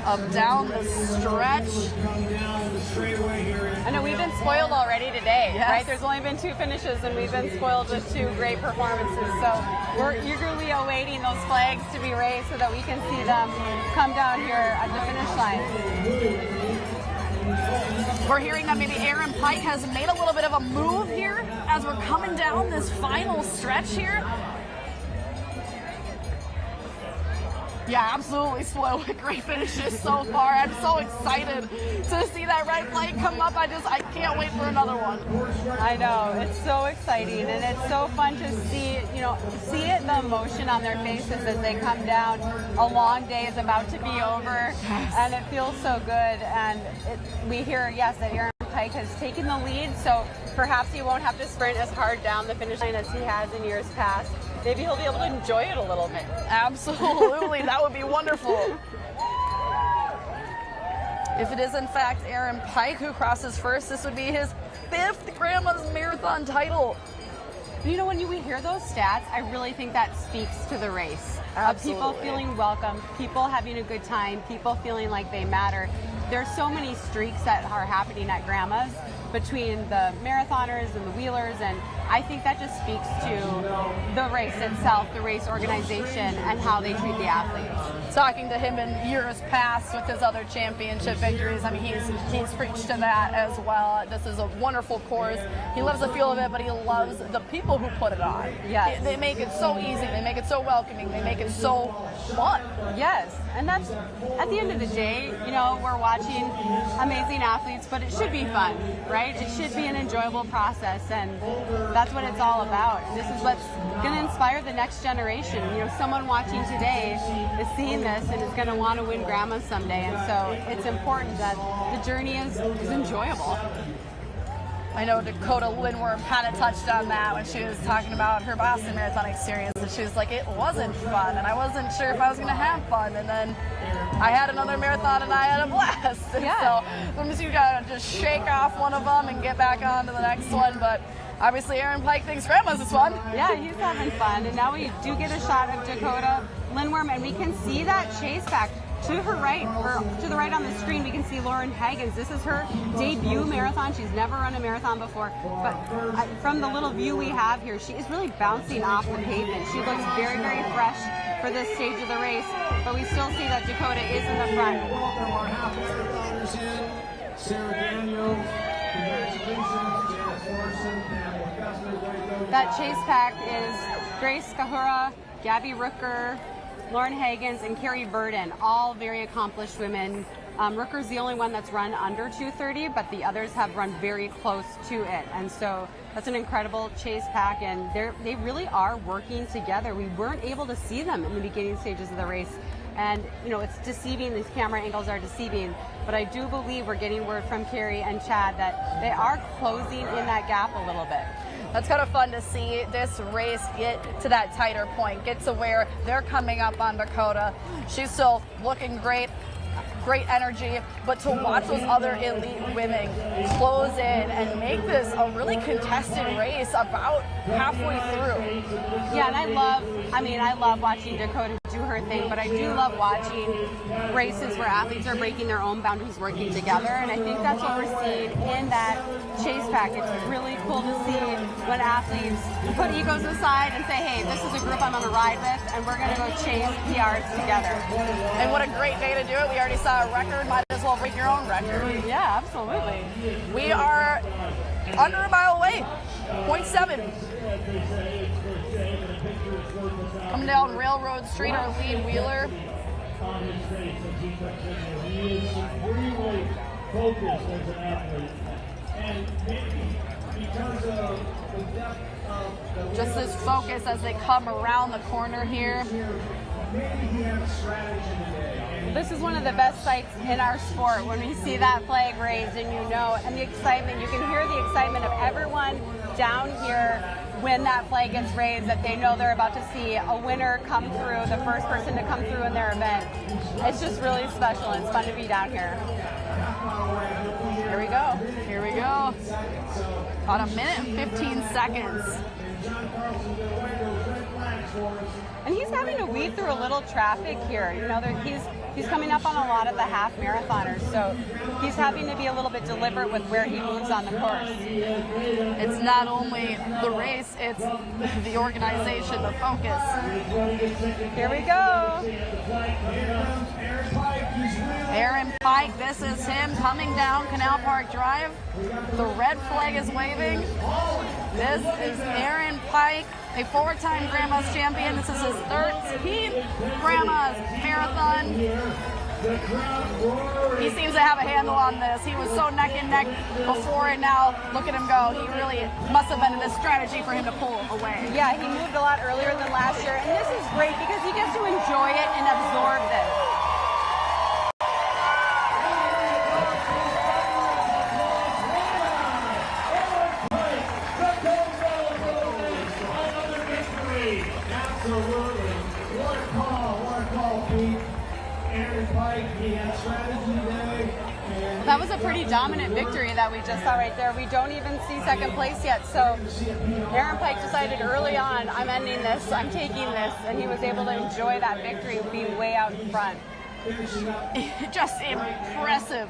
of down the stretch, I know we've been spoiled already today, yes. Right? There's only been 2 finishes, and we've been spoiled with 2 great performances. So we're eagerly awaiting those flags to be raised so that we can see them come down here at the finish line. We're hearing that maybe Aaron Pike has made a little bit of a move here as we're coming down this final stretch here. Yeah, absolutely spoiled with great finishes so far. I'm so excited to see that red flag come up. I can't wait for another one. I know, it's so exciting, and it's so fun to see, see it, the emotion on their faces as they come down. A long day is about to be over, and it feels so good. And we hear, yes, that Aaron Pike has taken the lead, so perhaps he won't have to sprint as hard down the finish line as he has in years past. Maybe he'll be able to enjoy it a little bit. Absolutely, that would be wonderful. If it is in fact Aaron Pike who crosses first, this would be his 5th Grandma's Marathon title. You know, when we hear those stats, I really think that speaks to the race. Absolutely. People feeling welcome, people having a good time, people feeling like they matter. There's so many streaks that are happening at Grandma's between the marathoners and the wheelers, and I think that just speaks to the race itself, the race organization, and how they treat the athletes. Talking to him in years past with his other championship victories, I mean, he's preached to that as well. This is a wonderful course. He loves the feel of it, but he loves the people who put it on. Yes. They make it so easy. They make it so welcoming. They make it so fun. Yes, and that's, at the end of the day, you know, we're watching amazing athletes, but it should be fun, right? It should be an enjoyable process, and that's what it's all about. And this is what's going to inspire the next generation. You know, someone watching today is seeing this and is going to want to win Grandma's someday, and so it's important that the journey is enjoyable. I know Dakota Lindworm kind of touched on that when she was talking about her Boston Marathon experience, and she was like, it wasn't fun, and I wasn't sure if I was going to have fun, and then I had another marathon and I had a blast. And so sometimes you got to just shake off one of them and get back on to the next one, but obviously Aaron Pike thinks Grandma's is fun. Yeah, he's having fun, and now we do get a shot of Dakota Lindworm, and we can see that chase back. To her right, or to the right on the screen, we can see Lauren Hagens. This is her debut marathon. She's never run a marathon before, but from the little view we have here, she is really bouncing off the pavement. She looks very, very fresh for this stage of the race, but we still see that Dakota is in the front. Sarah Daniels, congratulations. That chase pack is Grace Kahura, Gabby Rooker, Lauren Hagens, and Carrie Burden, all very accomplished women. Rooker's the only one that's run under 2:30, but the others have run very close to it. And so that's an incredible chase pack, and they really are working together. We weren't able to see them in the beginning stages of the race. And, you know, it's deceiving, these camera angles are deceiving, but I do believe we're getting word from Carrie and Chad that they are closing in that gap a little bit. That's kind of fun to see this race get to that tighter point, get to where they're coming up on Dakota. She's still looking great, great energy, but to watch those other elite women close in and make this a really contested race about halfway through. Yeah, and I love watching Dakota do her thing, but I do love watching races where athletes are breaking their own boundaries, working together, and I think that's what we're seeing in that chase pack. It's really cool to see when athletes put egos aside and say, hey, this is a group I'm going to ride with, and we're going to go chase PRs together. And what a great day to do it. We already saw a record, might as well break your own record. Yeah, absolutely. We are under a mile away, 0.7. Coming down Railroad Street, our lead wheeler. On his face as he comes in. He is supremely focused as an athlete. And maybe because of the depth of the just this focus as they come around the corner here. maybe he had a strategy today. This is one of the best sights in our sport when we see that flag raised and and the excitement, you can hear the excitement of everyone down here when that flag gets raised, that they know they're about to see a winner come through, the first person to come through in their event. It's just really special and it's fun to be down here. Here we go. Here we go. About 1 minute and 15 seconds. And he's having to weave through a little traffic here. You know, he's coming up on a lot of the half marathoners, so he's having to be a little bit deliberate with where he moves on the course. It's not only the race, it's the organization, the focus. Here we go. Aaron Pike, this is him coming down Canal Park Drive. The red flag is waving. This is Aaron Pike, a 4-time Grandma's champion. This is his 13th Grandma's Marathon. He seems to have a handle on this. He was so neck and neck before, and now look at him go. He really must have been a strategy for him to pull away. Yeah, he moved a lot earlier than last year, and this is great because he gets to enjoy it and absorb this. That was a pretty dominant victory that we just saw right there. We don't even see second place yet. So Aaron Pike decided early on, I'm ending this, I'm taking this, and he was able to enjoy that victory being way out in front. Just impressive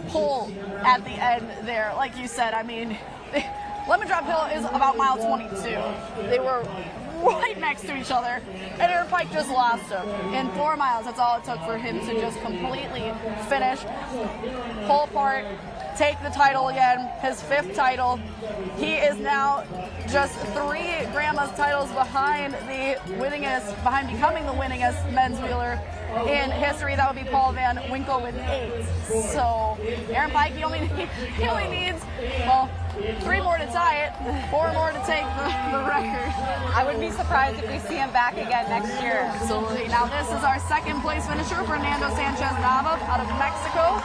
pull at the end there. Like you said, I mean, Lemon Drop Hill is about mile 22. They were right next to each other, and Aaron Pike just lost him. In 4 miles, that's all it took for him to just completely finish, pull apart, take the title again, his 5th title. He is now just 3 Grandma's titles behind behind becoming the winningest men's wheeler in history. That would be Paul Van Winkle with 8. So Aaron Pike, he only needs, well, 3 more to tie it, 4 more to take the record. I wouldn't be surprised if we see him back again next year. Absolutely. Now this is our 2nd place finisher, Fernando Sanchez Nava out of Mexico.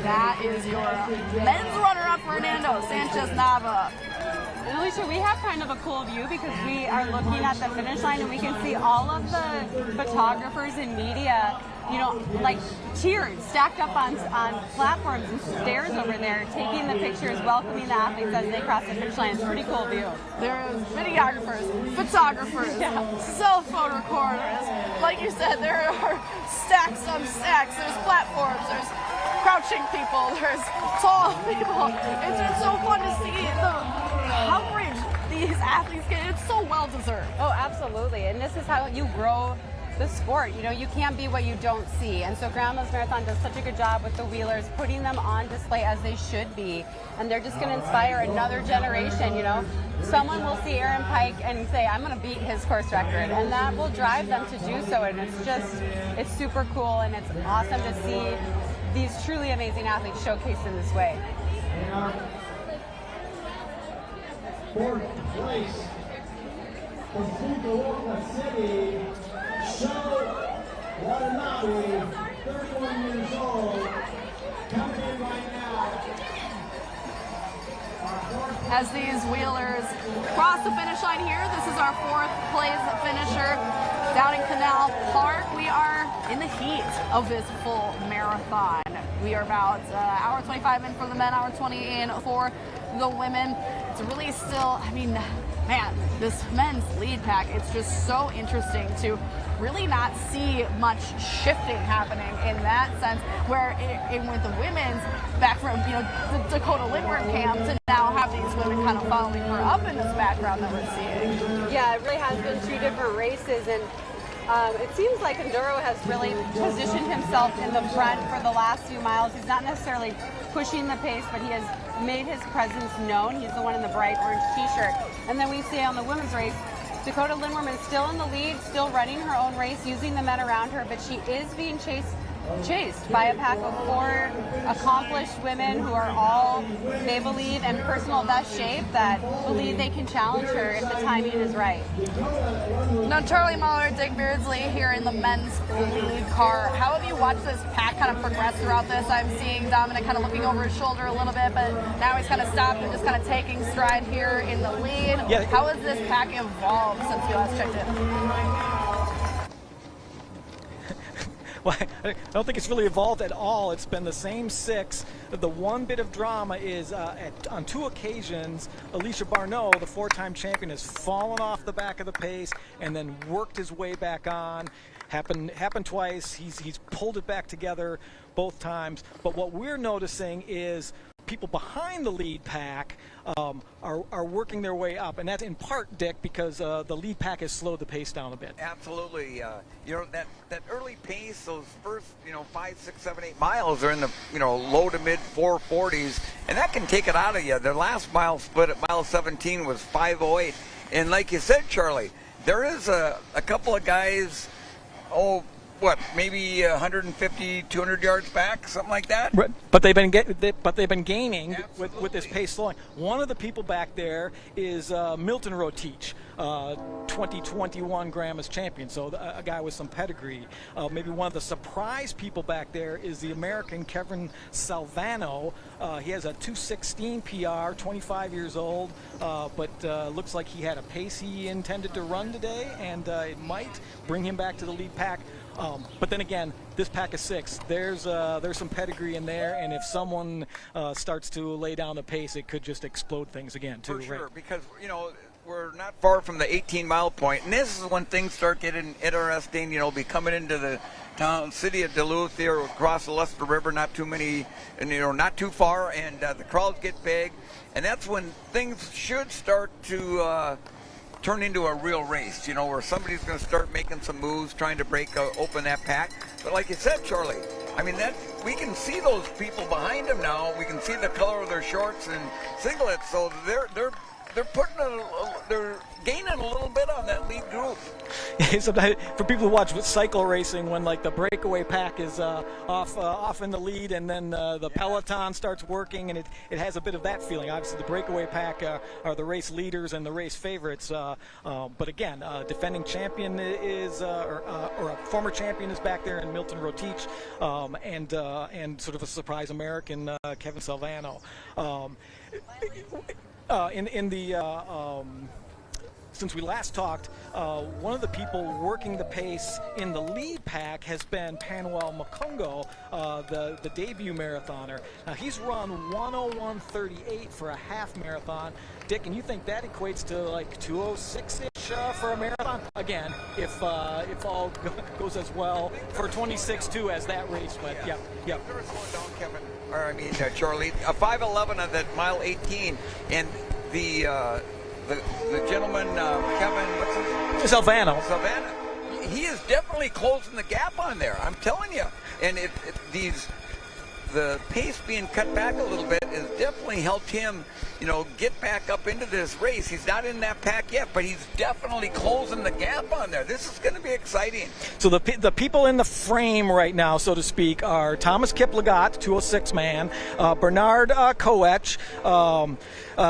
That is your men's runner-up, Fernando Sanchez Nava. And Alicia, we have kind of a cool view because we are looking at the finish line and we can see all of the photographers and media, you know, like tiered, stacked up on platforms and stairs over there, taking the pictures, welcoming the athletes as they cross the finish line. It's a pretty cool view. There's videographers, photographers, cell phone recorders. Like you said, there are stacks on stacks. There's platforms, there's crouching people, there's tall people. It's just so fun to see the coverage these athletes get. It's so well deserved. Oh, absolutely. And this is how you grow the sport. You know, you can't be what you don't see. And so Grandma's Marathon does such a good job with the wheelers, putting them on display as they should be. And they're just going to inspire another generation, you know. Someone will see Aaron Pike and say, I'm going to beat his course record. And that will drive them to do so. And it's super cool, and it's awesome to see these truly amazing athletes showcased in this way. 4th place from Duluth City, Show Watanabe, 31 years old, coming in right now. As these wheelers cross the finish line here, this is our 4th place finisher down in Canal Park. We are in the heat of this full marathon. We are about hour 25 in for the men, hour 20 in for the women. It's really still, I mean, man, this men's lead pack, it's just so interesting to really not see much shifting happening in that sense, where with the women's, back from, you know, the Dakota Lindward camp, to now have these women kind of following her up in this background that we're seeing. Yeah, it really has been 2 different races, and it seems like Enduro has really positioned himself in the front for the last few miles. He's not necessarily pushing the pace, but he has made his presence known. He's the one in the bright orange t-shirt. And then we see on the women's race, Dakota Lindworm is still in the lead, still running her own race, using the men around her, but she is being chased by a pack of 4 accomplished women who are all, they believe, in personal best shape, that believe they can challenge her if the timing is right. Now, Charlie Muller, Dick Beardsley here in the men's lead car. How have you watched this pack kind of progress throughout this? I'm seeing Dominic kind of looking over his shoulder a little bit, but now he's kind of stopped and just kind of taking stride here in the lead. Yeah. How has this pack evolved since we last checked in? Well, I don't think it's really evolved at all. It's been the same 6. The one bit of drama is on 2 occasions, Alicia Barneau, the 4-time champion, has fallen off the back of the pace and then worked his way back on. Happened twice. He's pulled it back together both times. But what we're noticing is people behind the lead pack are working their way up, and that's in part, Dick, because the lead pack has slowed the pace down a bit. Absolutely. You know, that early pace, those first, 5, 6, 7, 8 miles are in the, low to mid 440s, and that can take it out of you. Their last mile split at mile 17 was 5:08. And like you said, Charlie, there is a couple of guys, what, maybe 150, 200 yards back, something like that. Right. But they've been gaining with this pace slowing. One of the people back there is Milton Rotich, 2021 Grandma's champion, so a guy with some pedigree. Maybe one of the surprise people back there is the American Kevin Salvano. He has a 2:16 PR, 25 years old, but looks like he had a pace he intended to run today, and it might bring him back to the lead pack. But then again, this pack of 6, there's some pedigree in there, and if someone starts to lay down the pace, it could just explode things again, too. For sure, right? because, we're not far from the 18-mile point, and this is when things start getting interesting. Be coming into the city of Duluth here across the Leicester River, not too many, and not too far, and the crowds get big, and that's when things should start to turn into a real race, where somebody's going to start making some moves, trying to break open that pack. But like you said, Charlie, we can see those people behind them now. We can see the color of their shorts and singlets, so they're they're gaining a little bit on that lead group. Sometimes for people who watch cycle racing, when like the breakaway pack is off in the lead, and then the peloton starts working, and it has a bit of that feeling. Obviously, the breakaway pack are the race leaders and the race favorites. But again, defending champion is or a former champion is back there in Milton Rotich, and sort of a surprise American Kevin Salvano. Since we last talked, one of the people working the pace in the lead pack has been Panuel Makungo, the debut marathoner. Now, he's run 1:01:38 for a half marathon. Dick, and you think that equates to like 2:06-ish for a marathon? Again, if all goes as well for 26-2 as that race went. Yep. They were slowing down, Kevin. Charlie, a 5:11 on that mile 18, and the gentleman, Kevin, what's his name? Salvano, he is definitely closing the gap on there. I'm telling you. And the pace being cut back a little bit has definitely helped him, get back up into this race. He's not in that pack yet, but he's definitely closing the gap on there. This is going to be exciting. So the people in the frame right now, so to speak, are Thomas Kiplagat, 2:06 man, Bernard Koech,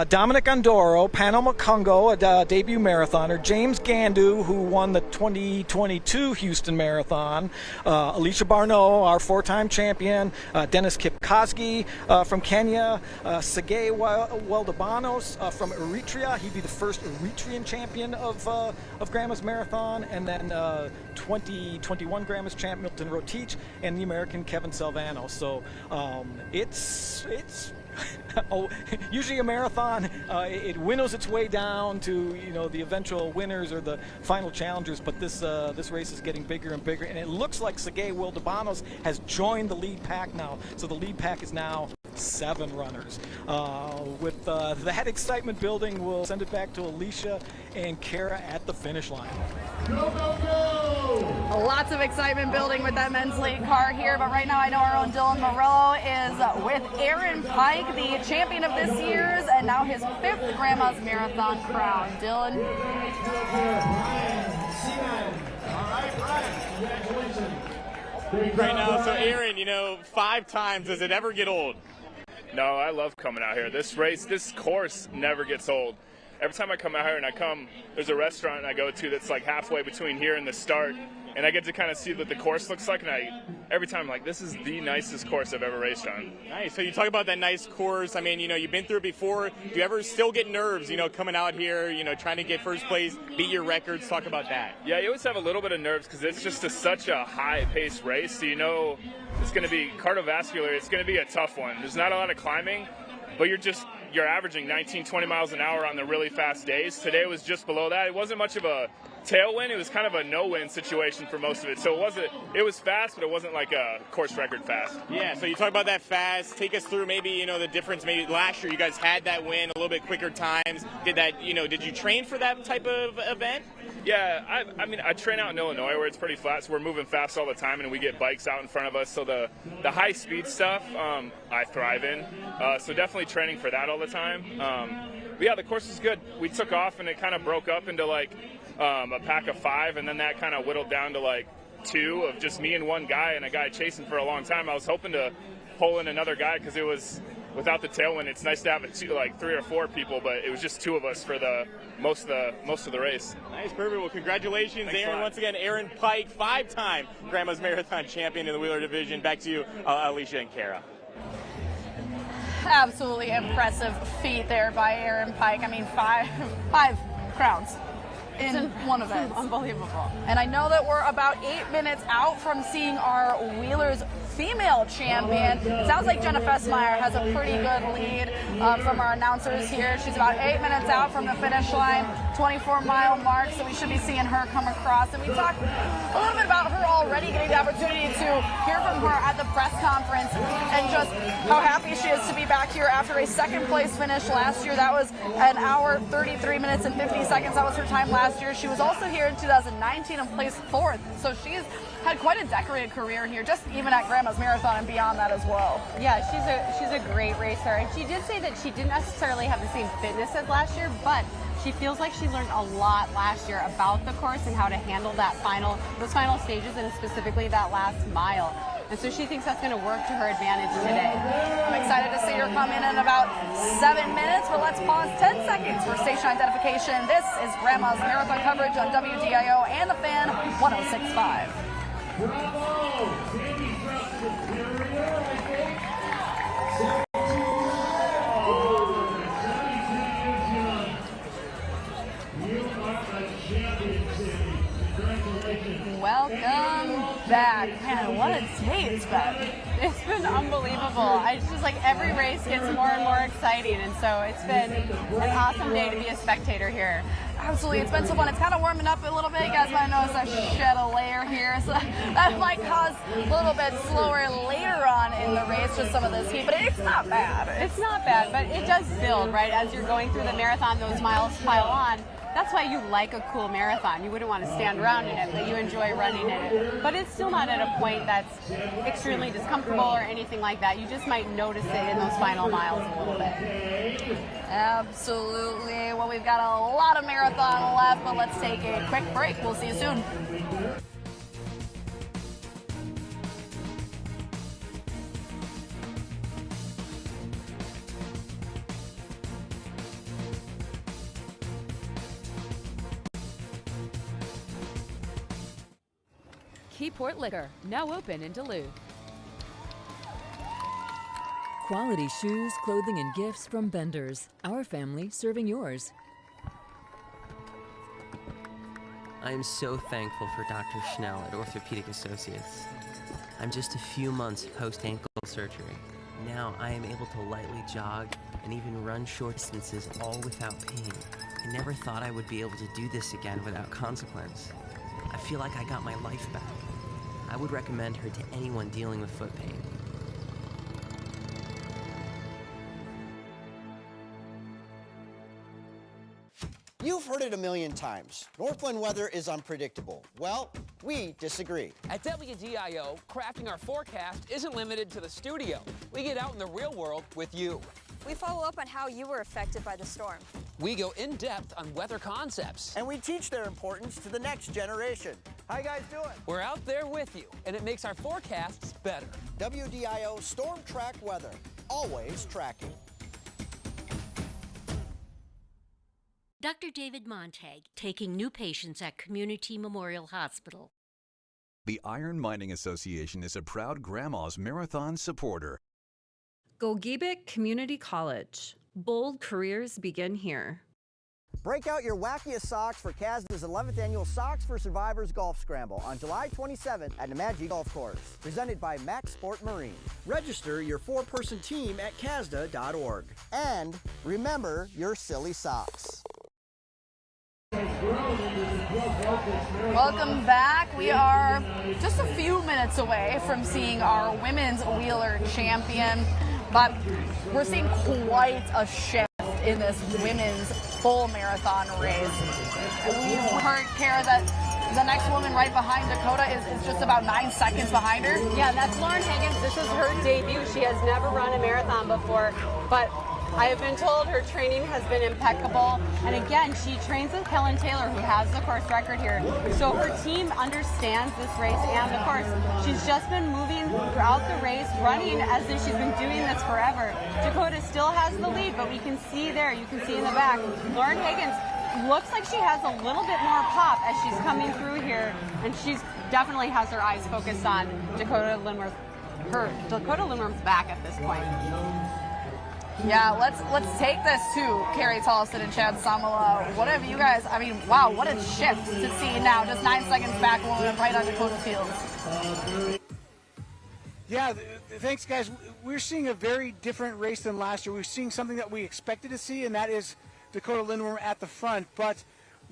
Dominic Andoro, Panuel Makungo, a debut marathoner, James Gandu, who won the 2022 Houston Marathon, Alicia Barneau, our 4-time champion, Dennis Kipkosgei from Kenya, Sergei Weldabanos from Eritrea. He'd be the first Eritrean champion of Grandma's Marathon, and then 2021 Grandma's champ Milton Rotich, and the American Kevin Salvano. So it's usually a marathon, it winnows its way down to the eventual winners or the final challengers, but this race is getting bigger and bigger, and it looks like Sergei Weldabanos has joined the lead pack now. So the lead pack is now 7 runners. With that excitement building, we'll send it back to Alicia and Kara at the finish line. Go, go, go! Lots of excitement building with that men's late car here, but right now I know our own Dylan Moreau is with Aaron Pike, the champion of this year's, and now his 5th Grandma's Marathon crown. Dylan. Right now, so Aaron, 5 times, does it ever get old? No, I love coming out here. This course never gets old. Every time I come out here there's a restaurant I go to that's like halfway between here and the start, and I get to kind of see what the course looks like, and every time I'm like, this is the nicest course I've ever raced on. Nice. So you talk about that nice course. I mean, you've been through it before. Do you ever still get nerves, coming out here, trying to get first place, beat your records? Talk about that. Yeah, you always have a little bit of nerves because it's just such a high-paced race, so it's going to be cardiovascular. It's going to be a tough one. There's not a lot of climbing, but you're averaging 19, 20 miles an hour on the really fast days. Today was just below that. It wasn't much of a tailwind. It was kind of a no-win situation for most of it. So it was fast, but it wasn't like a course record fast. Yeah, so you talk about that fast. Take us through maybe, the difference. Maybe last year you guys had that win, a little bit quicker times. Did you train for that type of event? Yeah, I train out in Illinois where it's pretty flat, so we're moving fast all the time, and we get bikes out in front of us. So the high-speed stuff I thrive in. So definitely training for that all the time. But yeah, the course is good. We took off, and it kind of broke up into a pack of 5, and then that kind of whittled down to two of just me and one guy and a guy chasing for a long time. I was hoping to pull in another guy because it was, without the tailwind, it's nice to have like 3 or 4 people, but it was just 2 of us for the most of the race. Nice, perfect. Well, congratulations, Thanks Aaron. Once again, Aaron Pike, 5-time Grandma's Marathon champion in the wheeler division. Back to you, Alicia and Kara. Absolutely impressive feat there by Aaron Pike. I mean, five crowns in one event. Unbelievable. And I know that we're about 8 minutes out from seeing our wheelers female champion. It sounds like Jenna Fessmeyer has a pretty good lead from our announcers here. She's about 8 minutes out from the finish line, 24-mile mark, so we should be seeing her come across. And we talked a little bit about her already, getting the opportunity to hear from her at the press conference and just how happy she is to be back here after a second-place finish last year. That was an hour, 33 minutes, and 50 seconds. That was her time last year. She was also here in 2019 and placed 4th, so she's had quite a decorated career here, just even at Grandma's Marathon and beyond that as well. Yeah, she's a great racer, and she did say that she didn't necessarily have the same fitness as last year, but she feels like she learned a lot last year about the course and how to handle those final stages, and specifically that last mile. And so she thinks that's going to work to her advantage today. I'm excited to see her come in about 7 minutes, but let's pause 10 seconds for station identification. This is Grandma's Marathon coverage on WDIO and The Fan 106.5. Bravo! Sandy's dressed superior, I think. Oh, 17 years young. You are a champion, Sandy. Congratulations. Welcome back. Man, what a day it's been. It's been unbelievable. It's just like every race gets more and more exciting, and so it's been an awesome day to be a spectator here. Absolutely, it's been so fun. It's kind of warming up a little bit. You guys might notice I shed a layer here, so that might cause a little bit slower later on in the race, just some of this heat, but it's not bad. It's not bad, but it does build, right? As you're going through the marathon, those miles pile on. That's why you like a cool marathon. You wouldn't want to stand around in it, but you enjoy running in it. But it's still not at a point that's extremely discomfortable or anything like that. You just might notice it in those final miles a little bit. Absolutely. Well, we've got a lot of marathon left, but let's take a quick break. We'll see you soon. Keyport Liquor, now open in Duluth. Quality shoes, clothing, and gifts from Benders. Our family serving yours. I am so thankful for Dr. Schnell at Orthopedic Associates. I'm just a few months post-ankle surgery. Now I am able to lightly jog and even run short distances all without pain. I never thought I would be able to do this again without consequence. I feel like I got my life back. I would recommend her to anyone dealing with foot pain. You've heard it a million times. Northland weather is unpredictable. Well, we disagree. At WDIO, crafting our forecast isn't limited to the studio. We get out in the real world with you. We follow up on how you were affected by the storm. We go in depth on weather concepts. And we teach their importance to the next generation. How you guys doing? We're out there with you, and it makes our forecasts better. WDIO Storm Track Weather. Always tracking. Dr. David Montag, taking new patients at Community Memorial Hospital. The Iron Mining Association is a proud Grandma's Marathon supporter. Gogebic Community College. Bold careers begin here. Break out your wackiest socks for CASDA's 11th annual Socks for Survivors Golf Scramble on July 27th at Nemadji Golf Course, presented by Max Sport Marine. Register your 4-person team at CASDA.org. And remember your silly socks. Welcome back. We are just a few minutes away from seeing our women's wheeler champion, but we're seeing quite a shift in this women's full marathon race. We've heard, Kara, that the next woman right behind Dakota is just about 9 seconds behind her. Yeah, that's Lauren Higgins. This is her debut. She has never run a marathon before, but I have been told her training has been impeccable. And again, she trains with Kellen Taylor, who has the course record here. So her team understands this race, and of course, she's just been moving throughout the race, running as if she's been doing this forever. Dakota still has the lead, but we can see there, you can see in the back, Lauren Higgins looks like she has a little bit more pop as she's coming through here, and she's definitely has her eyes focused on Dakota Lindworth. Dakota Lindworth's back at this point. Yeah, let's take this to Carrie Tollison and Chad Samala. What have you guys, I mean, wow, what a shift to see now. Just 9 seconds back when we went right on Dakota's heels. Yeah, thanks, guys. We're seeing a very different race than last year. We're seeing something that we expected to see, and that is Dakota Lindworm at the front. But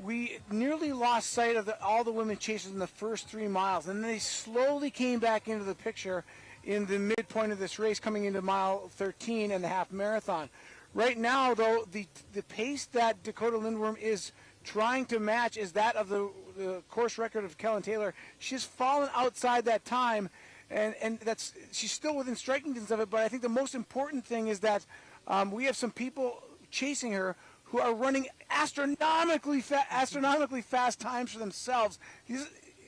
we nearly lost sight of all the women chasers in the first 3 miles, and then they slowly came back into the picture in the midpoint of this race, coming into mile 13 and the half marathon. Right now, though, the pace that Dakota Lindworm is trying to match is that of the course record of Kellen Taylor. She's fallen outside that time, and she's still within striking distance of it. But I think the most important thing is that we have some people chasing her who are running astronomically fast times for themselves.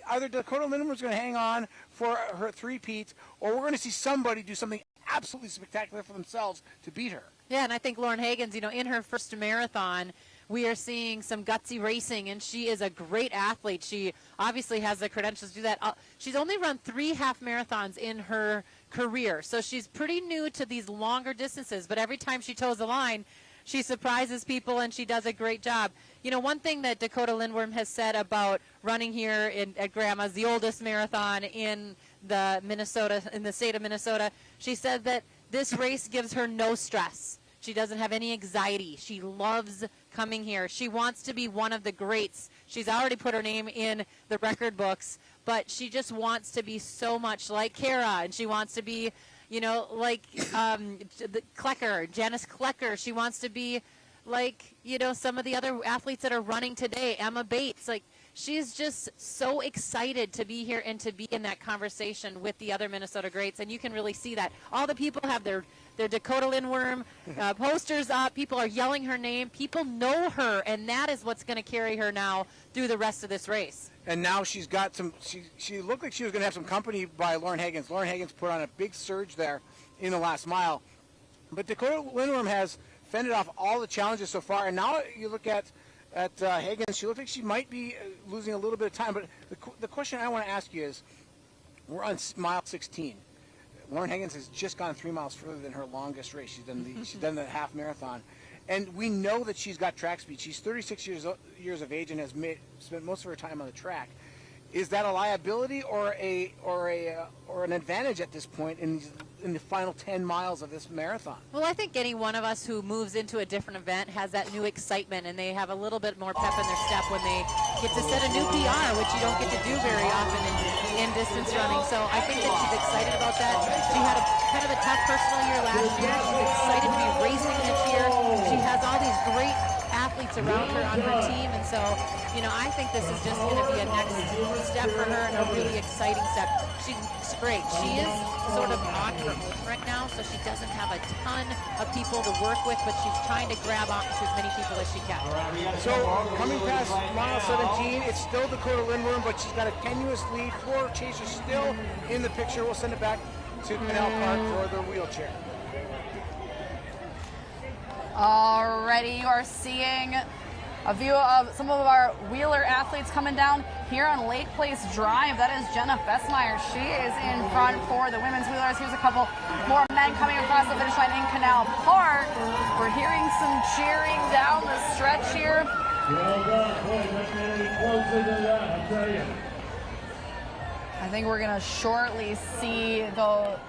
Either Dakota Lindworm's going to hang on for her three-peat, or we're going to see somebody do something absolutely spectacular for themselves to beat her. Yeah, and I think Lauren Higgins, in her first marathon, we are seeing some gutsy racing, and she is a great athlete. She obviously has the credentials to do that. She's only run 3 half marathons in her career, so she's pretty new to these longer distances, but every time she toes the line, she surprises people, and she does a great job. One thing that Dakota Lindworm has said about running here at Grandma's, the oldest marathon in the state of Minnesota, she said that this race gives her no stress. She doesn't have any anxiety. She loves coming here. She wants to be one of the greats. She's already put her name in the record books, but she just wants to be so much like Kara, and she wants to be like Klecker, Janice Klecker. She wants to be like, some of the other athletes that are running today, Emma Bates. Like, she's just so excited to be here and to be in that conversation with the other Minnesota greats, and you can really see that. All the people have their Dakota Lindworm posters up. People are yelling her name. People know her, and that is what's going to carry her now through the rest of this race. And now she's got she looked like she was going to have some company by Lauren Higgins. Lauren Higgins put on a big surge there in the last mile. But Dakota Lindworm has fended off all the challenges so far. And now you look at Higgins, she looks like she might be losing a little bit of time. But the question I want to ask you is, we're on mile 16. Lauren Higgins has just gone 3 miles further than her longest race. She's done the half marathon. And we know that she's got track speed. She's 36 years of age and has spent most of her time on the track. Is that a liability or an advantage at this point in the final 10 miles of this marathon? Well, I think any one of us who moves into a different event has that new excitement, and they have a little bit more pep in their step when they get to set a new PR, which you don't get to do very often in distance running. So I think that she's excited about that. She had a kind of a tough personal year last year. She's excited to be racing this year. She has all these great athletes around her on her team, and so I think this is just going to be a next step for her and a really exciting step. She's great. She is sort of on her own right now, so she doesn't have a ton of people to work with, but she's trying to grab onto as many people as she can. So coming past mile 17, it's still Dakota Lindworm, but she's got a tenuous lead. 4 chasers still in the picture. We'll send it back to Canal Park for the wheelchair. Already, you are seeing a view of some of our wheeler athletes coming down here on Lake Place Drive. That is Jenna Fessmeyer. She is in front for the women's wheelers. Here's a couple more men coming across the finish line in Canal Park. We're hearing some cheering down the stretch here. I think we're going to shortly see those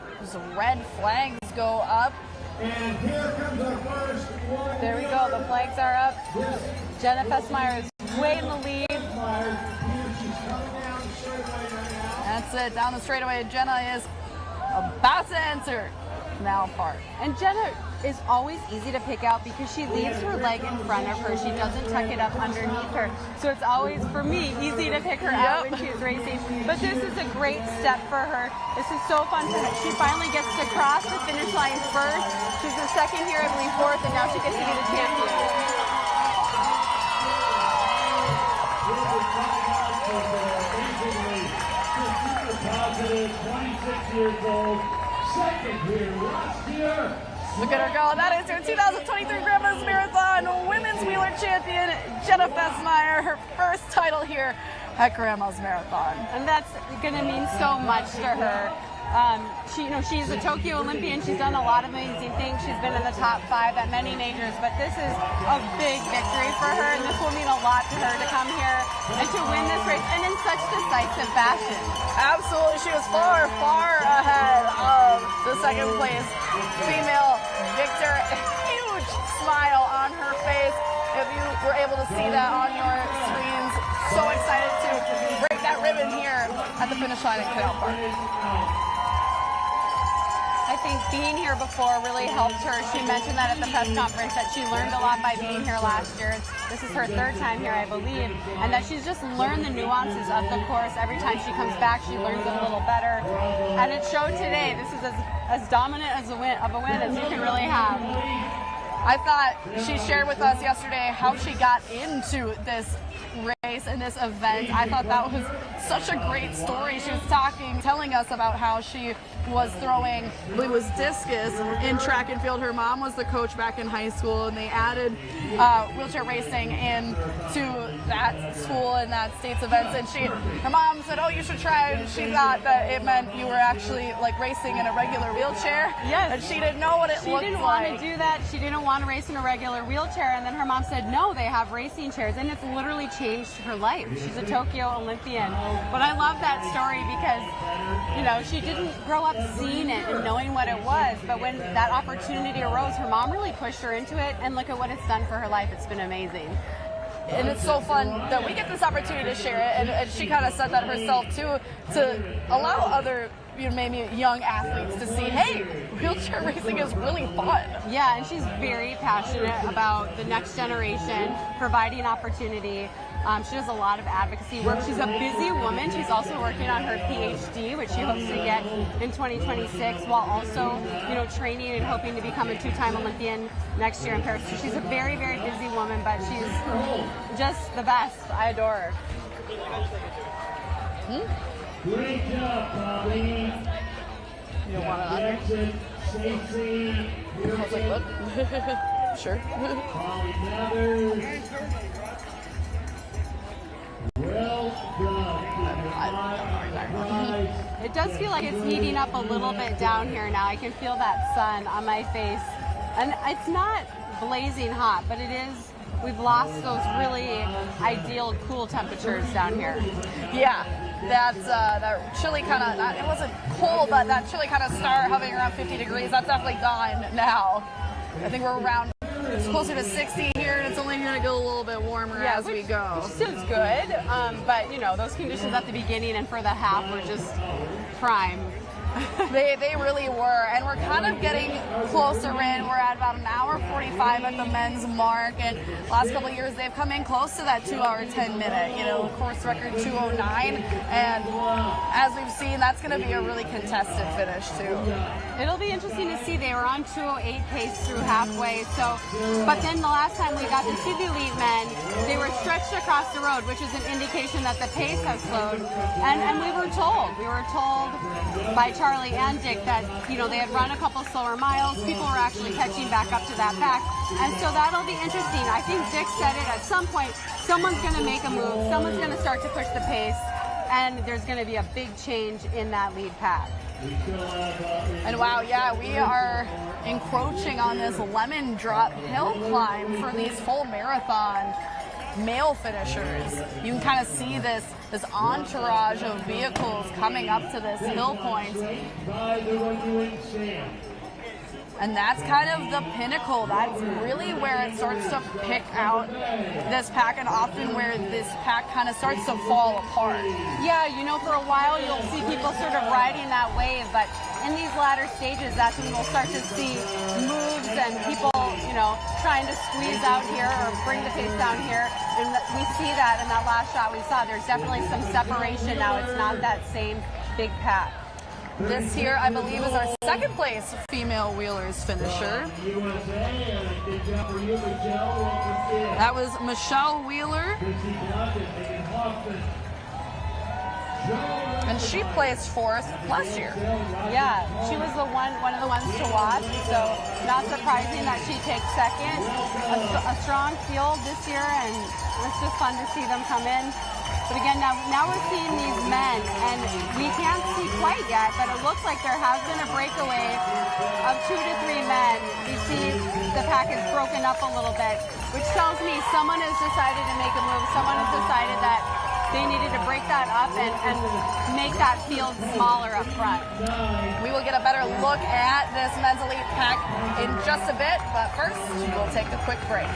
red flags go up. And here comes our first one. There we go. The flags are up. Jenna Fessmeyer is way in the lead. That's it. Down the straightaway. Jenna is about to enter Canal Park. And Jenna is always easy to pick out because she leaves her leg in front of her. She doesn't tuck it up underneath her. So it's always, for me, easy to pick her out when she's racing. But this is a great step for her. This is so fun. She finally gets to cross the finish line first. She's the second here, I believe fourth, and now she gets to be the champion. Positive, 26 years old, second here last year. Look at her go. That is her 2023 Grandma's Marathon Women's Wheeler Champion, Jenna Fessmeyer, her first title here at Grandma's Marathon. And that's going to mean so much to her. She's a Tokyo Olympian. She's done a lot of amazing things. She's been in the top 5 at many majors, but this is a big victory for her, and this will mean a lot to her to come here and to win this race, and in such decisive fashion. Absolutely, she was far, far ahead of the second place female victor. A huge smile on her face. If you were able to see that on your screens, so excited to break that ribbon here at the finish line at Canal Park. I think being here before really helped her. She mentioned that at the press conference, that she learned a lot by being here last year. This is her third time here, I believe, and that she's just learned the nuances of the course. Every time she comes back, she learns it a little better. And it showed today. This is as dominant as a win as you can really have. I thought she shared with us yesterday how she got into this race and this event. I thought that was such a great story. She was telling us about how she was throwing, I believe it was discus in track and field. Her mom was the coach back in high school, and they added wheelchair racing into that school and that state's events. And her mom said, "Oh, you should try it." And she thought that it meant you were actually like racing in a regular wheelchair. Yes. And she didn't know what it looked like. She didn't want to do that. She didn't want to race in a regular wheelchair. And then her mom said, "No, they have racing chairs," and it's literally changed her life. She's a Tokyo Olympian. But I love that story because, she didn't grow up seeing it and knowing what it was. But when that opportunity arose, her mom really pushed her into it. And look at what it's done for her life. It's been amazing. And it's so fun that we get this opportunity to share it. And she kind of said that herself too, to allow other maybe young athletes to see, hey, wheelchair racing is really fun. Yeah, and she's very passionate about the next generation, providing opportunity. She does a lot of advocacy work. She's a busy woman. She's also working on her PhD, which she hopes to get in 2026, while also, training and hoping to become a 2-time Olympian next year in Paris. So she's a very, very busy woman, but she's just the best. I adore her. Great job, Bobby. You don't want it on there? Stacy. I was like, what? Sure. Polly Mathers. Well done. It does feel like it's heating up a little bit down here now. I can feel that sun on my face. And it's not blazing hot, but it is. We've lost those really ideal cool temperatures down here. Yeah. That chilly kind of, it wasn't cold, but that chilly kind of start hovering around 50 degrees, that's definitely gone now. I think we're around, it's closer to 60 here, and it's only going to go a little bit warmer as we go. Which feels good, but those conditions at the beginning and for the half were just prime. They really were, and we're kind of getting closer in. We're at about an hour 45 at the men's mark, and last couple of years they've come in close to that 2 hour 10 minute, course record 2:09, and as we've seen, that's going to be a really contested finish too. It'll be interesting to see. They were on 2:08 pace through halfway, but then the last time we got to see the elite men, they were stretched across the road, which is an indication that the pace has slowed, and we were told by Charlie and Dick that they had run a couple slower miles. People were actually catching back up to that pack, and so that'll be interesting. I think Dick said it at some point. Someone's going to make a move. Someone's going to start to push the pace, and there's going to be a big change in that lead pack. And wow, yeah, we are encroaching on this lemon drop hill climb for these full marathon male finishers. You can kind of see this entourage of vehicles coming up to this hill point. And that's kind of the pinnacle. That's really where it starts to pick out this pack, and often where this pack kind of starts to fall apart. Yeah, for a while you'll see people sort of riding that wave, but in these latter stages, that's when we'll start to see moves and people, trying to squeeze out here or bring the pace down here. And we see that in that last shot we saw. There's definitely some separation now. It's not that same big pack. This here, I believe, is our second place female wheelers finisher. That was Michelle Wheeler. And she placed fourth last year. Yeah, she was one of the ones to watch, so not surprising that she takes second. A strong field this year, and it's just fun to see them come in. But again, now we're seeing these men, and we can't see quite yet, but it looks like there has been a breakaway of 2 to 3 men. You see the pack is broken up a little bit, which tells me someone has decided to make a move. Someone has decided that they needed to break that up and make that field smaller up front. We will get a better look at this men's elite pack in just a bit, but first we'll take a quick break.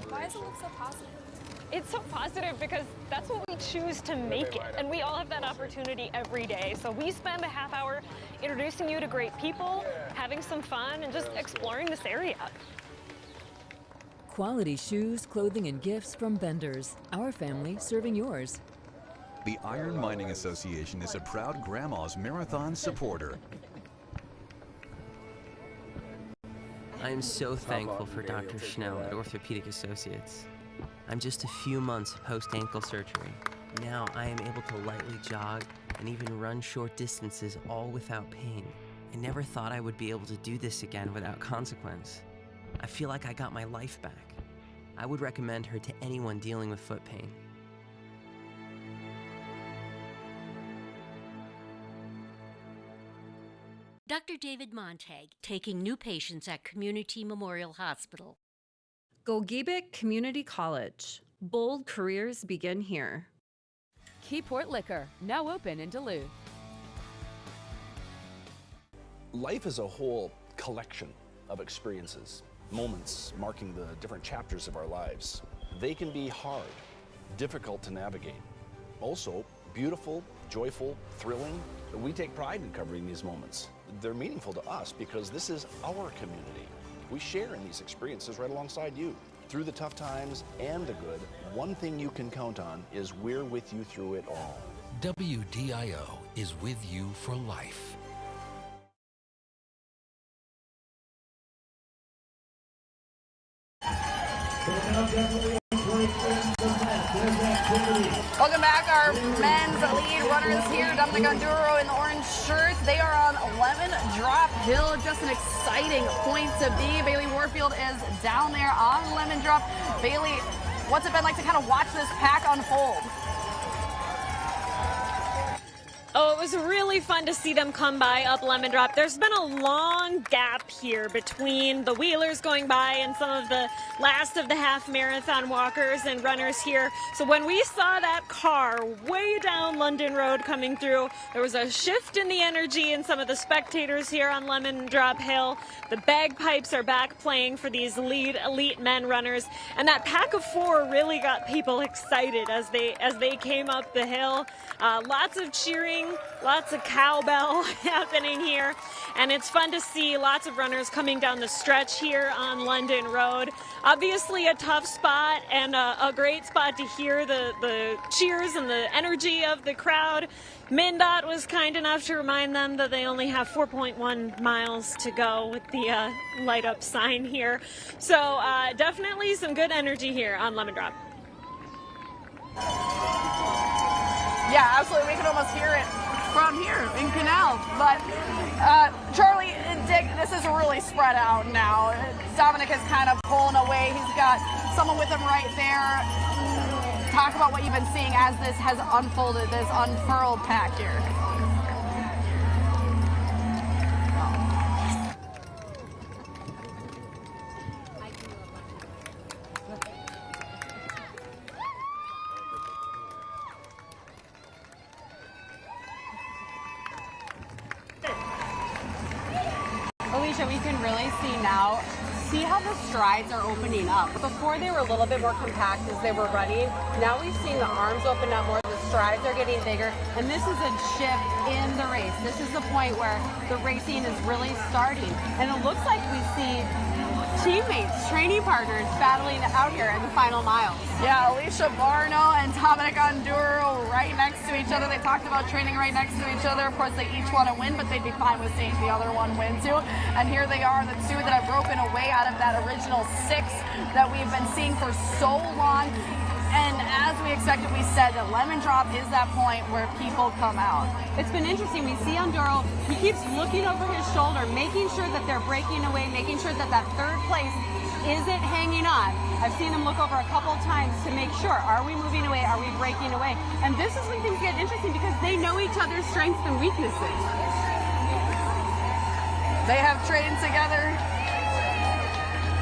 Why does it look so positive? It's so positive because that's what we choose to make it, and we all have that opportunity every day. So we spend a half hour introducing you to great people, having some fun, and just exploring this area. Quality shoes, clothing, and gifts from Benders. Our family serving yours. The Iron Mining Association is a proud Grandma's Marathon supporter. I am so thankful for Dr. Schnell at Orthopedic Associates. I'm just a few months post-ankle surgery. Now I am able to lightly jog and even run short distances all without pain. I never thought I would be able to do this again without consequence. I feel like I got my life back. I would recommend her to anyone dealing with foot pain. Dr. David Montag, taking new patients at Community Memorial Hospital. Gogebic Community College. Bold careers begin here. Keyport Liquor, now open in Duluth. Life is a whole collection of experiences, moments marking the different chapters of our lives. They can be hard, difficult to navigate. Also, beautiful, joyful, thrilling. We take pride in covering these moments. They're meaningful to us because this is our community. We share in these experiences right alongside you. Through the tough times and the good, one thing you can count on is we're with you through it all. WDIO is with you for life. Welcome back, our men's lead runners here. Dominic Onduro in the orange shirts. They are on Lemon Drop Hill. Just an exciting point to be. Bailey Warfield is down there on Lemon Drop. Bailey, what's it been like to kind of watch this pack unfold? Oh, it was really fun to see them come by up Lemon Drop. There's been a long gap here between the wheelers going by and some of the last of the half marathon walkers and runners here. So when we saw that car way down London Road coming through, there was a shift in the energy in some of the spectators here on Lemon Drop Hill. The bagpipes are back playing for these lead elite men runners, and that pack of four really got people excited as they came up the hill. Lots of cheering, lots of cowbell happening here, and it's fun to see lots of runners coming down the stretch here on London Road. Obviously a tough spot and a great spot to hear the cheers and the energy of the crowd. MnDOT was kind enough to remind them that they only have 4.1 miles to go with the light up sign here. So definitely some good energy here on Lemon Drop. Yeah, absolutely. We can almost hear it from here in Canal. But Charlie, Dick, this is really spread out now. Dominic is kind of pulling away. He's got someone with him right there. Talk about what you've been seeing as this has unfolded, this unfurled pack here. that we can really see now, see how the strides are opening up. Before they were a little bit more compact as they were running. Now we've seen the arms open up more, the strides are getting bigger, and this is a shift in the race. This is the point where the racing is really starting. And it looks like we see teammates, training partners battling out here in the final miles. Yeah, Alicia Barno and Dominic Onduro right next to each other. They talked about training right next to each other. Of course, they each want to win, but they'd be fine with seeing the other one win too. And here they are, the two that have broken away out of that original 6 that we've been seeing for so long. And as we expected, we said that Lemon Drop is that point where people come out. It's been interesting. We see Onduro, he keeps looking over his shoulder, making sure that they're breaking away, making sure that that 3rd place isn't hanging on. I've seen him look over a couple times to make sure, are we moving away, are we breaking away? And this is when things get interesting because they know each other's strengths and weaknesses. They have trained together.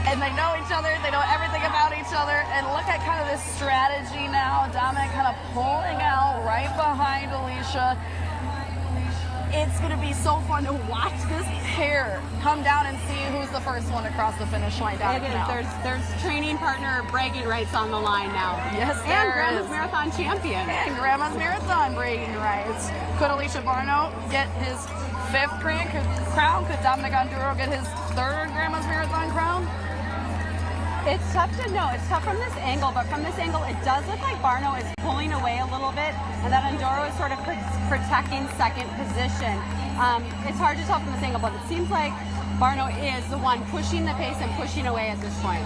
And they know each other, they know everything about each other. And look at kind of this strategy now. Dominic kind of pulling out right behind Alicia. It's gonna be so fun to watch this pair come down and see who's the first one across the finish line down now. There's training partner bragging rights on the line now. Yes, and Grandma's Marathon champion. And Grandma's Marathon bragging rights. Could Alicia Barno get his 5th crown? Could Dominic Onduro get his 3rd Grandma's Marathon crown? It's tough to know. It's tough from this angle, but from this angle, it does look like Barno is pulling away a little bit, and that Onduro is sort of protecting 2nd position. It's hard to tell from this angle, but it seems like Barno is the one pushing the pace and pushing away at this point.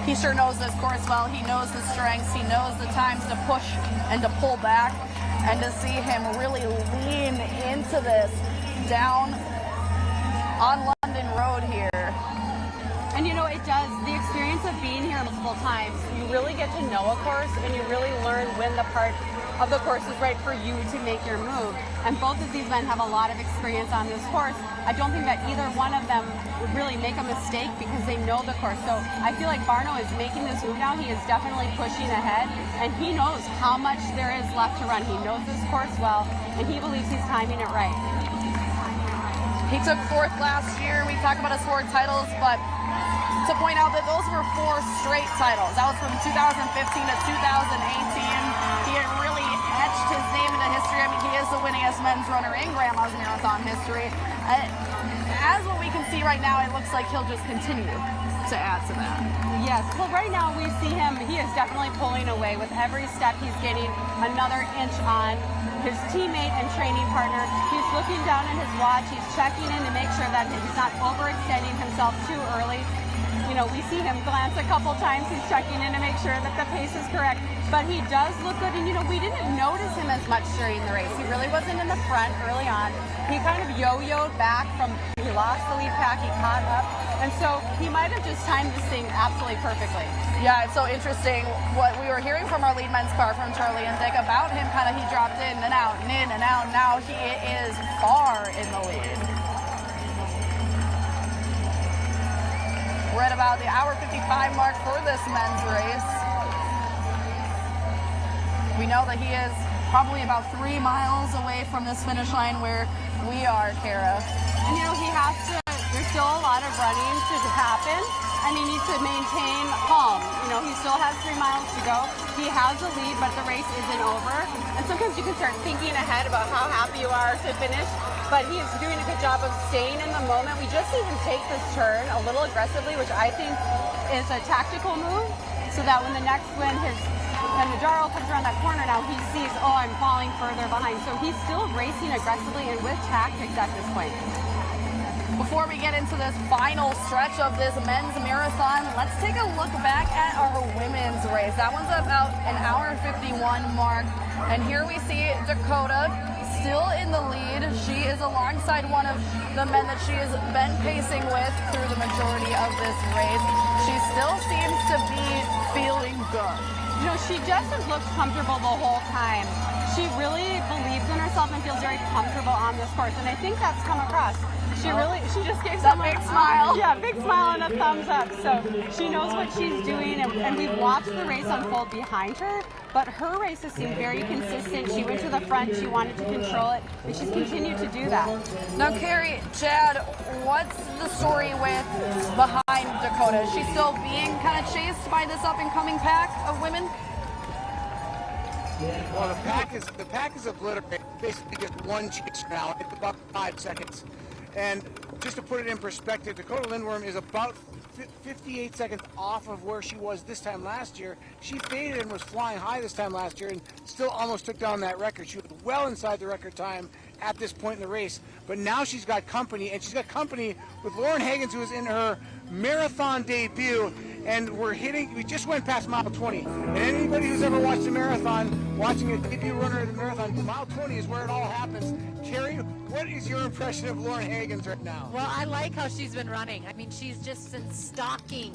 He sure knows this course well. He knows the strengths. He knows the times to push and to pull back, and to see him really lean into this down on London Road here. And you know, it does, the experience of being here multiple times, you really get to know a course and you really learn when the part of the course is right for you to make your move. And both of these men have a lot of experience on this course. I don't think that either one of them would really make a mistake because they know the course. So I feel like Barno is making this move now. He is definitely pushing ahead and he knows how much there is left to run. He knows this course well and he believes he's timing it right. He took 4th last year. We talked about his 4 titles, but to point out that those were 4 straight titles. That was from 2015 to 2018. He had really etched his name into history. I mean, he is the winningest men's runner in Grandma's Marathon history. As what we can see right now, it looks like he'll just continue to add to that. Yes, well right now we see him, he is definitely pulling away. With every step he's getting another inch on his teammate and training partner. He's looking down at his watch, he's checking in to make sure that he's not overextending himself too early. You know, we see him glance a couple times, he's checking in to make sure that the pace is correct, but he does look good, and you know, we didn't notice him as much during the race. He really wasn't in the front early on. He kind of yo-yoed back from, he lost the lead pack, he caught up, and so he might have just timed this thing absolutely perfectly. Yeah, it's so interesting what we were hearing from our lead men's car from Charlie and Dick about him. Kind of he dropped in and out and in and out. Now he is far in the lead. We're at about the hour 55 mark for this men's race. We know that he is probably about 3 miles away from this finish line where we are, Kara. And you know, he has to, there's still a lot of running to happen, and he needs to maintain calm. You know, he still has 3 miles to go. He has the lead, but the race isn't over. And sometimes you can start thinking ahead about how happy you are to finish, but he is doing a good job of staying in the moment. We just see him take this turn a little aggressively, which I think is a tactical move, so that when the next, when Najaro comes around that corner now, he sees, oh, I'm falling further behind. So he's still racing aggressively and with tactics at this point. Before we get into this final stretch of this men's marathon, let's take a look back at our women's race. That one's about an hour 51 mark. And here we see Dakota still in the lead. She is alongside one of the men that she has been pacing with through the majority of this race. She still seems to be feeling good. You know, she just has looked comfortable the whole time. She really believes in herself and feels very comfortable on this course, and I think that's come across. She just gave that big smile. Yeah, big smile and a thumbs up. So she knows what she's doing, and we've watched the race unfold behind her, but her races seem very consistent. She went to the front, she wanted to control it, and she's continued to do that. Now, Carrie, Chad, what's the story with behind Dakota? Is she still being kind of chased by this up-and-coming pack of women? Well, the pack is obliterated. Basically, just one chase now. It's about 5 seconds. And just to put it in perspective, Dakota Lindworm is about 58 seconds off of where she was this time last year. She faded and was flying high this time last year and still almost took down that record. She was well inside the record time at this point in the race. But now she's got company, and she's got company with Lauren Higgins, who is in her marathon debut. And we just went past mile 20. And anybody who's ever watched a marathon, watching a debut runner at a marathon, mile 20 is where it all happens. Carrie, what is your impression of Lauren Higgins right now? Well, I like how she's been running. I mean, she's just been stalking,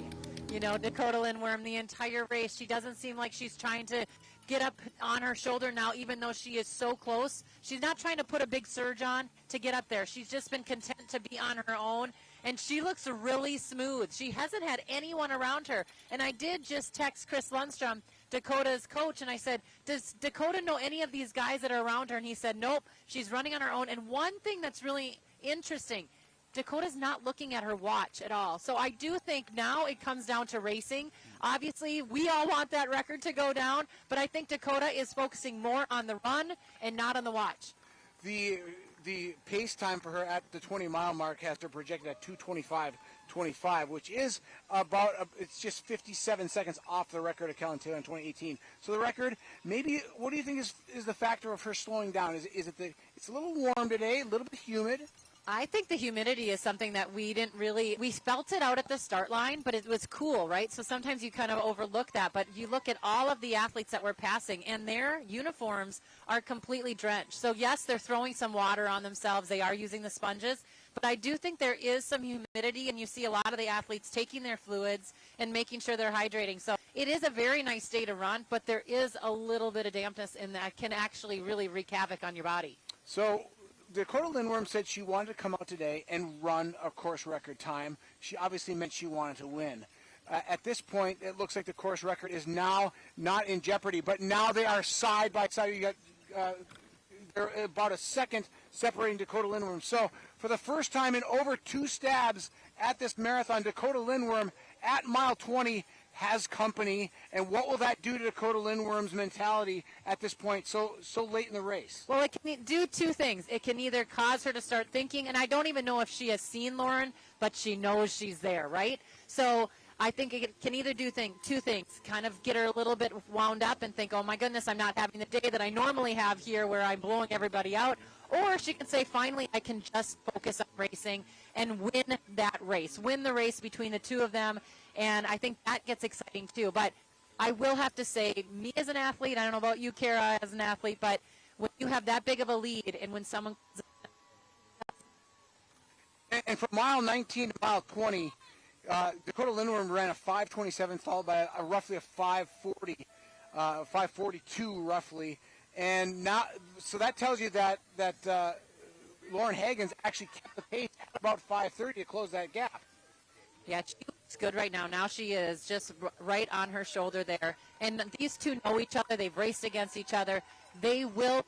Dakota Lindworm the entire race. She doesn't seem like she's trying to get up on her shoulder now, even though she is so close. She's not trying to put a big surge on to get up there. She's just been content to be on her own. And she looks really smooth. She hasn't had anyone around her. And I did just text Chris Lundstrom, Dakota's coach, and I said, does Dakota know any of these guys that are around her? And he said, nope, she's running on her own. And one thing that's really interesting, Dakota's not looking at her watch at all. So I do think now it comes down to racing. Obviously, we all want that record to go down, but I think Dakota is focusing more on the run and not on the watch. The pace time for her at the 20-mile mark has her projected at 2:25.25, which is it's just 57 seconds off the record of Kellen Taylor in 2018. So the record, maybe, what do you think is the factor of her slowing down? Is it it's a little warm today, a little bit humid? I think the humidity is something that we felt it out at the start line, but it was cool, right? So sometimes you kind of overlook that, but you look at all of the athletes that were passing, and their uniforms are completely drenched. So yes, they're throwing some water on themselves. They are using the sponges, but I do think there is some humidity, and you see a lot of the athletes taking their fluids and making sure they're hydrating. So it is a very nice day to run, but there is a little bit of dampness in that can actually really wreak havoc on your body. So Dakota Lindworm said she wanted to come out today and run a course record time. She obviously meant she wanted to win. At this point, it looks like the course record is now not in jeopardy, but now they are side by side. You got they're about a second separating Dakota Lindworm. So for the first time in over 2 stabs at this marathon, Dakota Lindworm at mile 20 has company, and what will that do to Dakota Lindworm's mentality at this point so late in the race? Well, it can do 2 things. It can either cause her to start thinking, and I don't even know if she has seen Lauren, but she knows she's there, right? So I think it can either do 2 things, kind of get her a little bit wound up and think, oh my goodness, I'm not having the day that I normally have here where I'm blowing everybody out. Or she can say, finally, I can just focus on racing and win that race, win the race between the 2 of them. And I think that gets exciting too. But I will have to say, me as an athlete, I don't know about you, Kara, as an athlete, but when you have that big of a lead and when someone... And from mile 19 to mile 20, Dakota Lindworm ran a 5:27, followed by roughly a 5:40, 5:42 roughly. And now, so that tells you that Lauren Higgins actually kept the pace at about 5:30 to close that gap. Yeah, she looks good right now. Now she is just right on her shoulder there. And these 2 know each other. They've raced against each other. They will work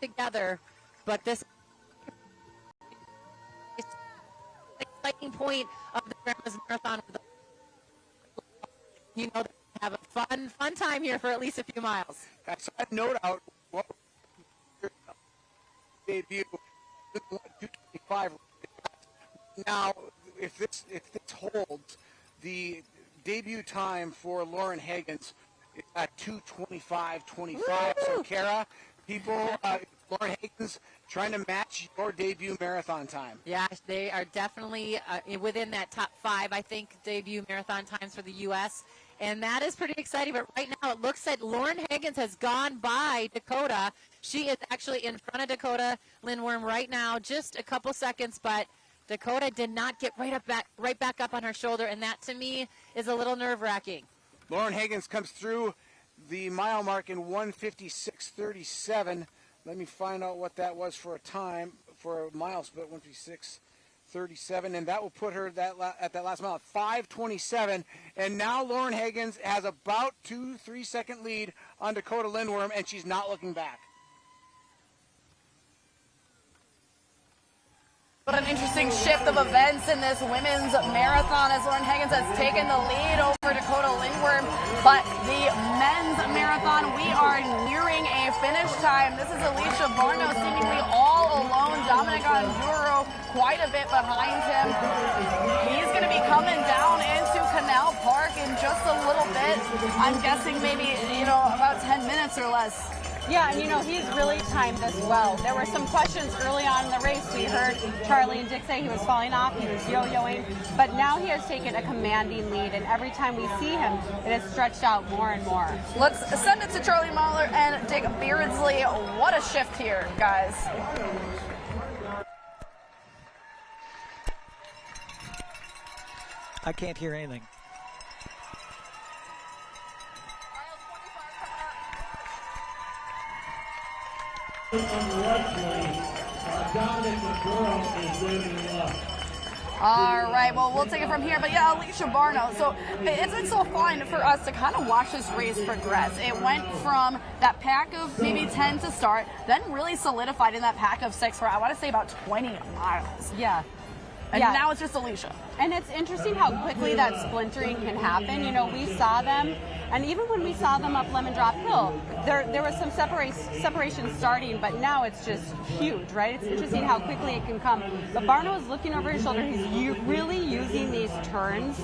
together, but this is the exciting point of the Grandma's Marathon. They have a fun time here for at least a few miles. So I note out what debut 2:25. Now, if this holds, the debut time for Lauren Higgins is at 2:25.25. So, Kara, Lauren Higgins trying to match your debut marathon time. Yeah, they are definitely within that top 5, I think, debut marathon times for the U.S., and that is pretty exciting. But right now it looks like Lauren Higgins has gone by Dakota. She is actually in front of Dakota Lindworm right now, just a couple seconds, but Dakota did not get right back up on her shoulder, and that to me is a little nerve-wracking. Lauren Higgins comes through the mile mark in 1:56.37. Let me find out what that was for a time for a mile split. 5:37, and that will put her at that last mile at 5:27. And now Lauren Higgins has about 2-3 second lead on Dakota Lindworm, and she's not looking back. What an interesting shift of events in this women's marathon as Lauren Higgins has taken the lead over Dakota Lindworm. But the men's marathon, we are nearing a finish time. This is Alicia Barno seemingly all alone. Dominic Onduro quite a bit behind him. He's going to be coming down into Canal Park in just a little bit. I'm guessing maybe, about 10 minutes or less. Yeah, and he's really timed this well. There were some questions early on in the race. We heard Charlie and Dick say he was falling off, he was yo-yoing, but now he has taken a commanding lead, and every time we see him, it has stretched out more and more. Let's send it to Charlie Mahler and Dick Beardsley. What a shift here, guys. I can't hear anything. All right, well, we'll take it from here. But yeah, Alicia Barno. So it's been so fun for us to kind of watch this race progress. It went from that pack of maybe 10 to start, then really solidified in that pack of 6 for, I want to say, about 20 miles. Yeah. And now it's just Alicia. And it's interesting how quickly that splintering can happen. We saw them, and even when we saw them up Lemon Drop Hill, there was some separation starting, but now it's just huge, right? It's interesting how quickly it can come. But Barno is looking over his shoulder. He's really using these turns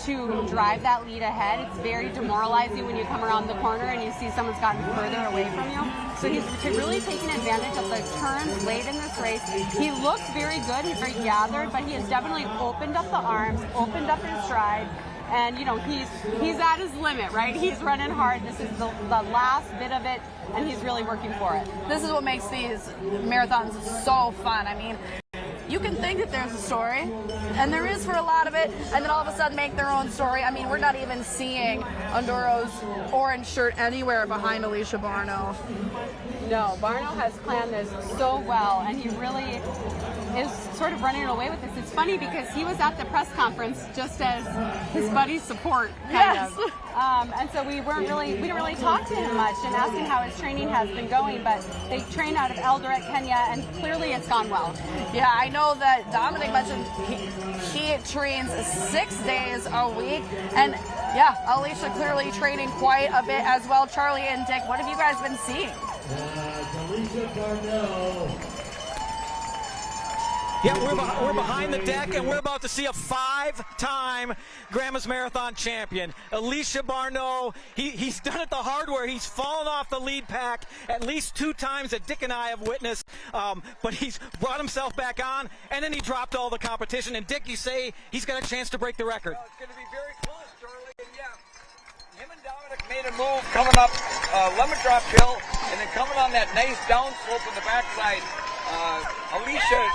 to drive that lead ahead. It's very demoralizing when you come around the corner and you see someone's gotten further away from you. So he's really taking advantage of the turns late in this race. He looks very good. He's very gathered, but he has definitely opened up the arms, opened up his stride, and he's at his limit, right? He's running hard. This is the last bit of it, and he's really working for it. This is what makes these marathons so fun. I mean, you can think that there's a story, and there is for a lot of it, and then all of a sudden make their own story. I mean, we're not even seeing Onduro's orange shirt anywhere behind Alicia Barno. No, Barno has planned this so well, and he really is sort of running away with this. It's funny because he was at the press conference just as his buddy's support, kind of. And so we didn't really talk to him much and ask him how his training has been going, but they train out of Eldoret, Kenya, and clearly it's gone well. Yeah, I know that Dominic mentioned he trains 6 days a week, and yeah, Alicia clearly training quite a bit as well. Charlie and Dick, what have you guys been seeing? Alicia Barno. Yeah, we're behind the deck, and we're about to see a 5-time Grandma's Marathon champion. Alicia Barno, he's done it the hard way. He's fallen off the lead pack at least 2 times that Dick and I have witnessed, but he's brought himself back on, and then he dropped all the competition. And Dick, you say he's got a chance to break the record. Well, it's going to be very close, Charlie, and yeah, him and Dominic made a move coming up Lemon Drop Hill, and then coming on that nice downslope in the backside. Alicia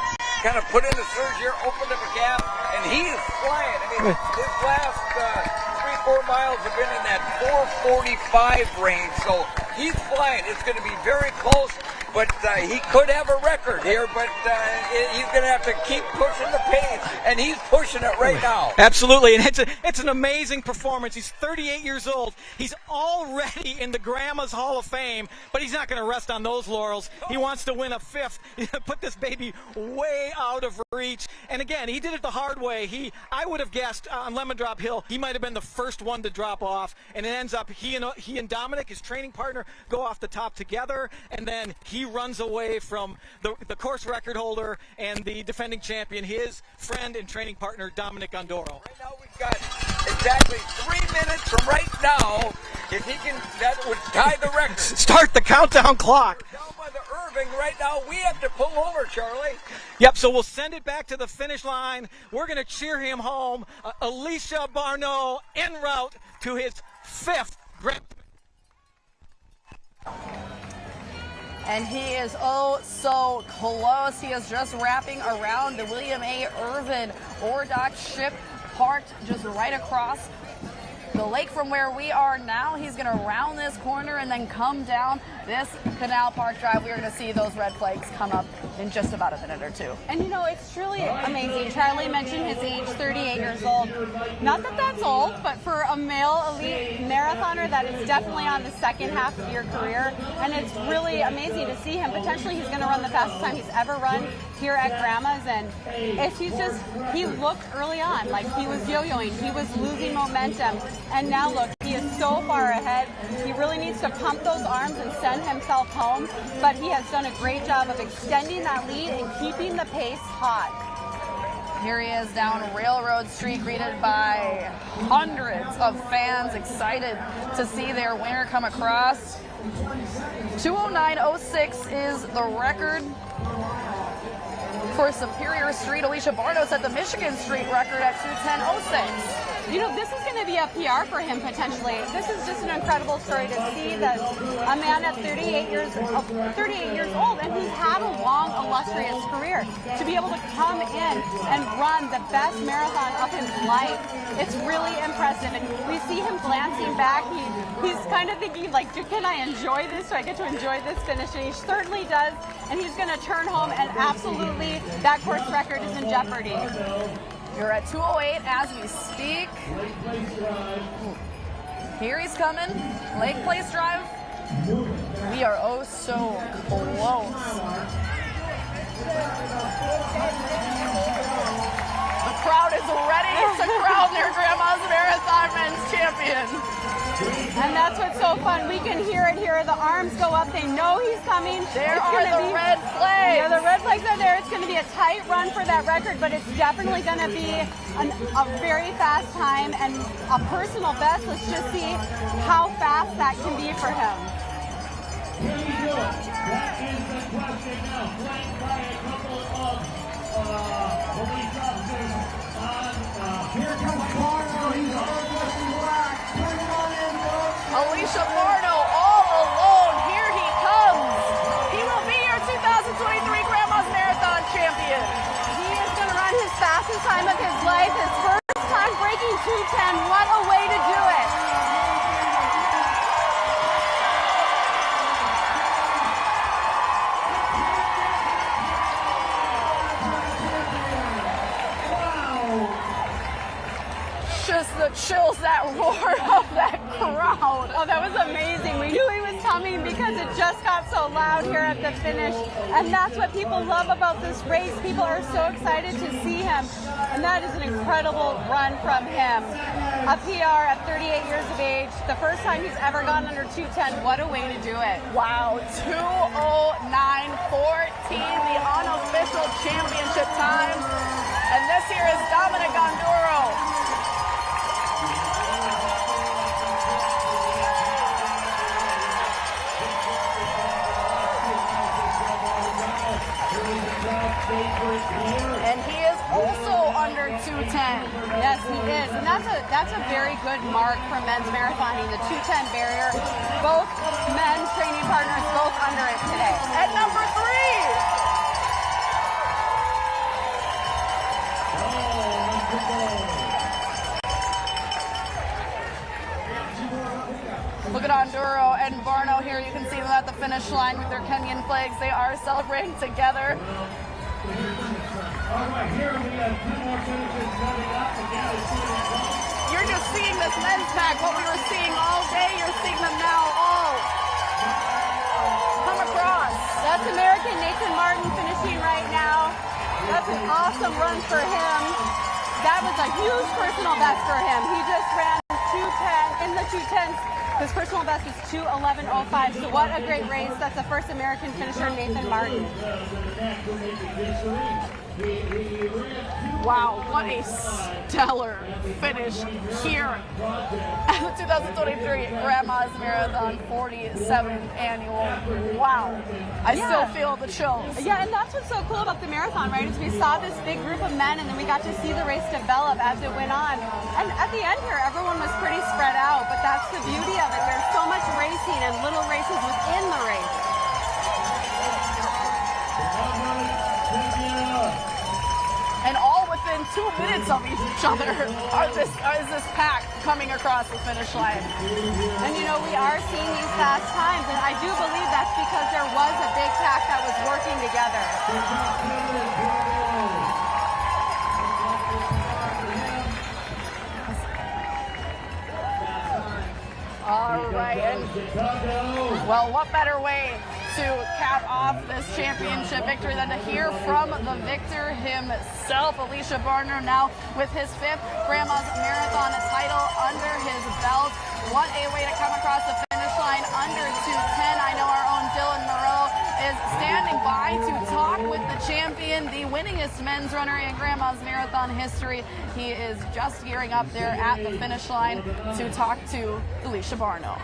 kind of put in the surge here, opened up a gap, and he is flying. I mean, his last 3-4 miles have been in that 4:45 range, so he's flying. It's going to be very close, but he could have a record here, but he's going to have to keep pushing the pace, and he's pushing it right now. Absolutely, and it's an amazing performance. He's 38 years old. He's already in the Grandma's Hall of Fame, but he's not going to rest on those laurels. He wants to win a 5th, put this baby way out of reach. And again, he did it the hard way. I would have guessed on Lemon Drop Hill, he might have been the first one to drop off, and it ends up he and Dominic, his training partner, go off the top together, and then he runs away from the course record holder and the defending champion, his friend and training partner, Dominic Onduro. Right now we've got exactly 3 minutes from right now. If he can, that would tie the record. Start the countdown clock. Down by the Irving right now, we have to pull over, Charlie. Yep, so we'll send it back to the finish line. We're going to cheer him home. Alicia Barno en route to his 5th Grand. And he is oh so close. He is just wrapping around the William A. Irvin Ore Dock ship parked just right across the lake from where we are now. He's going to round this corner and then come down this Canal Park Drive. We're going to see those red flags come up in just about a minute or two. And you know, it's truly amazing. Charlie mentioned his age, 38 years old. Not that that's old, but for a male elite marathoner, that is definitely on the second half of your career. And it's really amazing to see him. Potentially he's going to run the fastest time he's ever run here at Grandma's. And if he looked early on like he was yo-yoing, he was losing momentum. And now look, he is so far ahead. He really needs to pump those arms and send himself home. But he has done a great job of extending that lead and keeping the pace hot. Here he is down Railroad Street, greeted by hundreds of fans excited to see their winner come across. 2:09.06 is the record for Superior Street. Alicia Barno set the Michigan Street record at 2:10.06. You know, this is going to be a PR for him potentially. This is just an incredible story to see that a man at 38 years old, and he's had a long, illustrious career, to be able to come in and run the best marathon of his life. It's really impressive, and we see him glancing back. He's kind of thinking, like, can I enjoy this? Do I get to enjoy this finish? And he certainly does, and he's going to turn home, and absolutely that course record is in jeopardy. You're at 2:08 as we speak. Here he's coming, Lake Place Drive. We are oh so close. The crowd is ready to crown their Grandma's Marathon Men's Champion. And that's what's so fun. We can hear it here. The arms go up. They know he's coming. There are the red flags. Yeah, the red flags are there. It's going to be a tight run for that record, but it's definitely going to be a very fast time and a personal best. Let's just see how fast that can be for him. Here you go. That is the question now. Flanked by a couple of police officers on. Here comes Barno. He's all dressed in black. Bring him on in, folks. Alicia Barno all alone. Here he comes. He will be your 2023 Grandma's Marathon Champion. He is going to run his fastest time of his life. His first time breaking 2:10. What a way to do it. Just the chills, that roar of that crowd. Oh, that was amazing. We knew he was coming because it just got so loud here at the finish. And that's what people love about this race. People are so excited to see him. And that is an incredible run from him. A PR at 38 years of age. The first time he's ever gone under 2:10. What a way to do it. Wow, 2:09.14, the unofficial championship time. And this here is Dominic Gonduro. And he is also under 2:10. Yes, he is. And that's a very good mark for men's marathoning, the 2:10 barrier. Both men's training partners both under it today. At number 3. Look at Onduro and Barno here. You can see them at the finish line with their Kenyan flags. They are celebrating together. All right, here we have 2 more finishers coming up. You're just seeing this men's pack. What we were seeing all day, you're seeing them now all come across. That's American Nathan Martin finishing right now. That's an awesome run for him. That was a huge personal best for him. He just ran 2:10 in the 2:10s. His personal best is 2:11.05. So what a great race. That's the first American finisher, Nathan Martin. Wow, what a stellar finish here at the 2023 Grandma's Marathon 47th Annual. Wow, I still feel the chills. Yeah, and that's what's so cool about the marathon, right, is we saw this big group of men and then we got to see the race develop as it went on. And at the end here, everyone was pretty spread out, but that's the beauty of it. There's so much racing and little races within the race. And all within 2 minutes of each other is this pack coming across the finish line. And you know, we are seeing these fast times, and I do believe that's because there was a big pack that was working together. All right, and well, what better way to cap off this championship victory than to hear from the victor himself, Alicia Barner, now with his 5th Grandma's Marathon title under his belt. What a way to come across the finish line under 2:10. I know our own Dylan Moreau is standing by to talk with the champion, the winningest men's runner in Grandma's Marathon history. He is just gearing up there at the finish line to talk to Alicia Barno.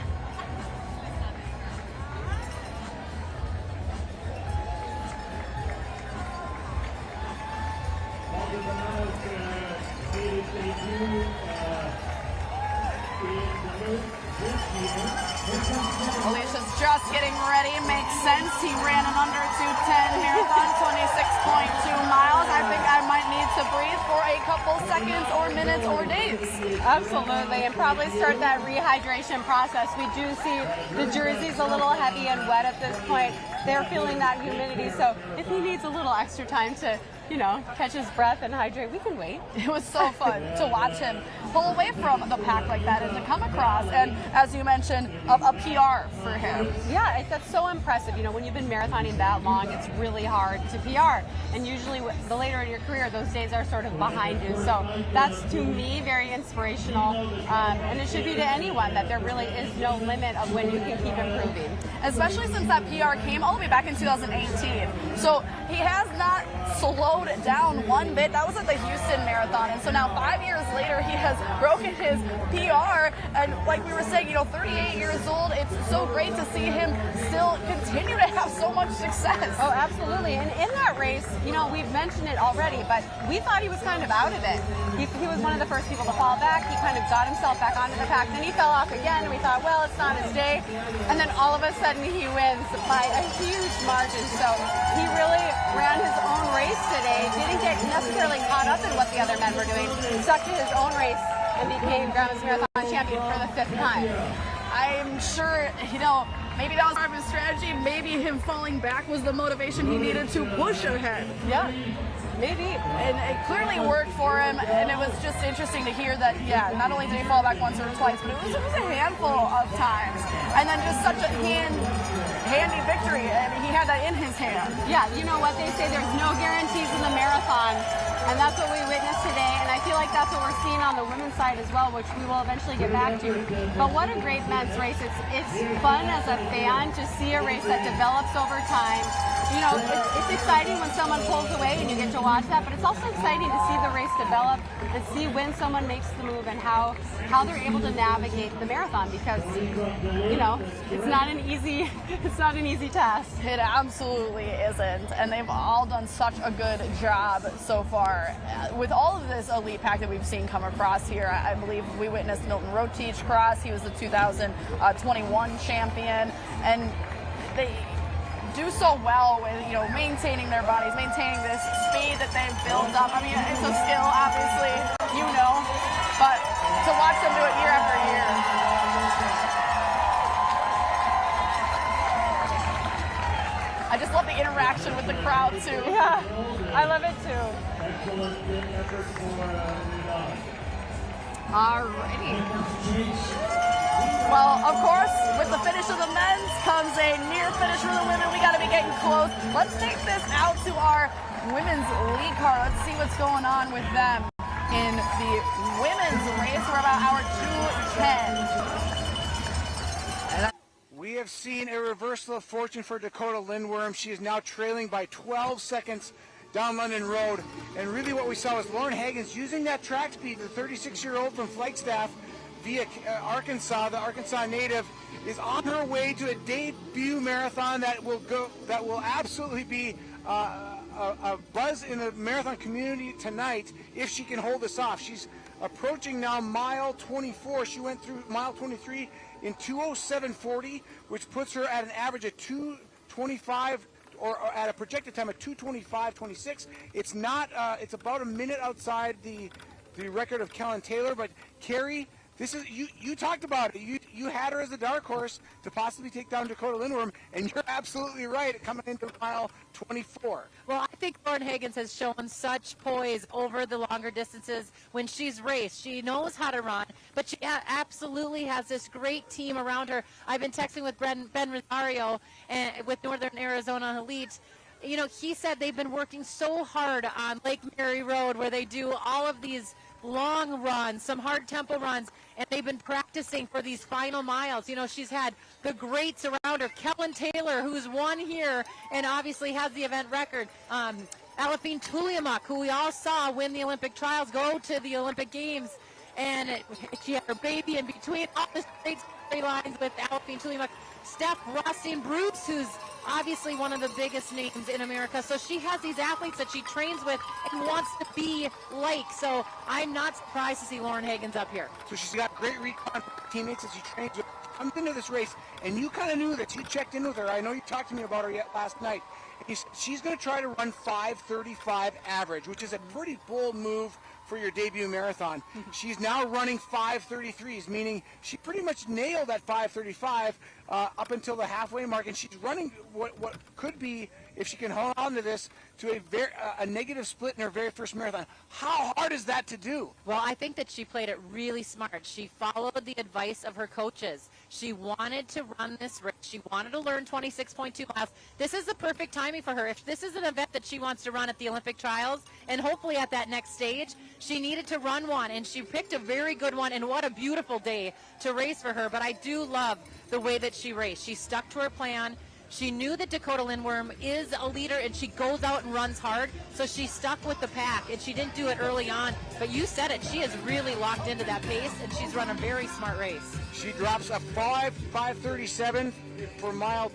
Alicia's just getting ready. Makes sense. He ran an under 2:10 marathon, 26.2 miles. I think I might need to breathe for a couple seconds or minutes or days. Absolutely, and probably start that rehydration process. We do see the jersey's a little heavy and wet at this point. They're feeling that humidity, so if he needs a little extra time to, you know, catch his breath and hydrate, we can wait. It was so fun to watch him pull away from the pack like that and to come across, and as you mentioned, a PR for him. Yeah, that's so impressive. You know, when you've been marathoning that long, it's really hard to PR, and usually the later in your career, those days are sort of behind you. So that's, to me, very inspirational, and it should be to anyone that there really is no limit of when you can keep improving. Especially since that PR came all the way back in 2018. So he has not slowed down one bit. That was at the Houston Marathon, and so now 5 years later he has broken his PR, and like we were saying, you know, 38 years old, it's so great to see him still continue to have so much success. Oh, absolutely. And in that race, you know, we've mentioned it already, but we thought he was kind of out of it. He was one of the first people to fall back. He kind of got himself back onto the pack, then he fell off again, and we thought, well, it's not his day, and then all of a sudden he wins by a huge margin. So he really ran his own race today, didn't get necessarily caught up in what the other men were doing, stuck to his own race and became Grandma's Marathon champion for the 5th time. I'm sure, you know, maybe that was part of his strategy. Maybe him falling back was the motivation he needed to push ahead. Yeah, maybe. And it clearly worked for him, and it was just interesting to hear that, yeah, not only did he fall back once or twice, but it was a handful of times. And then just such a handy victory, and he had that in his hand. Yeah, you know what they say, there's no guarantees in the marathon, and that's what we witnessed today, and I feel like that's what we're seeing on the women's side as well, which we will eventually get back to. But what a great men's race. It's fun as a fan to see a race that develops over time. You know, it's exciting when someone pulls away and you get to watch that, but it's also exciting to see the race develop and see when someone makes the move and how they're able to navigate the marathon, because, you know, it's not an easy task. It absolutely isn't, and they've all done such a good job so far. With all of this elite pack that we've seen come across here, I believe we witnessed Milton Roteach cross. He was the 2021 champion, and they do so well with, you know, maintaining their bodies, maintaining this speed that they've built up. I mean, it's a skill, obviously, you know, but to watch them do it year after year. I just love the interaction with the crowd too. Yeah, I love it too. Alrighty. Well, of course, with the finish of the men's comes a near finish for the women. We got to be getting close. Let's take this out to our women's lead car. Let's see what's going on with them in the women's race. We're about hour 2:10. We have seen a reversal of fortune for Dakota Lindworm. She is now trailing by 12 seconds down London Road. And really what we saw was Lauren Hagens using that track speed. The 36-year-old from Flagstaff via Arkansas, the Arkansas native, is on her way to a debut marathon that will absolutely be a buzz in the marathon community tonight if she can hold this off. She's approaching now mile 24. She went through mile 23 in 2:07:40, which puts her at an average of 2:25 or at a projected time of 2:25.26. It's not. It's about a minute outside the record of Kellen Taylor. But Carrie, this is you talked about it. You had her as a dark horse to possibly take down Dakota Lindworm, and you're absolutely right. Coming into mile 24. Well, I think Lauren Higgins has shown such poise over the longer distances when she's raced. She knows how to run, but she absolutely has this great team around her. I've been texting with Ben Rosario and with Northern Arizona Elite. You know, he said they've been working so hard on Lake Mary Road where they do all of these long runs, some hard tempo runs, and they've been practicing for these final miles. You know, she's had the greats around her. Kellen Taylor, who's won here and obviously has the event record. Alafine Tuliamuk, who we all saw win the Olympic trials, go to the Olympic Games, and she had her baby in between. All the great storylines with Alafine Tuliamuk. Steph Rossing Bruce, who's obviously one of the biggest names in America. So she has these athletes that she trains with and wants to be like. So I'm not surprised to see Lauren Higgins up here. So she's got great recon teammates that she trains with. Comes into this race, and you kind of knew that. You checked in with her. I know you talked to me about her yet last night. And you said she's going to try to run 5:35 average, which is a pretty bold move for your debut marathon. She's now running 5:33s, meaning she pretty much nailed that 5:35 up until the halfway mark, and she's running what could be, if she can hold on to this, to a negative split in her very first marathon. How hard is that to do? Well, I think that she played it really smart. She followed the advice of her coaches. She wanted to run this race. She wanted to learn 26.2 miles. This is the perfect timing for her. If this is an event that she wants to run at the Olympic trials, and hopefully at that next stage, she needed to run one, and she picked a very good one, and what a beautiful day to race for her. But I do love the way that she raced. She stuck to her plan. She knew that Dakota Lindworm is a leader, and she goes out and runs hard, so she stuck with the pack, and she didn't do it early on. But you said it, she is really locked into that pace, and she's run a very smart race. She drops a 5:37 from mile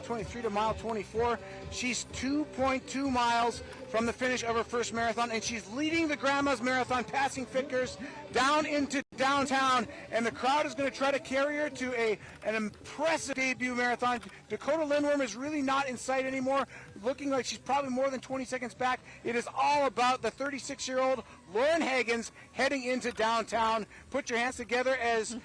23 to mile 24. She's 2.2 miles from the finish of her first marathon, and she's leading the Grandma's Marathon, passing Fickers down into downtown, and the crowd is going to try to carry her to an impressive debut marathon. Dakota Lindworm is really not in sight anymore, looking like she's probably more than 20 seconds back. It is all about the 36-year-old Lauren Higgins heading into downtown. Put your hands together as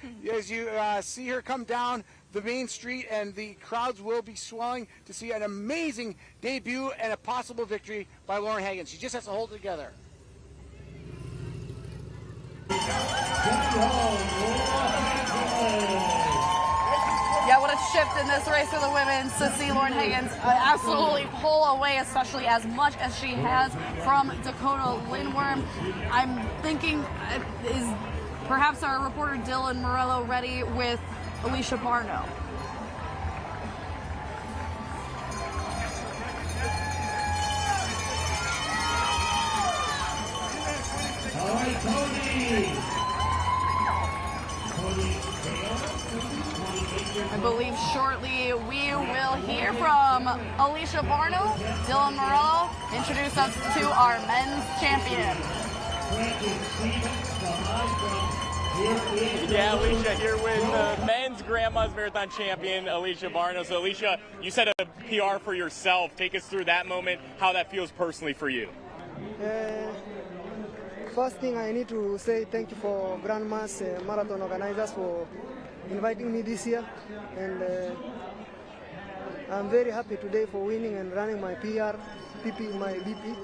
you see her come down the main street, and the crowds will be swelling to see an amazing debut and a possible victory by Lauren Higgins. She just has to hold it together. Yeah, what a shift in this race for the women's to see Lauren Higgins absolutely pull away, especially as much as she has from Dakota Lindworm. I'm thinking, is perhaps our reporter Dylan Morello ready with Alicia Barno? All right, Cody. I believe shortly we will hear from Alicia Barno. Dylan Morello, introduce us to our men's champion. Yeah, Alicia here with the men's Grandma's Marathon champion, Alicia Barno. So, Alicia, you set a PR for yourself. Take us through that moment, how that feels personally for you. First thing, I need to say thank you for Grandma's Marathon organizers for inviting me this year. And I'm very happy today for winning and running my PR, my BP.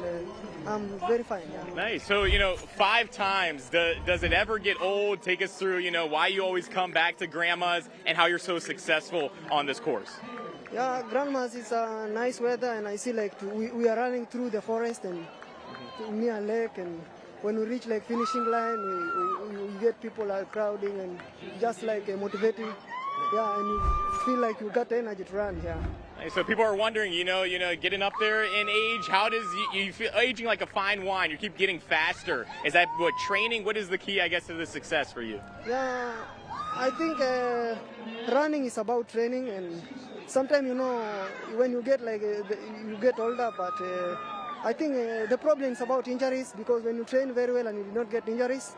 And, I'm very fine. Yeah. Nice. So, 5 times, does it ever get old? Take us through, why you always come back to Grandma's and how you're so successful on this course. Yeah, Grandma's is a nice weather, and I see we are running through the forest and near a lake, and when we reach finishing line, we get people crowding and just motivating. Yeah, and you feel like you got the energy to run. Yeah. So people are wondering, getting up there in age, how does you feel aging like a fine wine? You keep getting faster. Is that what training? What is the key, I guess, to the success for you? Yeah, I think running is about training, and sometimes when you get you get older, but I think the problem is about injuries, because when you train very well and you do not get injuries,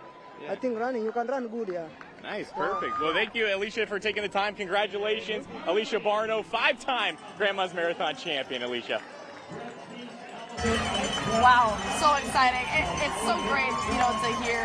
I think running you can run good. Yeah. Nice, perfect. Well, thank you, Alicia, for taking the time. Congratulations, Alicia Barno, 5-time Grandma's Marathon champion, Alicia. Wow, so exciting. It's so great, to hear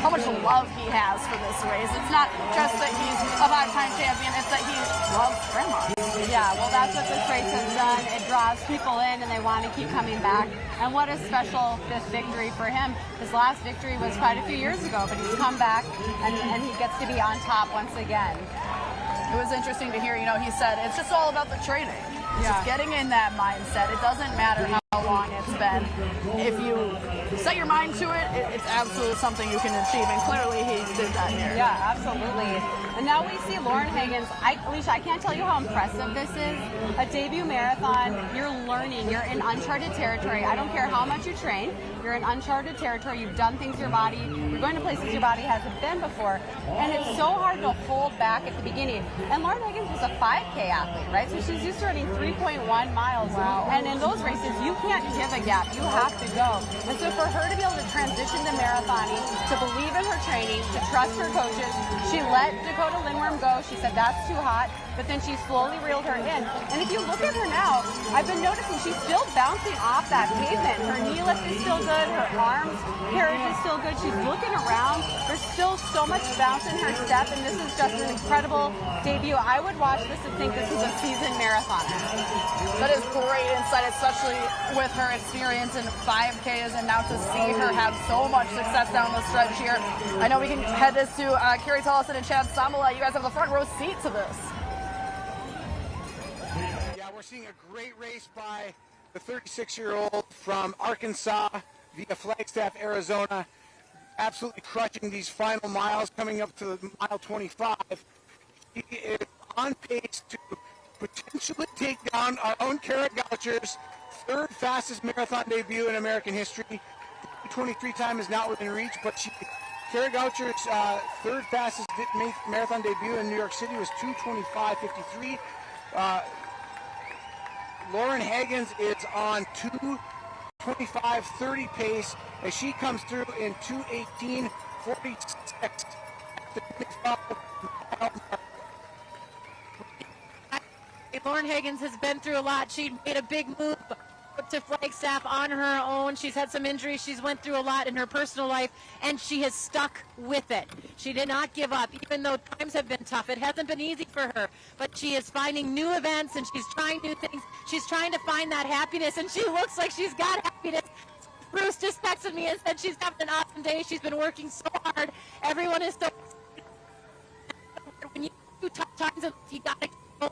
how much love he has for this race. It's not just that he's a 5-time champion, it's that he loves grandma. Yeah, well, that's what this race has done. It draws people in and they want to keep coming back. And what a special 5th victory for him. His last victory was quite a few years ago, but he's come back and he gets to be on top once again. It was interesting to hear, he said it's just all about the training. It's just getting in that mindset. It doesn't matter how long it's been. If you set your mind to it, it's absolutely something you can achieve, and clearly he did that here. Yeah, absolutely. And now we see Lauren Higgins. Alicia, I can't tell you how impressive this is. A debut marathon, you're learning, you're in uncharted territory. I don't care how much you train, you're in uncharted territory, you've done things your body, you're going to places your body hasn't been before, and it's so hard to hold back at the beginning. And Lauren Higgins was a 5K athlete, right? So she's used to running 3.1 miles. Wow. And in those races, you can't give a gap, you have to go. And so for her to be able to transition to marathoning, to believe in her training, to trust her coaches, she let Dakota Lindworm go. She said that's too hot, but then she slowly reeled her in. And if you look at her now, I've been noticing she's still bouncing off that pavement. Her knee lift is still good, her arms carriage is still good. She's looking around. There's still so much bounce in her step, and this is just an incredible debut. I would watch this and think this is a seasoned marathoner. That is great insight, especially with her experience in 5Ks, and now to see her have so much success down the stretch here. I know we can head this to Carrie Tollison and Chad Samala. You guys have the front row seat to this. Yeah, we're seeing a great race by the 36-year-old from Arkansas via Flagstaff, Arizona. Absolutely crushing these final miles, coming up to mile 25. She is on pace to potentially take down our own Kara Goucher's 3rd fastest marathon debut in American history. 23 time is not within reach, but Kara Goucher's 3rd fastest marathon debut in New York City was 2:25:53. Lauren Higgins is on 2:25:30 pace as she comes through in 2:18:46. Lauren Higgins has been through a lot. She made a big move to Flagstaff on her own. She's had some injuries. She's went through a lot in her personal life, and she has stuck with it. She did not give up, even though times have been tough. It hasn't been easy for her, but she is finding new events, and she's trying new things. She's trying to find that happiness, and she looks like she's got happiness. Bruce just texted me and said she's having an awesome day. She's been working so hard. Everyone is so... When you do tough times, you got to keep going.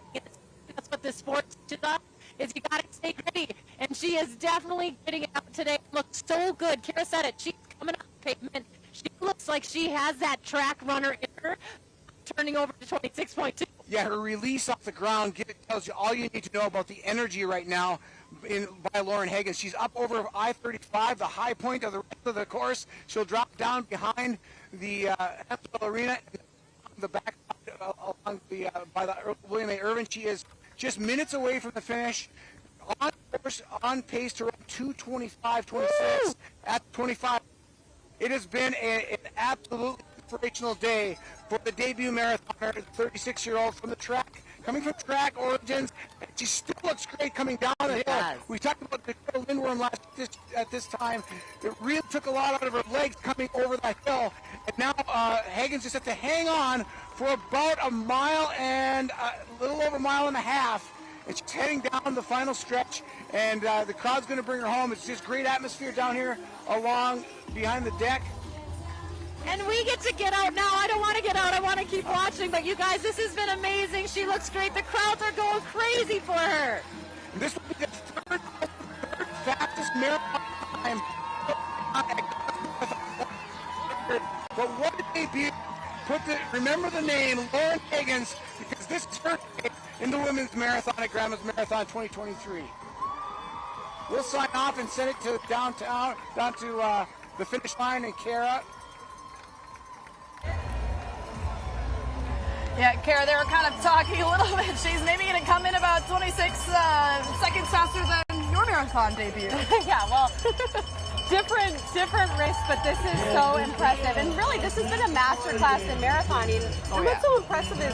That's what this sport teaches us, is you got to stay gritty. And she is definitely getting it out today. Looks so good. Kara said it. She's coming off the pavement. She looks like she has that track runner in her, turning over to 26.2. Yeah, her release off the ground tells you all you need to know about the energy right now by Lauren Higgins. She's up over I-35, the high point of the rest of the course. She'll drop down behind the Hemphill Arena, the back along the by the William A. Irvin. She is just minutes away from the finish. On course, on pace to run 2:25:26 at 25. It has been an absolutely inspirational day for the debut marathoner, the 36-year-old from the track, coming from track origins. And she still looks great coming down the hill. Yes. We talked about Dakota Lindworm at this time. It really took a lot out of her legs coming over that hill. And now Higgins just has to hang on for about a mile and a little over a mile and a half. And she's heading down the final stretch, and the crowd's going to bring her home. It's just great atmosphere down here along behind the deck. And we get to get out now. I don't want to get out. I want to keep watching. But you guys, this has been amazing. She looks great. The crowds are going crazy for her. And this will be the third fastest marathon time. But what a debut. Remember the name, Lauren Higgins, because this is her day in the women's marathon at Grandma's Marathon 2023. We'll sign off and send it to down to the finish line in Kara. Yeah, Kara, they were kind of talking a little bit. She's maybe going to come in about 26 seconds faster than your marathon debut. Yeah, well... different race, but this is so impressive. And really, this has been a master class in marathoning. And what's so impressive is,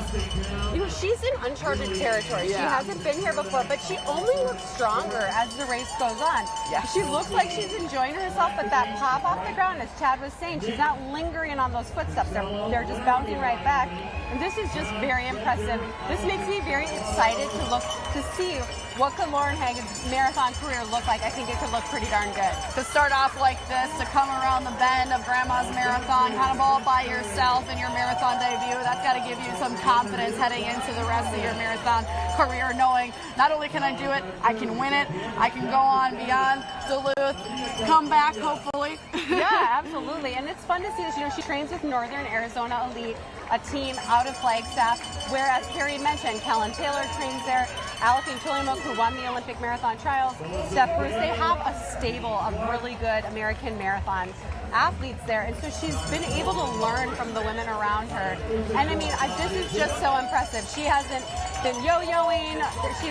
she's in uncharted territory. She hasn't been here before, but she only looks stronger as the race goes on. Yeah. She looks like she's enjoying herself, but that pop off the ground, as Chad was saying, she's not lingering on those footsteps. They're just bouncing right back. And this is just very impressive. This makes me very excited to see what could Lauren Hagen's marathon career look like. I think it could look pretty darn good. To start off like this, to come around the bend of Grandma's Marathon, kind of all by yourself in your marathon debut, that's got to give you some confidence heading into the rest of your marathon career, knowing not only can I do it, I can win it, I can go on beyond Duluth, come back hopefully. Yeah, absolutely. And it's fun to see this. She trains with Northern Arizona Elite, a team out of Flagstaff, where, as Carrie mentioned, Kellen Taylor trains there, Alethea Tuliamuk, who won the Olympic marathon trials, Steph Bruce. They have a stable of really good American marathon athletes there, and so she's been able to learn from the women around her. And I mean, this is just so impressive. She hasn't been yo-yoing.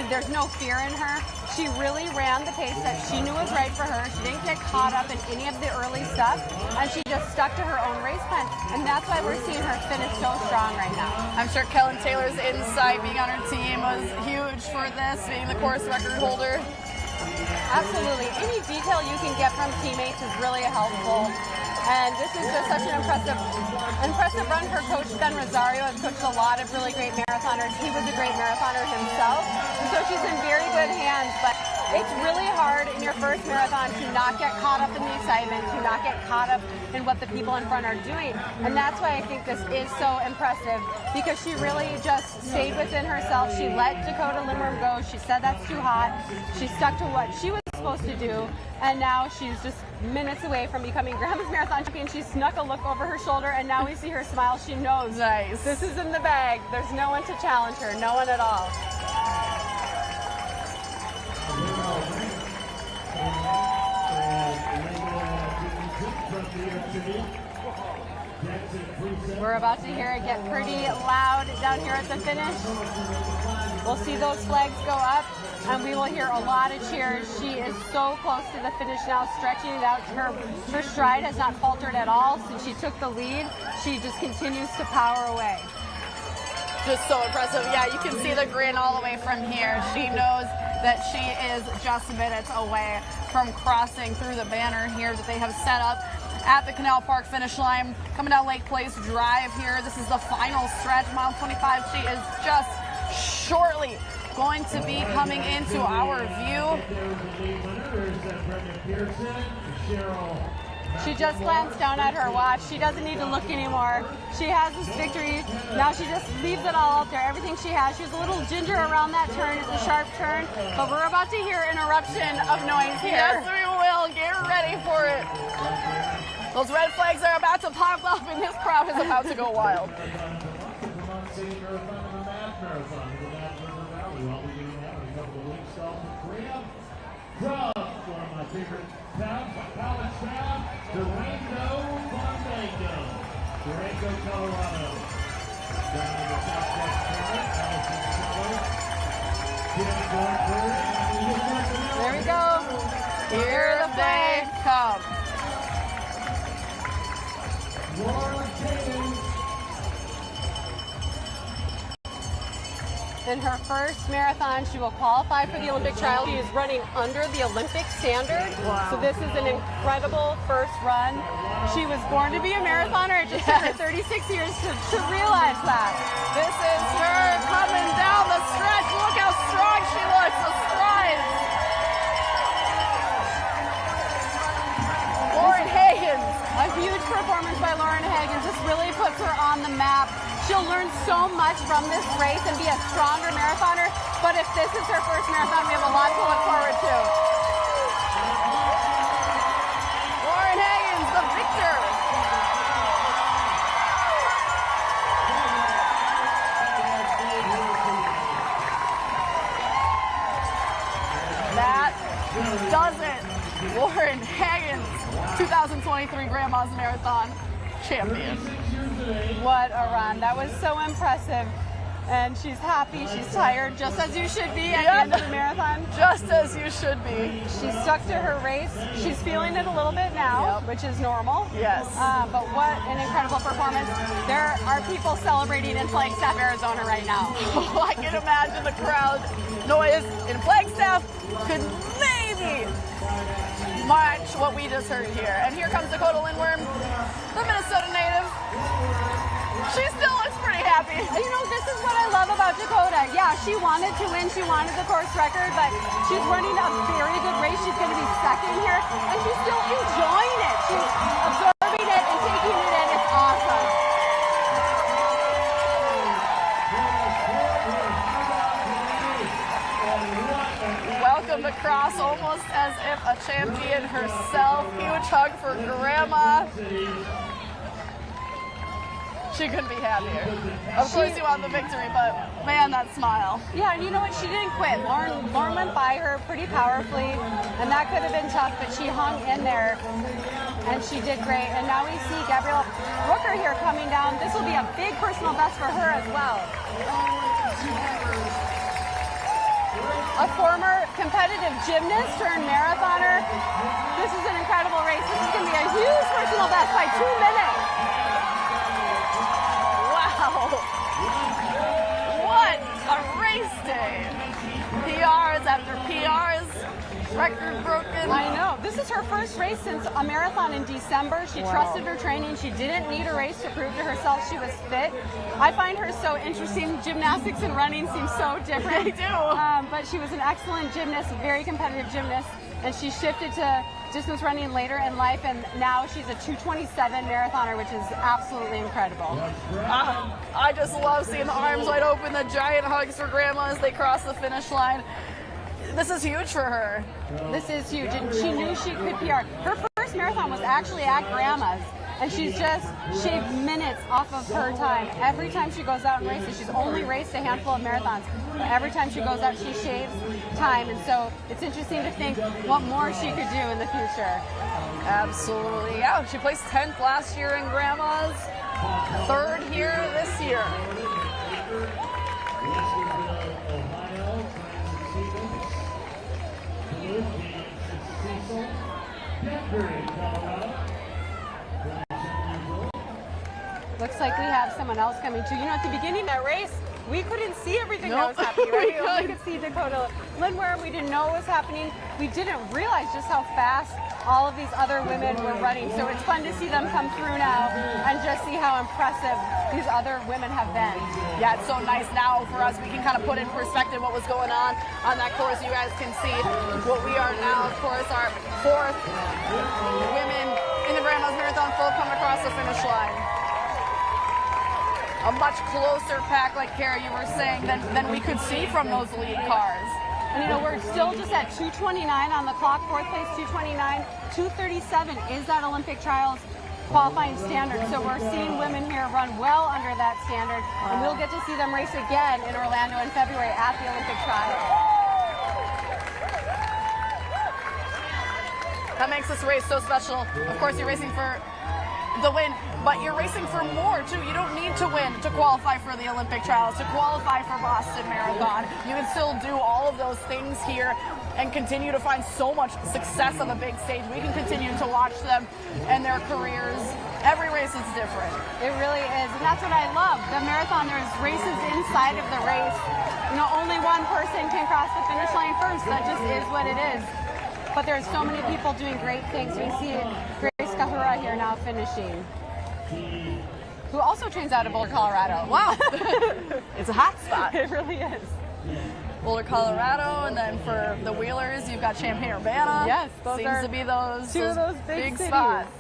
There's no fear in her. She really ran the pace that she knew was right for her. She didn't get caught up in any of the early stuff, and she just stuck to her own race plan. And that's why we're seeing her finish so strong right now. I'm sure Kellen Taylor's insight being on her team was huge for this, being the course record holder. Absolutely. Any detail you can get from teammates is really helpful. And this is just such an impressive run for Coach Ben Rosario. Has coached a lot of really great marathoners. He was a great marathoner himself. And so she's in very good hands. But it's really hard in your first marathon to not get caught up in the excitement, to not get caught up in what the people in front are doing. And that's why I think this is so impressive, because she really just stayed within herself. She let Dakota Lindworm go. She said that's too hot. She stuck to what she was supposed to do, and now she's just minutes away from becoming Grandma's Marathon champion. She snuck a look over her shoulder, and now we see her smile. She knows this is in the bag. There's no one to challenge her, no one at all. We're about to hear it get pretty loud down here at the finish. We'll see those flags go up, and we will hear a lot of cheers. She is so close to the finish now, stretching it out. Her stride has not faltered at all since she took the lead. She just continues to power away. Just so impressive. Yeah, you can see the grin all the way from here. She knows that she is just minutes away from crossing through the banner here that they have set up at the Canal Park finish line. Coming down Lake Place Drive here. This is the final stretch, mile 25. She is just shortly going to be coming into our view. She just glanced down at her watch. She doesn't need to look anymore. She has this victory. Now she just leaves it all out there, everything she has. She was a little ginger around that turn. It's a sharp turn, but we're about to hear an eruption of noise here. Yes, we will. Get ready for it. Those red flags are about to pop up, and this crowd is about to go wild. From one of my favorite towns, my college town, Durango, Colorado. Down in the southwest corner, there we go. Here the flag come. In her first marathon, she will qualify for the Olympic trial. She is running under the Olympic standard. Wow. So this is an incredible first run. She was born to be a marathoner. It just took her 36 years to realize that. This is her coming down the stretch. Look how strong she looks. The strides. Lauren Hagens. A huge performance by Lauren Hagen. Just really puts her on the map. She'll learn so much from this race and be a stronger marathoner. But if this is her first marathon, we have a lot to look forward to. Lauren Hagens, the victor. That does it. Lauren Hagens, 2023 Grandma's Marathon champion. What a run. That was so impressive. And she's happy, she's tired, just as you should be at the end of the marathon. Just as you should be. She stuck to her race. She's feeling it a little bit now, which is normal. Yes. But what an incredible performance. There are people celebrating in Flagstaff, Arizona right now. I can imagine the crowd noise in Flagstaff could maybe match what we just heard here. And here comes Dakota Lindworm, the Minnesota native. She still looks pretty happy. You know, this is what I love about Dakota. Yeah, she wanted to win. She wanted the course record, but she's running a very good race. She's going to be second here, and she's still enjoying it. She's absorbing it and taking it in. It's awesome. Welcome across, almost as if a champion herself. Huge hug for Grandma. She couldn't be happier. Of course you want the victory, but man, that smile. Yeah, and you know what? She didn't quit. Lauren went by her pretty powerfully, and that could have been tough, but she hung in there, and she did great. And now we see Gabrielle Rooker here coming down. This will be a big personal best for her as well. A former competitive gymnast turned marathoner. This is an incredible race. This is going to be a huge personal best by 2 minutes. What a race day! PRs after PRs, record broken. I know. This is her first race since a marathon in December. She trusted her training. She didn't need a race to prove to herself she was fit. I find her so interesting. Gymnastics and running seem so different. They do. But she was an excellent gymnast, very competitive gymnast, and she shifted to distance running later in life, and now she's a 2:27 marathoner, which is absolutely incredible. I just love seeing the arms wide open, the giant hugs for Grandma as they cross the finish line. This is huge for her. This is huge, and she knew she could PR. Her first marathon was actually at Grandma's, and she's just shaved minutes off of her time. Every time she goes out and races, she's only raced a handful of marathons, but every time she goes out, she shaves time, and so it's interesting to think what more she could do in the future. Absolutely, yeah. She placed 10th last year in Grandma's, 3rd here this year. Looks like we have someone else coming too. You know, at the beginning of that race, we couldn't see everything that was happening, right? We only could see Dakota Lindworm. We didn't know what was happening. We didn't realize just how fast all of these other women were running. So it's fun to see them come through now and just see how impressive these other women have been. Yeah, it's so nice now for us. We can kind of put in perspective what was going on that course. You guys can see what we are now. Of course, our 4th women in the Grandma's Marathon full come across the finish line. A much closer pack, like Kara, you were saying, than we could see from those lead cars. And you know, we're still just at 2:29 on the clock, 4th place 2:29. 2:37 is that Olympic trials qualifying standard. So we're seeing women here run well under that standard. And we'll get to see them race again in Orlando in February at the Olympic trials. That makes this race so special. Of course, you're racing for the win, but you're racing for more too. You don't need to win to qualify for the Olympic trials, to qualify for Boston Marathon. You can still do all of those things here and continue to find so much success on the big stage. We can continue to watch them and their careers. Every race is different. It really is, and that's what I love. The marathon, there's races inside of the race. You know, only one person can cross the finish line first. That just is what it is. But there's so many people doing great things. We see Grace Kahura here now finishing, who also trains out of Boulder, Colorado. Wow. It's a hot spot. It really is. Boulder, Colorado, and then for the wheelers, you've got Champaign-Urbana. Yes, those seems are to be those two of those big cities. spots.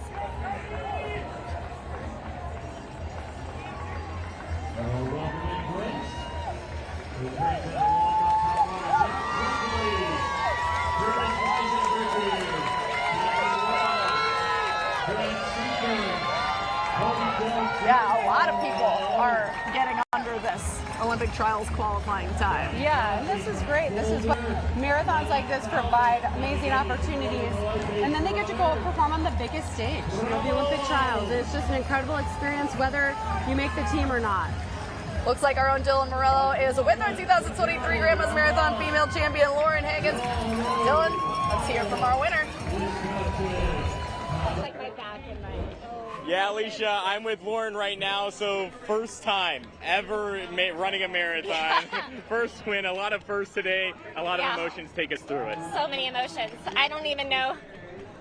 Yeah, a lot of people are getting under this Olympic trials qualifying time. Yeah, and this is great. This is what marathons like this provide, amazing opportunities. And then they get to go perform on the biggest stage, you know, the Olympic trials. It's just an incredible experience whether you make the team or not. Looks like our own Dylan Morello is with our 2023 Grandma's Marathon female champion, Lauren Higgins. Dylan, let's hear from our winner. Yeah, Alicia, I'm with Lauren right now, so first time ever running a marathon. Yeah. First win, a lot of firsts today, a lot of emotions. Take us through it. So many emotions. I don't even know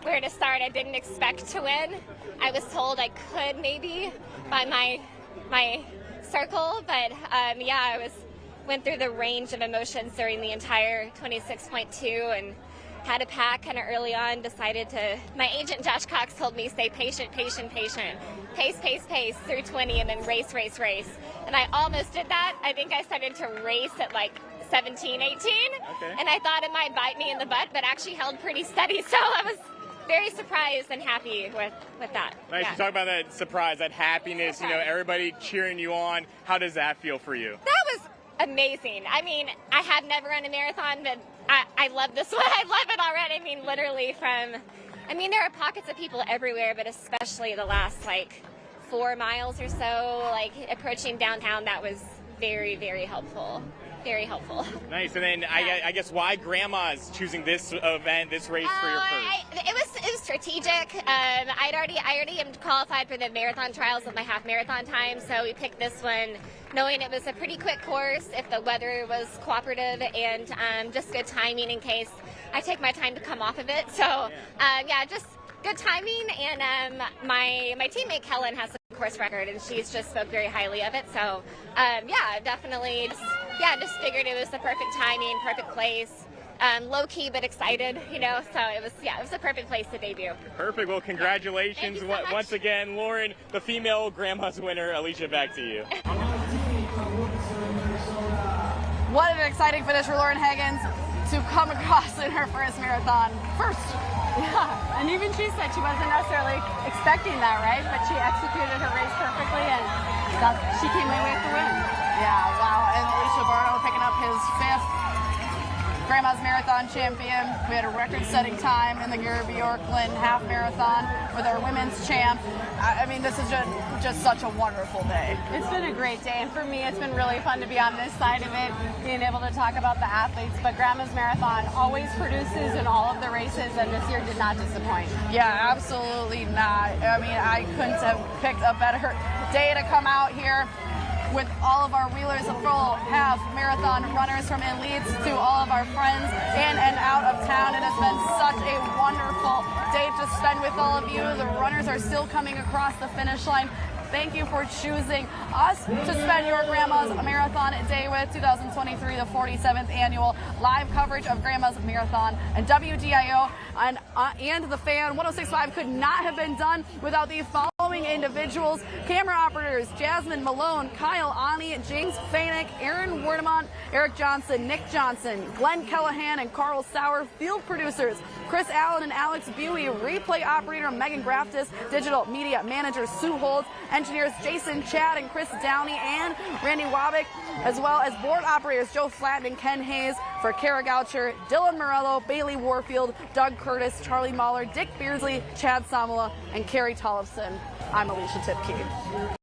where to start. I didn't expect to win. I was told I could maybe by my circle, but yeah, I went through the range of emotions during the entire 26.2 and had a pack kind of early on, my agent Josh Cox told me stay patient, patient, patient, pace, pace, pace through 20 and then race, race, race. And I almost did that. I think I started to race at like 17, 18, and I thought it might bite me in the butt, but actually held pretty steady. So I was very surprised and happy with that. Nice. You talk about that surprise, that happiness, everybody cheering you on. How does that feel for you? That was amazing. I mean, I have never run a marathon, but I love this one. I love it already. I mean, literally there are pockets of people everywhere, but especially the last 4 miles or so, approaching downtown, that was very, very helpful. Very helpful. Nice. And then I guess why Grandma's choosing this event, this race for your first? It was strategic. I already am qualified for the marathon trials with my half marathon time, so we picked this one knowing it was a pretty quick course if the weather was cooperative, and just good timing in case I take my time to come off of it. So just good timing, and my teammate Kellen has a course record, and she's just spoke very highly of it. So definitely just figured it was the perfect timing, perfect place. Low key but excited, so it was a perfect place to debut. Perfect. Well, congratulations once again, Lauren, the female Grandma's winner. Alicia, back to you. What an exciting finish for Lauren Higgins to come across in her first marathon. Yeah, and even she said she wasn't necessarily expecting that, right? But she executed her race perfectly, and she came away with the win. Yeah, wow. And Alicia Barno picking up his 5th Grandma's Marathon champion. We had a record-setting time in the Gary Bjorklund half marathon with our women's champ. I mean, this is just such a wonderful day. It's been a great day, and for me, it's been really fun to be on this side of it, being able to talk about the athletes. But Grandma's Marathon always produces in all of the races, and this year did not disappoint. Yeah, absolutely not. I mean, I couldn't have picked a better day to come out here with all of our wheelers of full half marathon runners from in Leeds to all of our friends in and out of town. It has been such a wonderful day to spend with all of you. The runners are still coming across the finish line. Thank you for choosing us to spend your Grandma's Marathon Day with. 2023, the 47th annual live coverage of Grandma's Marathon and WDIO and the Fan 106.5 could not have been done without the following individuals: camera operators Jasmine Malone, Kyle Ani, James Fainick, Aaron Werdemont, Eric Johnson, Nick Johnson, Glenn Callahan, and Carl Sauer. Field producers Chris Allen and Alex Buey, replay operator Megan Graftis, digital media manager Sue Holtz, engineers Jason Chad and Chris Downey and Randy Wabick, as well as board operators Joe Flatten and Ken Hayes. For Kara Goucher, Dylan Morello, Bailey Warfield, Doug Curtis, Charlie Mahler, Dick Beardsley, Chad Samala, and Carrie Tollefson. I'm Alicia Tipke.